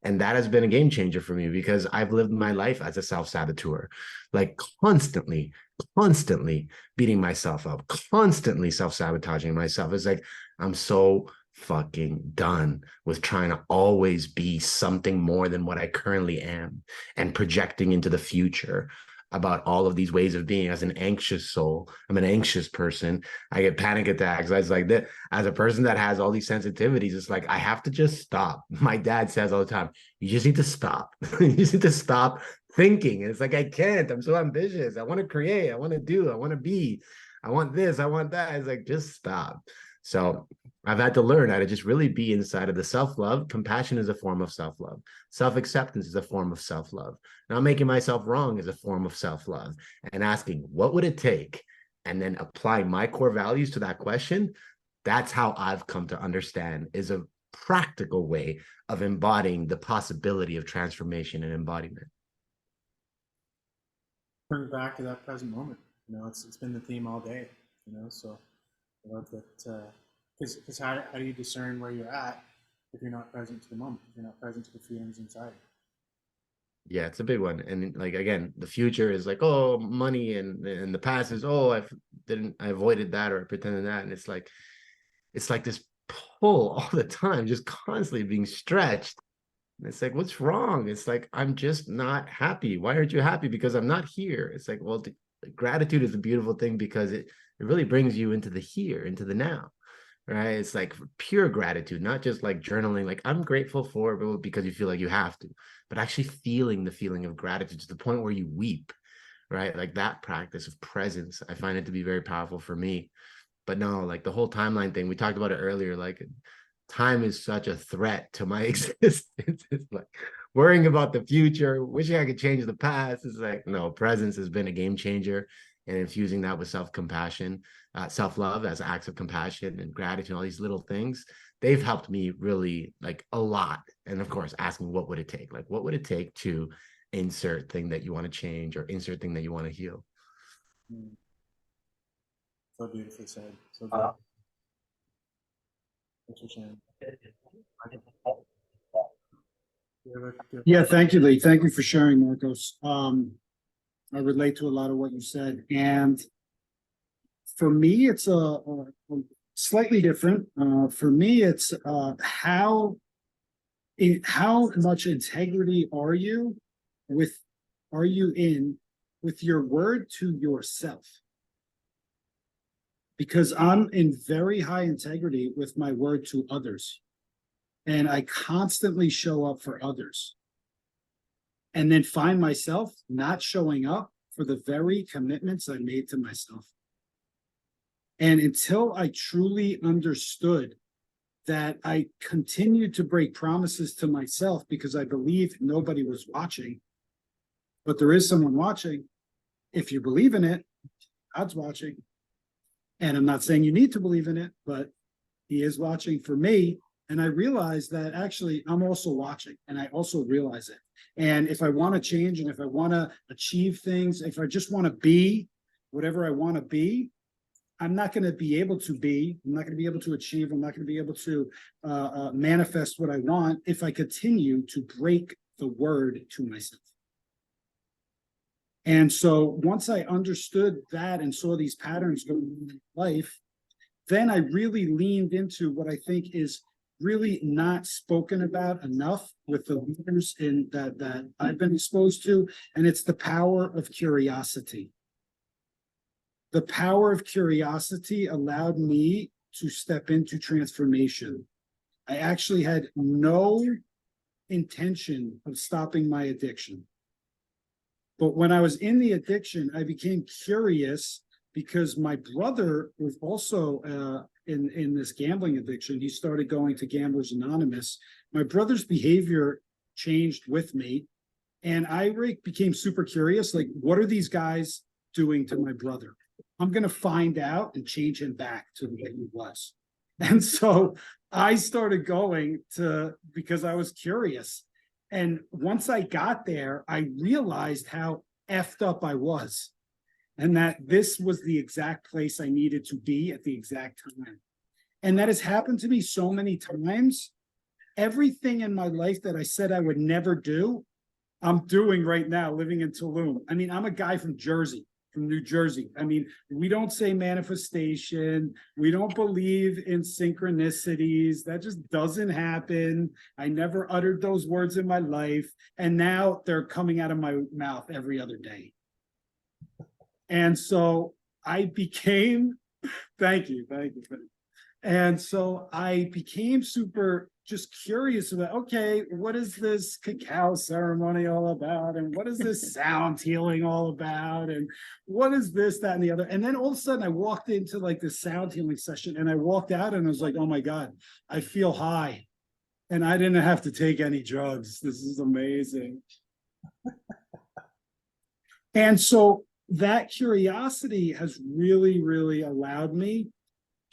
And that has been a game changer for me because I've lived my life as a self-saboteur, like constantly beating myself up, constantly self-sabotaging myself. It's like, I'm so fucking done with trying to always be something more than what I currently am and projecting into the future about all of these ways of being. As an anxious soul, I'm an anxious person. I get panic attacks. I was like that as a person that has all these sensitivities. It's like, I have to just stop. My dad says all the time, you just need to stop. You just need to stop thinking. And it's like, I can't. I'm so ambitious. I want to create. I want to do. I want to be. I want this. I want that. It's like, just stop. So I've had to learn how to just really be inside of the self-love. Compassion is a form of self-love. Self-acceptance is a form of self-love. Not making myself wrong is a form of self-love. And asking, what would it take? And then applying my core values to that question. That's how I've come to understand is a practical way of embodying the possibility of transformation and embodiment. Bring back to that present moment. It's been the theme all day. So I love that. Because how do you discern where you're at if you're not present to the moment? If you're not present to the feelings inside? Yeah, it's a big one. And like again, the future is like, oh, money, and the past is, oh, I avoided that or I pretended that. And it's like this pull all the time, just constantly being stretched. And it's like, what's wrong? It's like, I'm just not happy. Why aren't you happy? Because I'm not here. It's like, well, gratitude is a beautiful thing because it really brings you into the here, into the now. Right? It's like pure gratitude, not just like journaling, like I'm grateful for because you feel like you have to, but actually feeling the feeling of gratitude to the point where you weep, right? Like that practice of presence, I find it to be very powerful for me. But no, like the whole timeline thing, we talked about it earlier, like time is such a threat to my existence. It's like worrying about the future, wishing I could change the past. It's like, no, presence has been a game changer, and infusing that with self-compassion, self-love as acts of compassion and gratitude, all these little things, they've helped me really like a lot. And of course, asking what would it take? Like, what would it take to insert thing that you want to change or insert thing that you want to heal? So beautifully said. So good. Thanks for sharing. Yeah, thank you, Lee. Thank you for sharing, Marcos. I relate to a lot of what you said. And for me, it's a slightly different. For me, it's how much integrity are you in with your word to yourself? Because I'm in very high integrity with my word to others. and I constantly show up for others, and then find myself not showing up for the very commitments I made to myself. And until I truly understood that I continued to break promises to myself because I believed nobody was watching, but there is someone watching. If you believe in it, God's watching. And I'm not saying you need to believe in it, but he is watching for me. And I realized that actually I'm also watching, and I also realize it. And if I want to change, and if I want to achieve things, if I just want to be whatever I want to be, I'm not going to be able to be, I'm not going to be able to achieve, I'm not going to be able to manifest what I want if I continue to break the word to myself. And so once I understood that and saw these patterns going on in life, then I really leaned into what I think is really not spoken about enough with the leaders in that I've been exposed to, and it's the power of curiosity. The power of curiosity allowed me to step into transformation. I actually had no intention of stopping my addiction. But when I was in the addiction, I became curious because my brother was also in this gambling addiction. He started going to Gamblers Anonymous. My brother's behavior changed with me, and I became super curious. Like, what are these guys doing to my brother? I'm going to find out and change him back to the way he was. And so I started going to, because I was curious. And once I got there, I realized how effed up I was, and that this was the exact place I needed to be at the exact time. And that has happened to me so many times. Everything in my life that I said I would never do, I'm doing right now, living in Tulum. I mean, I'm a guy from New Jersey. I mean, we don't say manifestation. We don't believe in synchronicities. That just doesn't happen. I never uttered those words in my life. And now they're coming out of my mouth every other day. And so I became, thank you. And so I became super just curious about, okay, what is this cacao ceremony all about? And what is this sound healing all about? And what is this, that, and the other? And then all of a sudden I walked into like this sound healing session, and I walked out and I was like, oh my God, I feel high. And I didn't have to take any drugs. This is amazing. And so that curiosity has really, really allowed me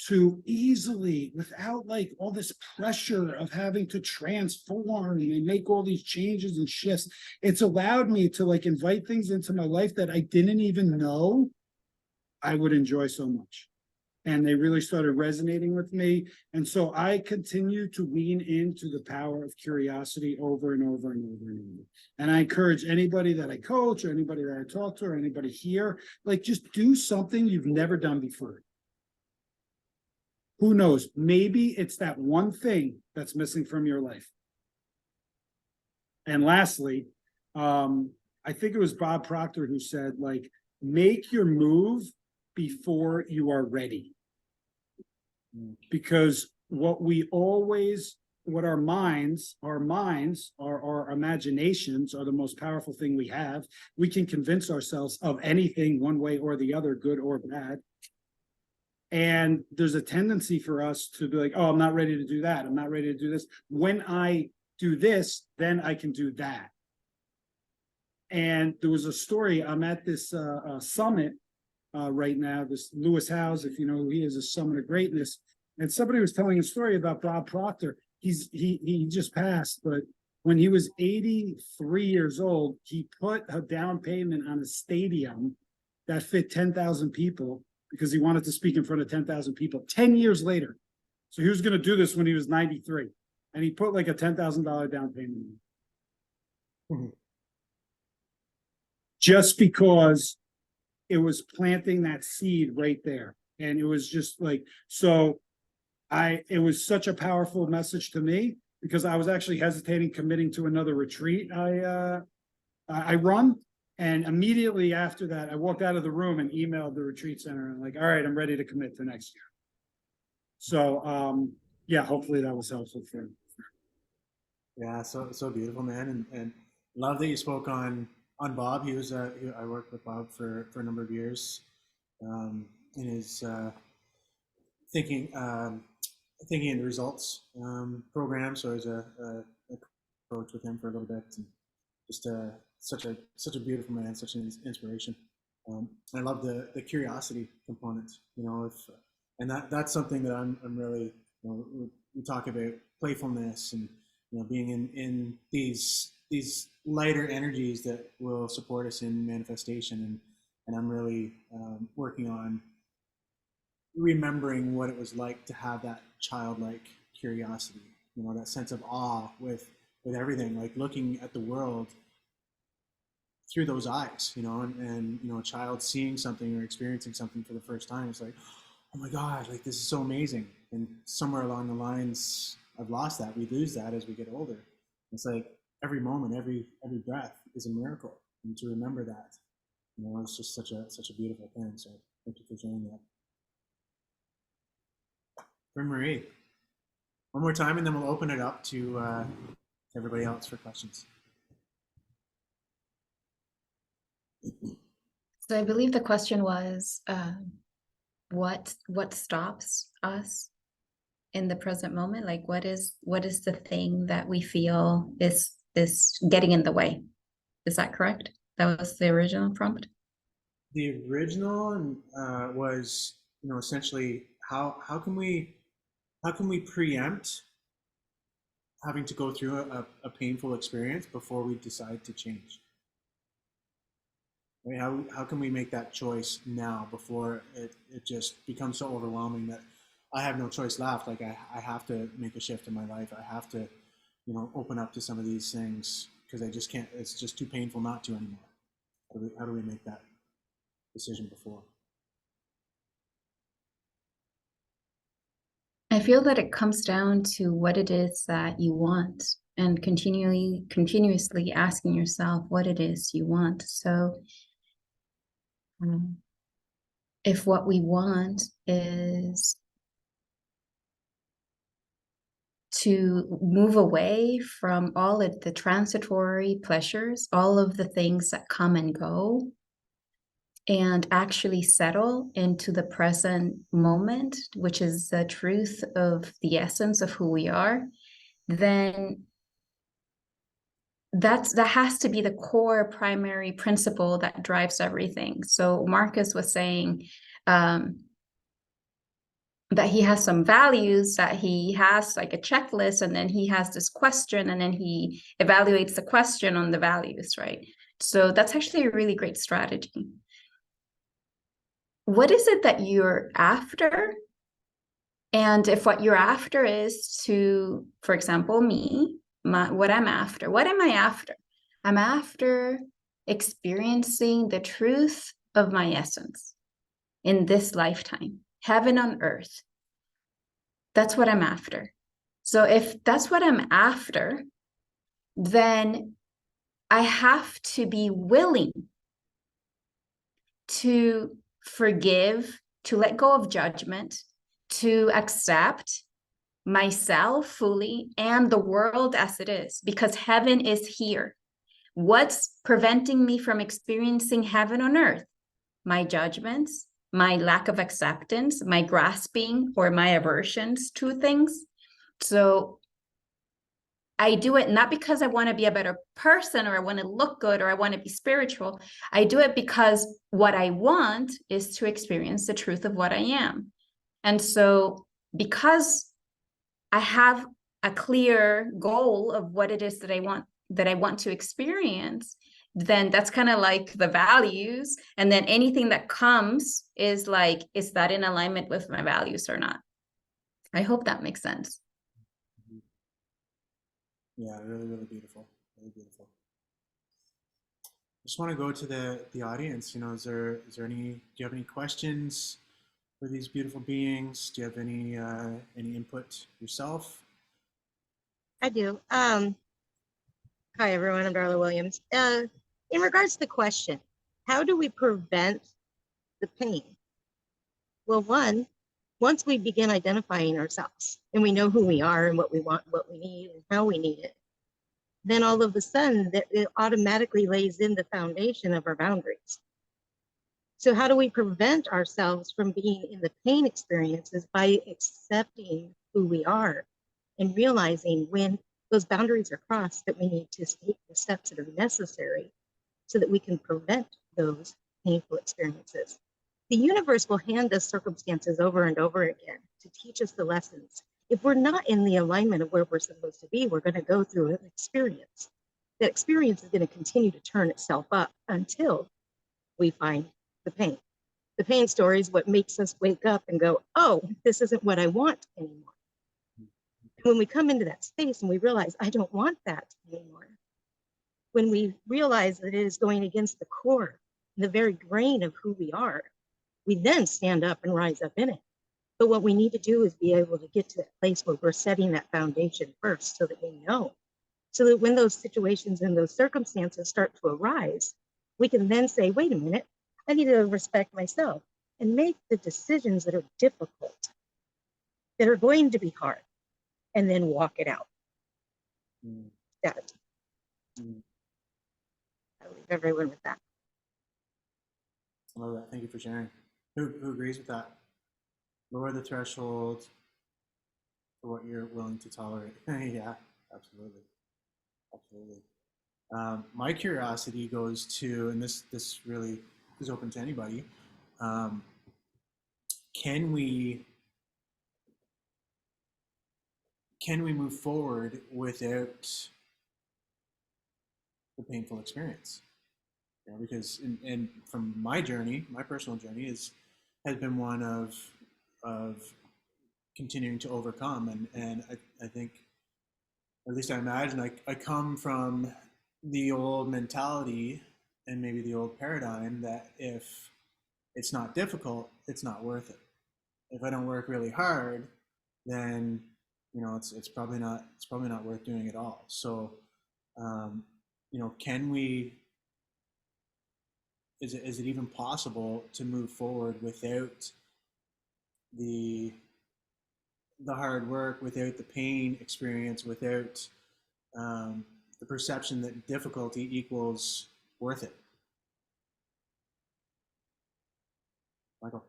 to easily, without like all this pressure of having to transform and make all these changes and shifts, it's allowed me to like invite things into my life that I didn't even know I would enjoy so much. And they really started resonating with me. And so I continue to lean into the power of curiosity over and over and over and over. And I encourage anybody that I coach, or anybody that I talk to, or anybody here, like, just do something you've never done before. Who knows? Maybe it's that one thing that's missing from your life. And lastly, I think it was Bob Proctor who said, like, make your move before you are ready. Because what our minds, our imaginations are the most powerful thing we have. We can convince ourselves of anything one way or the other, good or bad. And there's a tendency for us to be like, oh, I'm not ready to do that. I'm not ready to do this. When I do this, then I can do that. And there was a story. I'm at this summit right now, this Lewis Howes, if you know who he is, a summit of greatness. And somebody was telling a story about Bob Proctor. He just passed, but when he was 83 years old, he put a down payment on a stadium that fit 10,000 people because he wanted to speak in front of 10,000 people 10 years later. So he was going to do this when he was 93. And he put like a $10,000 down payment. Just because it was planting that seed right there. And it was just like, so it was such a powerful message to me, because I was actually hesitating committing to another retreat I run. And immediately after that, I walked out of the room and emailed the retreat center and like, all right, I'm ready to commit to next year. So yeah, hopefully that was helpful for him. Yeah, so beautiful, man, and love that you spoke on Bob. He was I worked with Bob for a number of years, in his thinking thinking and results program. So I was a coach with him for a little bit, and just such a beautiful man, such an inspiration. I love the curiosity component. You know, if and that's something that I'm really, you know, we talk about playfulness and, you know, being in these lighter energies that will support us in manifestation, and I'm really working on remembering what it was like to have that childlike curiosity, you know, that sense of awe with everything, like looking at the world through those eyes, you know, and you know, a child seeing something or experiencing something for the first time, it's like, oh my God, like this is so amazing. And somewhere along the lines, I've lost that. We lose that as we get older. It's like every moment, every breath is a miracle, and to remember that, you know, it's just such a beautiful thing. So thank you for sharing that. For Marie, one more time, and then we'll open it up to everybody else for questions. So I believe the question was, what stops us in the present moment? Like, what is the thing that we feel is getting in the way? Is that correct? That was the original prompt. The original was, you know, essentially how can we preempt having to go through a painful experience before we decide to change? Right? How can we make that choice now before it just becomes so overwhelming that I have no choice left? Like I have to make a shift in my life. I have to, you know, open up to some of these things because I just can't. It's just too painful not to anymore. How do we make that decision before? I feel that it comes down to what it is that you want, and continuously asking yourself what it is you want. So if what we want is to move away from all of the transitory pleasures, all of the things that come and go, and actually settle into the present moment, which is the truth of the essence of who we are, then that has to be the core primary principle that drives everything. So Marcus was saying that he has some values, that he has like a checklist, and then he has this question, and then he evaluates the question on the values, right? So that's actually a really great strategy. What is it that you're after? And if what you're after is to, for example, me, what I'm after, what am I after? I'm after experiencing the truth of my essence in this lifetime, heaven on earth. That's what I'm after. So if that's what I'm after, then I have to be willing to forgive, to let go of judgment, to accept myself fully and the world as it is, because heaven is here. What's preventing me from experiencing heaven on earth? My judgments, my lack of acceptance, my grasping or my aversions to things. So I do it not because I want to be a better person or I want to look good or I want to be spiritual. I do it because what I want is to experience the truth of what I am. And so because I have a clear goal of what it is that I want to experience, then that's kind of like the values. And then anything that comes is like, is that in alignment with my values or not? I hope that makes sense. Yeah, really, really beautiful. Really beautiful. I just want to go to the audience. You know, is there any? Do you have any questions for these beautiful beings? Do you have any input yourself? I do. Hi everyone, I'm Darla Williams. In regards to the question, how do we prevent the pain? Well, once we begin identifying ourselves and we know who we are and what we want, what we need, and how we need it, then all of a sudden that it automatically lays in the foundation of our boundaries. So how do we prevent ourselves from being in the pain experiences? By accepting who we are and realizing when those boundaries are crossed that we need to take the steps that are necessary so that we can prevent those painful experiences. The universe will hand us circumstances over and over again to teach us the lessons. If we're not in the alignment of where we're supposed to be, we're going to go through an experience. That experience is going to continue to turn itself up until we find the pain. The pain story is what makes us wake up and go, oh, this isn't what I want anymore. When we come into that space and we realize, I don't want that anymore, when we realize that it is going against the core, the very grain of who we are, we then stand up and rise up in it. But what we need to do is be able to get to that place where we're setting that foundation first so that we know. So that when those situations and those circumstances start to arise, we can then say, wait a minute, I need to respect myself and make the decisions that are difficult, that are going to be hard, and then walk it out. That. I'll leave everyone with that. I love that. Thank you for sharing. Who agrees with that? Lower the threshold for what you're willing to tolerate. Yeah, absolutely. Absolutely. My curiosity goes to, and this really is open to anybody. Can we move forward without the painful experience? You know, because in from my journey, my personal journey has been one of continuing to overcome, and I think, at least I imagine, I come from the old mentality and maybe the old paradigm that if it's not difficult, it's not worth it. If I don't work really hard, then it's probably not worth doing at all. So can we? Is it even possible to move forward without the hard work, without the pain experience, without the perception that difficulty equals worth it? Michael.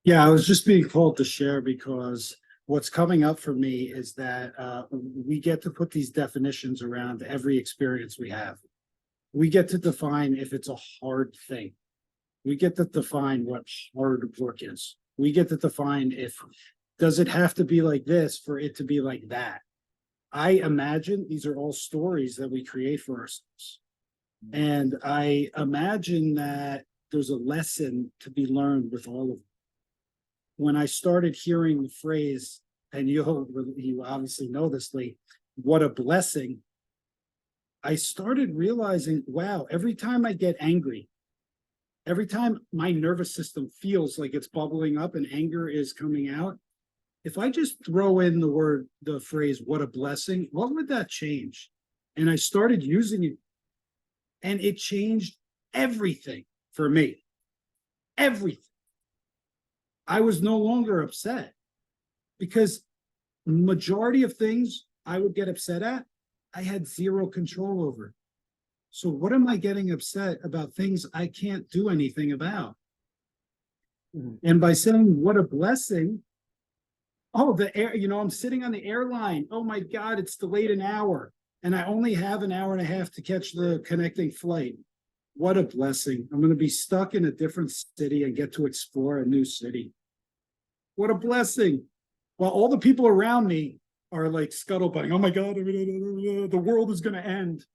Yeah, I was just being called to share because what's coming up for me is that we get to put these definitions around every experience we have. We get to define if it's a hard thing. We get to define what hard work is. We get to define does it have to be like this for it to be like that. I imagine these are all stories that we create for ourselves. And I imagine that there's a lesson to be learned with all of them. When I started hearing the phrase, and you obviously know this, Lee, what a blessing, I started realizing, wow, every time I get angry, every time my nervous system feels like it's bubbling up and anger is coming out, if I just throw in the phrase, what a blessing, what would that change? And I started using it, and it changed everything for me. Everything. I was no longer upset because majority of things I would get upset at, I had zero control over. So what am I getting upset about things I can't do anything about? And by saying what a blessing, oh, the air, I'm sitting on the airline. Oh my God, it's delayed an hour. And I only have an hour and a half to catch the connecting flight. What a blessing. I'm going to be stuck in a different city and get to explore a new city. What a blessing. While all the people around me are like scuttlebutting. Oh my God, the world is going to end.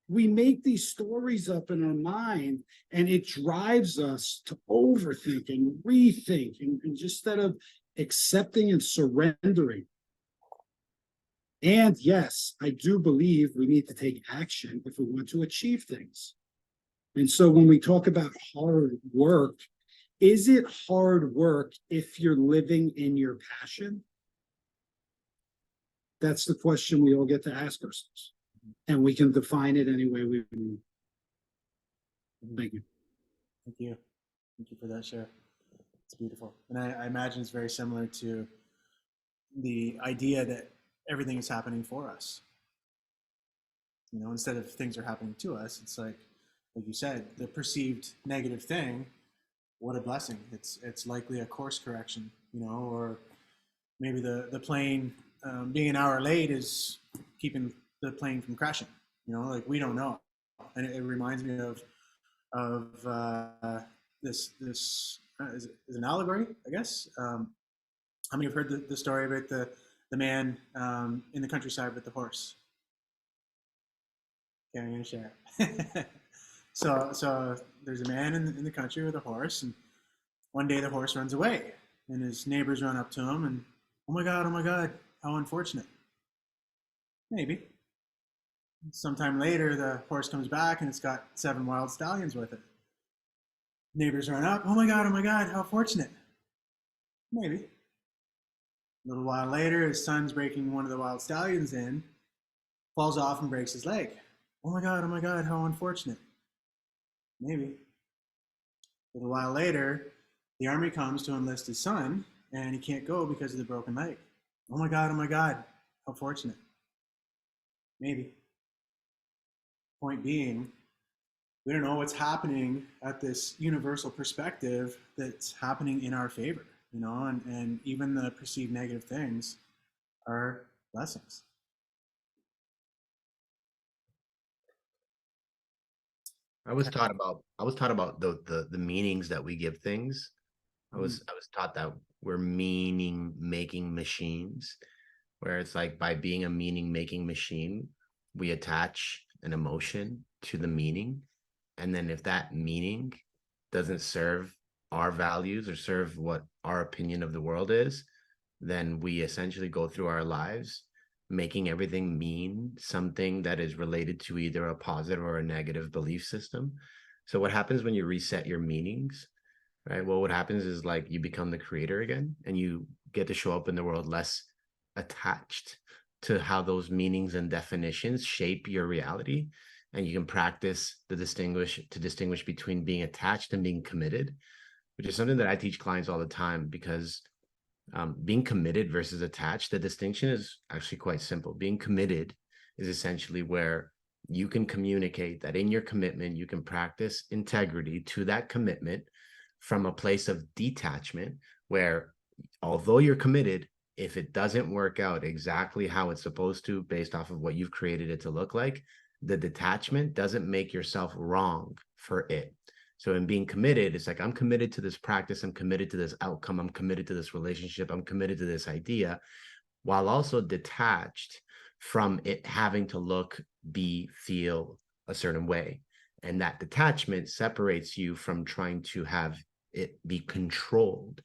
We make these stories up in our mind, and it drives us to overthink and rethink, and instead of accepting and surrendering. And yes, I do believe we need to take action if we want to achieve things. And so when we talk about hard work, is it hard work if you're living in your passion? That's the question we all get to ask ourselves. And we can define it any way we want. Thank you. Thank you. Thank you for that share. It's beautiful. And I imagine it's very similar to the idea that everything is happening for us. You know, instead of things are happening to us, it's like you said, the perceived negative thing. What a blessing! It's likely a course correction, you know, or maybe the plane being an hour late is keeping the plane from crashing. You know, like we don't know, and it reminds me of this is an allegory, I guess. How many have heard the story about the man in the countryside with the horse? Okay, I'm going to share. So there's a man in the country with a horse, and one day the horse runs away, and his neighbors run up to him, and oh my God, how unfortunate. Maybe. Sometime later, the horse comes back, and it's got 7 wild stallions with it. Neighbors run up, oh my God, how fortunate. Maybe. A little while later, his son's breaking one of the wild stallions in, falls off and breaks his leg. Oh my God, how unfortunate. Maybe. A little while later, the army comes to enlist his son, and he can't go because of the broken leg. Oh my God, how fortunate. Maybe. Point being, we don't know what's happening at this universal perspective that's happening in our favor, you know, and even the perceived negative things are blessings. I was taught about the meanings that we give things. I was taught that we're meaning making machines, where it's like by being a meaning making machine, we attach an emotion to the meaning. And then if that meaning doesn't serve our values or serve what our opinion of the world is, then we essentially go through our lives making everything mean something that is related to either a positive or a negative belief system. So what happens when you reset your meanings, right? Well, what happens is like you become the creator again, and you get to show up in the world less attached to how those meanings and definitions shape your reality. And you can practice to distinguish between being attached and being committed, which is something that I teach clients all the time, because being committed versus attached, the distinction is actually quite simple. Being committed is essentially where you can communicate that in your commitment, you can practice integrity to that commitment from a place of detachment, where although you're committed, if it doesn't work out exactly how it's supposed to, based off of what you've created it to look like, the detachment doesn't make yourself wrong for it. So in being committed, it's like, I'm committed to this practice, I'm committed to this outcome, I'm committed to this relationship, I'm committed to this idea, while also detached from it having to look, be, feel a certain way. And that detachment separates you from trying to have it be controlled.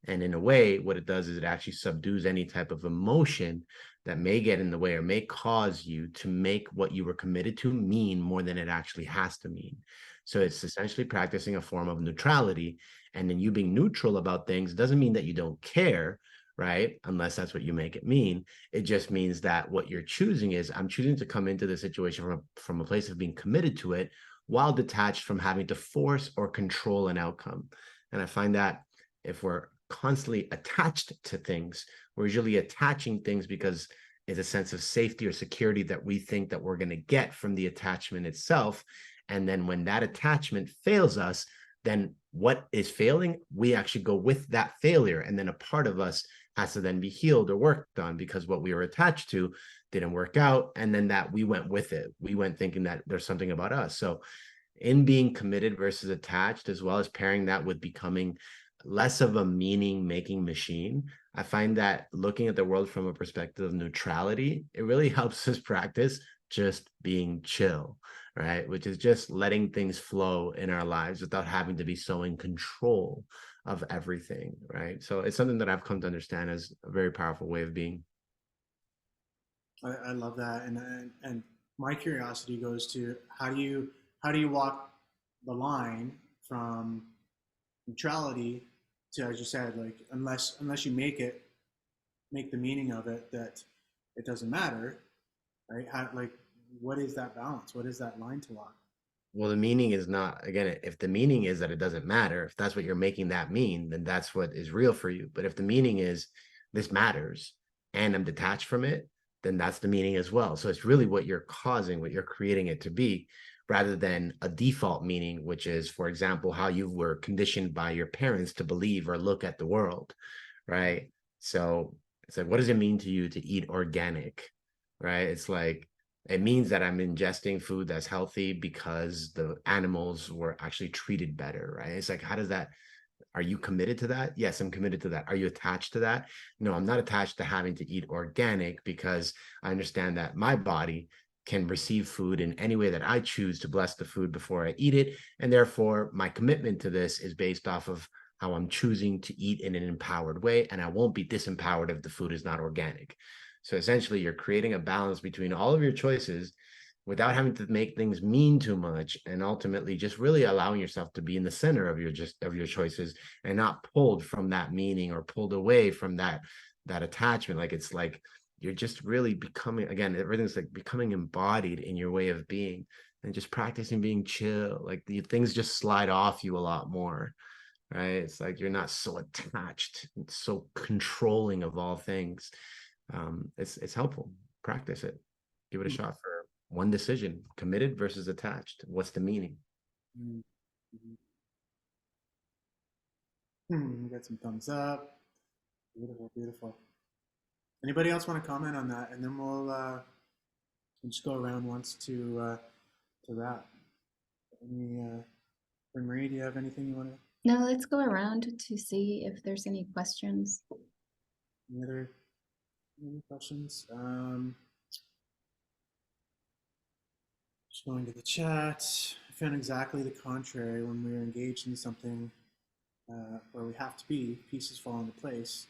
And in a way, what it does is it actually subdues any type of emotion that may get in the way or may cause you to make what you were committed to mean more than it actually has to mean. So it's essentially practicing a form of neutrality. And then you being neutral about things doesn't mean that you don't care, right? Unless that's what you make it mean. It just means that what you're choosing is, I'm choosing to come into the situation from a place of being committed to it, while detached from having to force or control an outcome. And I find that if we're constantly attached to things, we're usually attaching things because it's a sense of safety or security that we think that we're going to get from the attachment itself. And then when that attachment fails us, then what is failing, we actually go with that failure. And then a part of us has to then be healed or worked on, because what we were attached to didn't work out. And then that we went with it. We went thinking that there's something about us. So in being committed versus attached, as well as pairing that with becoming less of a meaning making machine, I find that looking at the world from a perspective of neutrality, it really helps us practice just being chill, right? Which is just letting things flow in our lives without having to be so in control of everything, right? So it's something that I've come to understand as a very powerful way of being. I love that, and my curiosity goes to how do you walk the line from neutrality to, as you said, like unless you make the meaning of it that it doesn't matter, right? Like what is that balance? What is that line to walk? Well, the meaning is not, again, if the meaning is that it doesn't matter, if that's what you're making that mean, then that's what is real for you. But if the meaning is this matters, and I'm detached from it, then that's the meaning as well. So it's really what you're causing, what you're creating it to be, rather than a default meaning, which is, for example, how you were conditioned by your parents to believe or look at the world, right? So it's like, what does it mean to you to eat organic, right? It's like, it means that I'm ingesting food that's healthy because the animals were actually treated better, right? It's like, how does that, are you committed to that? Yes, I'm committed to that. Are you attached to that? No, I'm not attached to having to eat organic because I understand that my body can receive food in any way that I choose to bless the food before I eat it. And therefore, my commitment to this is based off of how I'm choosing to eat in an empowered way. And I won't be disempowered if the food is not organic. So essentially, you're creating a balance between all of your choices without having to make things mean too much, and ultimately just really allowing yourself to be in the center of your choices and not pulled from that meaning or pulled away from that attachment. Like, it's like you're just really becoming, again, everything's like becoming embodied in your way of being, and just practicing being chill. Like, the things just slide off you a lot more, right? It's like you're not so attached, so controlling of all things. It's helpful. Practice it. Give it a shot for one decision: committed versus attached. What's the meaning? We got some thumbs up. Beautiful, beautiful. Anybody else want to comment on that? And then we'll just go around once to wrap. Marie, do you have anything you want to? No, let's go around to see if there's any questions. Any questions? Just going to the chat. I found exactly the contrary. When we are engaged in something where we have to be, pieces fall into place,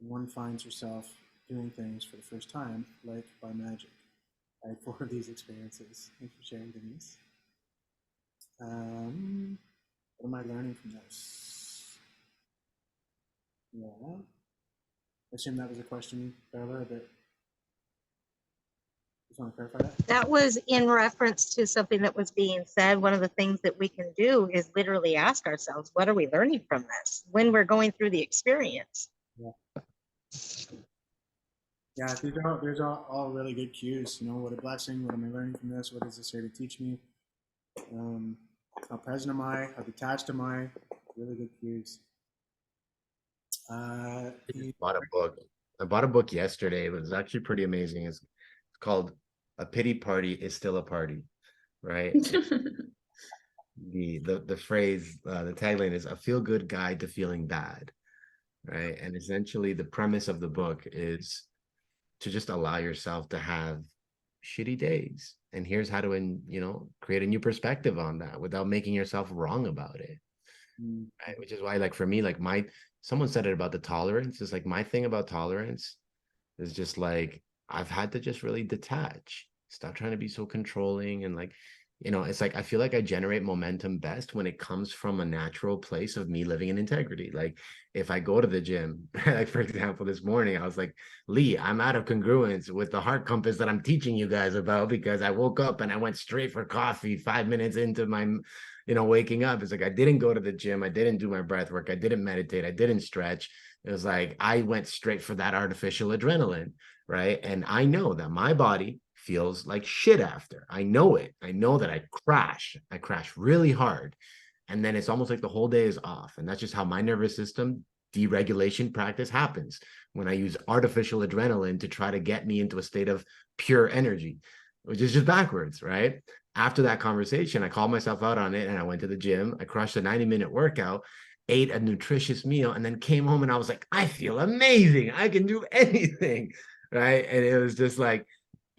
and one finds herself doing things for the first time, like by magic. I had 4 of these experiences. Thanks for sharing, Denise. What am I learning from this? Yeah. I assume that was a question, Bella, but just want to clarify that. That was in reference to something that was being said. One of the things that we can do is literally ask ourselves, what are we learning from this when we're going through the experience? Yeah. Yeah, these are all really good cues. You know, what a blessing. What am I learning from this? What is this here to teach me? How present am I? How detached am I? Really good cues. I bought a book. I bought a book yesterday. It was actually pretty amazing. It's called "A Pity Party is Still a Party," right? the phrase, the tagline is "A feel-good guide to feeling bad," right? And essentially, the premise of the book is to just allow yourself to have shitty days, and here's how to, create a new perspective on that without making yourself wrong about it. Right? Which is why, like, for me, like, someone said it about the tolerance. It's like, my thing about tolerance is just like, I've had to just really detach, stop trying to be so controlling. And like, it's like, I feel like I generate momentum best when it comes from a natural place of me living in integrity. Like, if I go to the gym, like, for example, this morning, I was like, Lee, I'm out of congruence with the heart compass that I'm teaching you guys about, because I woke up and I went straight for coffee 5 minutes into my, waking up. It's like, I didn't go to the gym. I didn't do my breath work. I didn't meditate. I didn't stretch. It was like, I went straight for that artificial adrenaline, right? And I know that my body feels like shit after. I know it. I know that I crash really hard. And then it's almost like the whole day is off. And that's just how my nervous system deregulation practice happens, when I use artificial adrenaline to try to get me into a state of pure energy, which is just backwards, right? After that conversation, I called myself out on it and I went to the gym. I crushed a 90-minute workout, ate a nutritious meal, and then came home and I was like, I feel amazing. I can do anything, right? And it was just like,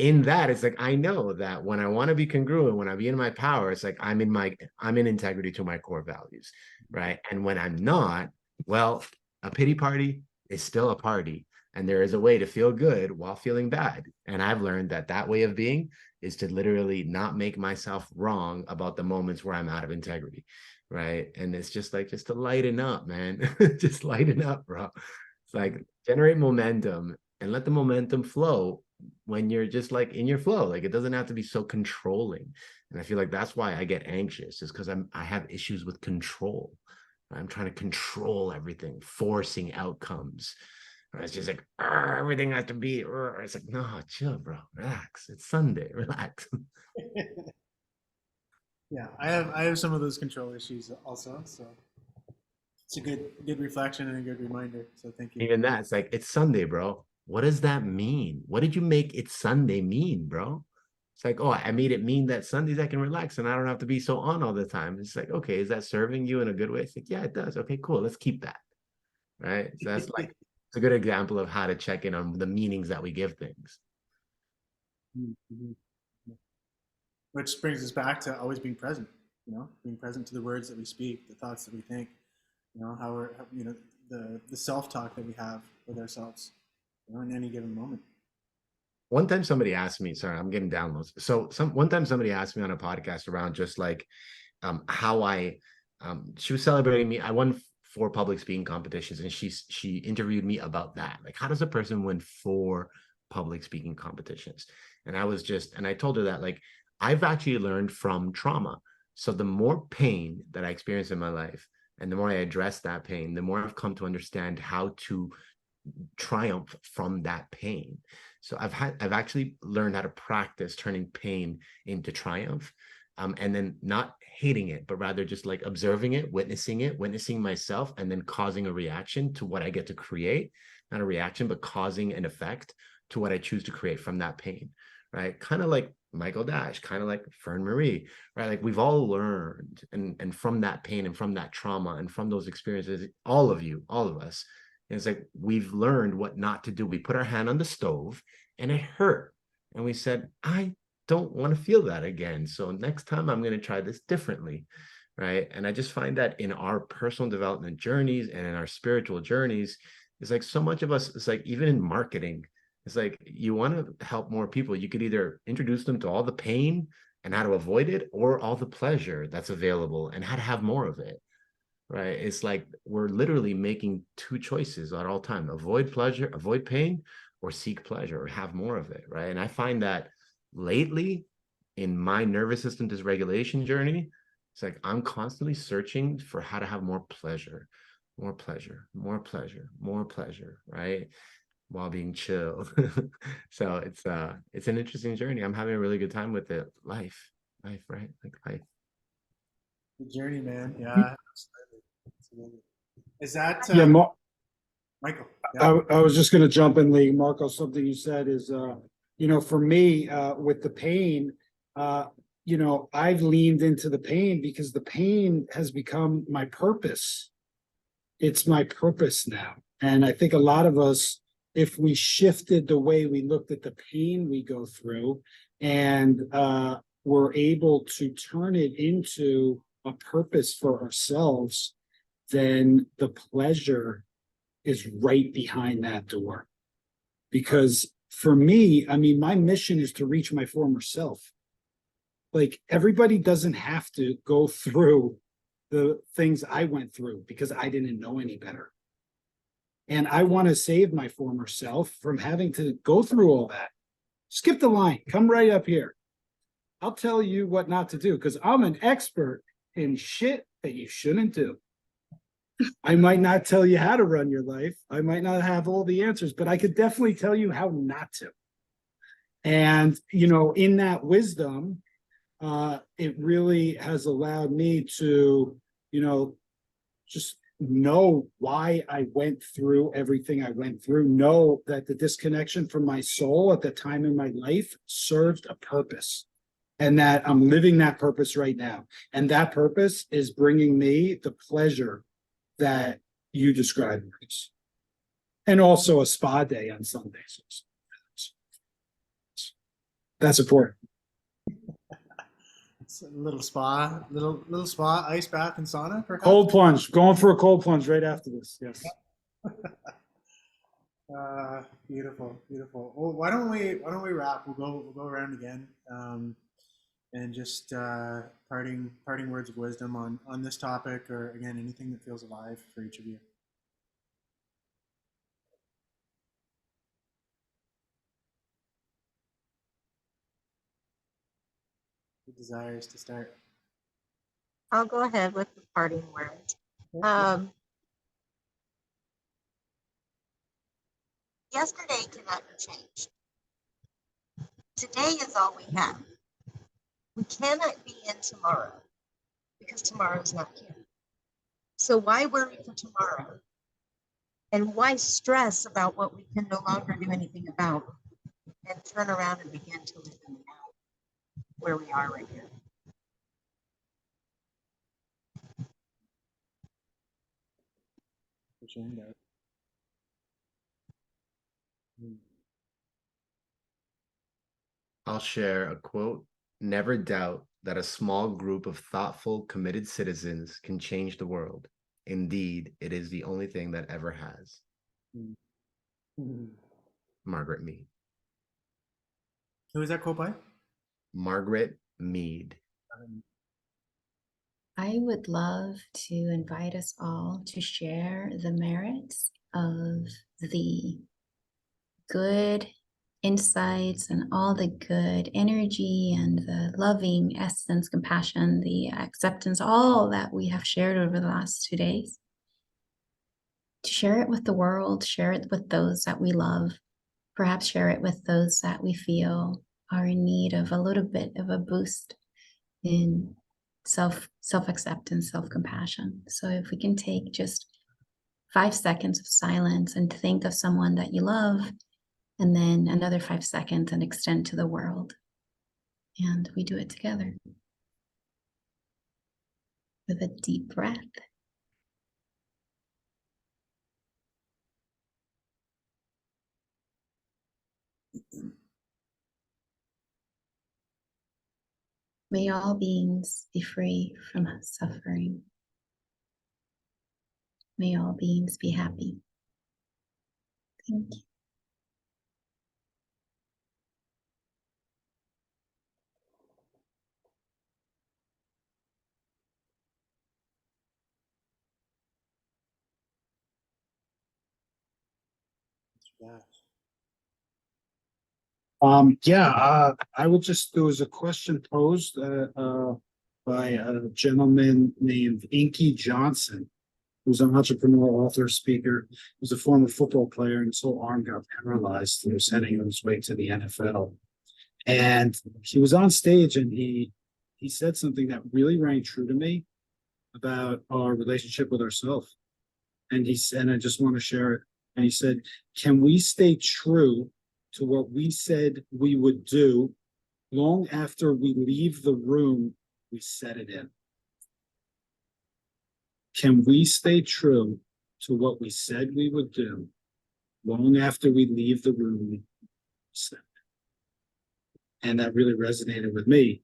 in that, it's like, I know that when I want to be congruent, when I be in my power, it's like, I'm in integrity to my core values, right? And when I'm not, well, a pity party is still a party, and there is a way to feel good while feeling bad. And I've learned that way of being is to literally not make myself wrong about the moments where I'm out of integrity, right? And it's just like, just to lighten up, man. Just lighten up, bro. It's like, generate momentum and let the momentum flow when you're just like in your flow. Like, it doesn't have to be so controlling. And I feel like that's why I get anxious, is because I have issues with control. I'm trying to control everything, forcing outcomes, It's just like, everything has to be. It's like, no, chill, bro. Relax. It's Sunday. Relax. Yeah, I have some of those control issues also, so it's a good reflection and a good reminder. So thank you. Even that, it's like, it's Sunday, bro. What does that mean? What did you make it's Sunday mean, bro? It's like, oh, I made it mean that Sundays I can relax and I don't have to be so on all the time. It's like, okay, is that serving you in a good way? It's like, yeah, it does. Okay, cool. Let's keep that. Right. So that's like, it's a good example of how to check in on the meanings that we give things. Mhm. Which brings us back to always being present, being present to the words that we speak, the thoughts that we think, how we're, the self-talk that we have with ourselves, in any given moment. One time somebody asked me, sorry, I'm getting downloads. So one time somebody asked me on a podcast around just like how she was celebrating me. I won 4 public speaking competitions, and she interviewed me about that. Like, how does a person win 4 public speaking competitions? And I told her that, like, I've actually learned from trauma. So the more pain that I experience in my life, and the more I address that pain, the more I've come to understand how to triumph from that pain. So I've actually learned how to practice turning pain into triumph, and then not hating it, but rather just like observing it, witnessing myself, and then causing a reaction to what I get to create. Not a reaction, but causing an effect to what I choose to create from that pain, right? Kind of like Michael Dash, kind of like Fern Marie, right? Like, we've all learned, and from that pain and from that trauma and from those experiences, all of us, it's like we've learned what not to do. We put our hand on the stove and it hurt. And we said, I don't want to feel that again. So next time I'm going to try this differently. Right. And I just find that in our personal development journeys and in our spiritual journeys, it's like so much of us, it's like even in marketing, it's like you want to help more people. You could either introduce them to all the pain and how to avoid it, or all the pleasure that's available and how to have more of it. Right. It's like we're literally making 2 choices at all time: avoid pleasure, avoid pain, or seek pleasure, or have more of it. Right. And I find that lately in my nervous system dysregulation journey, it's like I'm constantly searching for how to have more pleasure, more pleasure, more pleasure, more pleasure, right, while being chill. So it's an interesting journey. I'm having a really good time with it. Life, right? Like life. The journey, man. Yeah, absolutely. Is that Yeah, Michael? I was just going to jump in, Lee. Marco, something you said is, for me, with the pain, I've leaned into the pain because the pain has become my purpose. It's my purpose now. And I think a lot of us, if we shifted the way we looked at the pain we go through, and we're able to turn it into a purpose for ourselves, then the pleasure is right behind that door. Because for me, I mean, my mission is to reach my former self. Like, everybody doesn't have to go through the things I went through because I didn't know any better. And I want to save my former self from having to go through all that. Skip the line, come right up here. I'll tell you what not to do because I'm an expert in shit that you shouldn't do. I might not tell you how to run your life. I might not have all the answers, but I could definitely tell you how not to. And, in that wisdom, it really has allowed me to, just know why I went through everything I went through, know that the disconnection from my soul at the time in my life served a purpose, and that I'm living that purpose right now. And that purpose is bringing me the pleasure that you described, and also a spa day on Sundays. That's important. It's a little spa, little spa, ice bath and sauna, perhaps. Cold plunge. Going for a cold plunge right after this. Yes. Beautiful, beautiful. Well, why don't we wrap? We'll go around again, and just parting words of wisdom on this topic, or again anything that feels alive for each of you. Who desires to start? I'll go ahead with the parting words. Yesterday cannot be changed. Today is all we have. We cannot be in tomorrow because tomorrow is not here. So why worry for tomorrow? And why stress about what we can no longer do anything about and turn around and begin to live in the now where we are right here? For sharing that. I'll share a quote. Never doubt that a small group of thoughtful, committed citizens can change the world. Indeed, it is the only thing that ever has. Margaret Mead. Who is that quote by? Margaret Mead. I would love to invite us all to share the merits of the good insights and all the good energy and the loving essence, compassion, the acceptance, all that we have shared over the last 2 days. To share it with the world, share it with those that we love, perhaps share it with those that we feel are in need of a little bit of a boost in self-acceptance, self-compassion. So if we can take just 5 seconds of silence and think of someone that you love, and then another 5 seconds and extend to the world. And we do it together with a deep breath. May all beings be free from suffering. May all beings be happy. Thank you. I would just, there was a question posed by a gentleman named Inky Johnson, who's an entrepreneur, author, speaker. He was a former football player, and his whole arm got paralyzed. He was heading on his way to the NFL. And he was on stage and he said something that really rang true to me about our relationship with ourselves. And he said, and I just want to share it. And he said, can we stay true to what we said we would do long after we leave the room we set it in? Can we stay true to what we said we would do long after we leave the room we set it? And that really resonated with me.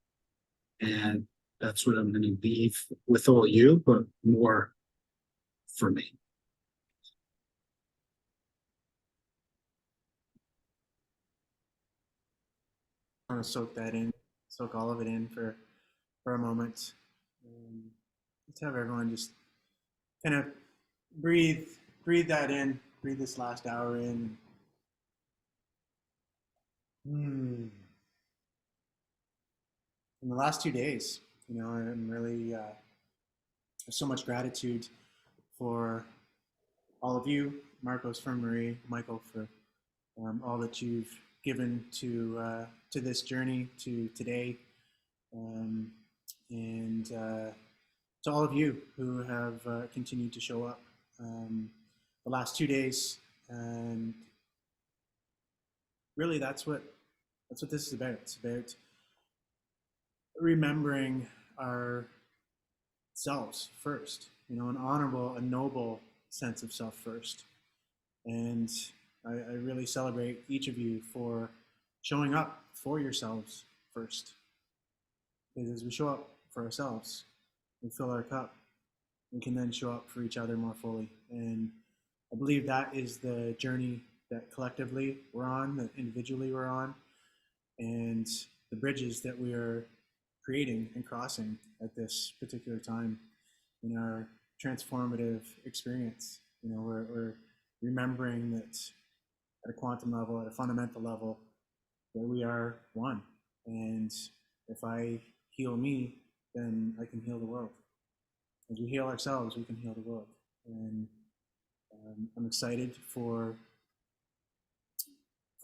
And that's what I'm going to leave with all you, but more for me. I want to soak that in, soak all of it in for a moment. Let's have everyone just kind of breathe that in, breathe this last hour in. In the last 2 days, I'm really there's so much gratitude for all of you, Marcos, for Marie, Michael, for all that you've given to this journey, to today, and to all of you who have continued to show up the last 2 days. And really, that's what this is about. It's about remembering our selves first, an honorable, a noble sense of self first. And I really celebrate each of you for showing up for yourselves first. Because as we show up for ourselves, we fill our cup, we can then show up for each other more fully. And I believe that is the journey that collectively we're on, that individually we're on, and the bridges that we are creating and crossing at this particular time in our transformative experience. We're remembering that at a quantum level, at a fundamental level, that we are one. And if I heal me, then I can heal the world. As we heal ourselves, we can heal the world. And I'm excited for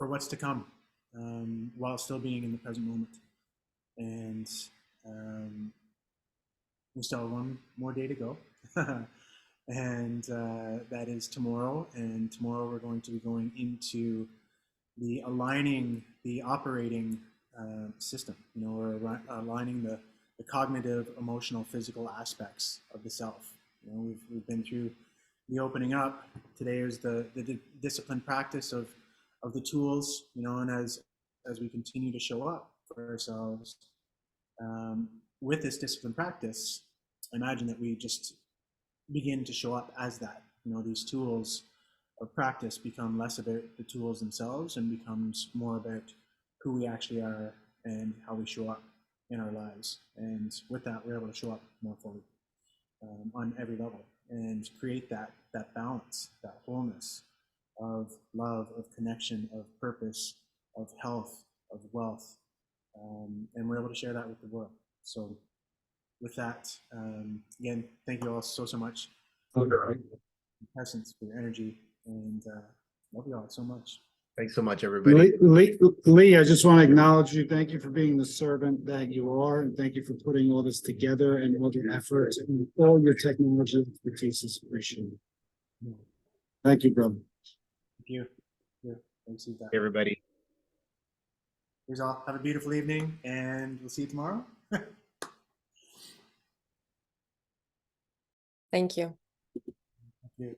what's to come, while still being in the present moment. And we still have one more day to go. And that is tomorrow. And tomorrow we're going to be going into the aligning the operating system. You know, we're aligning the cognitive, emotional, physical aspects of the self. You know, we've been through the opening up. Today is the disciplined practice of the tools. You know, and as we continue to show up for ourselves with this disciplined practice, I imagine that we just begin to show up as that. You know, these tools of practice become less about the tools themselves and becomes more about who we actually are and how we show up in our lives. And with that, we're able to show up more fully on every level and create that balance, that wholeness of love, of connection, of purpose, of health, of wealth. And we're able to share that with the world. So with that, again, thank you all so much for your presence, for your energy, and love you all so much. Thanks so much, everybody. Lee, I just want to acknowledge you. Thank you for being the servant that you are, and thank you for putting all this together and all your efforts and all your technology expertise is appreciated. Thank you, brother. Thank you. Yeah, thanks, that. Everybody. Here's all. Have a beautiful evening, and we'll see you tomorrow. Thank you. Thank you.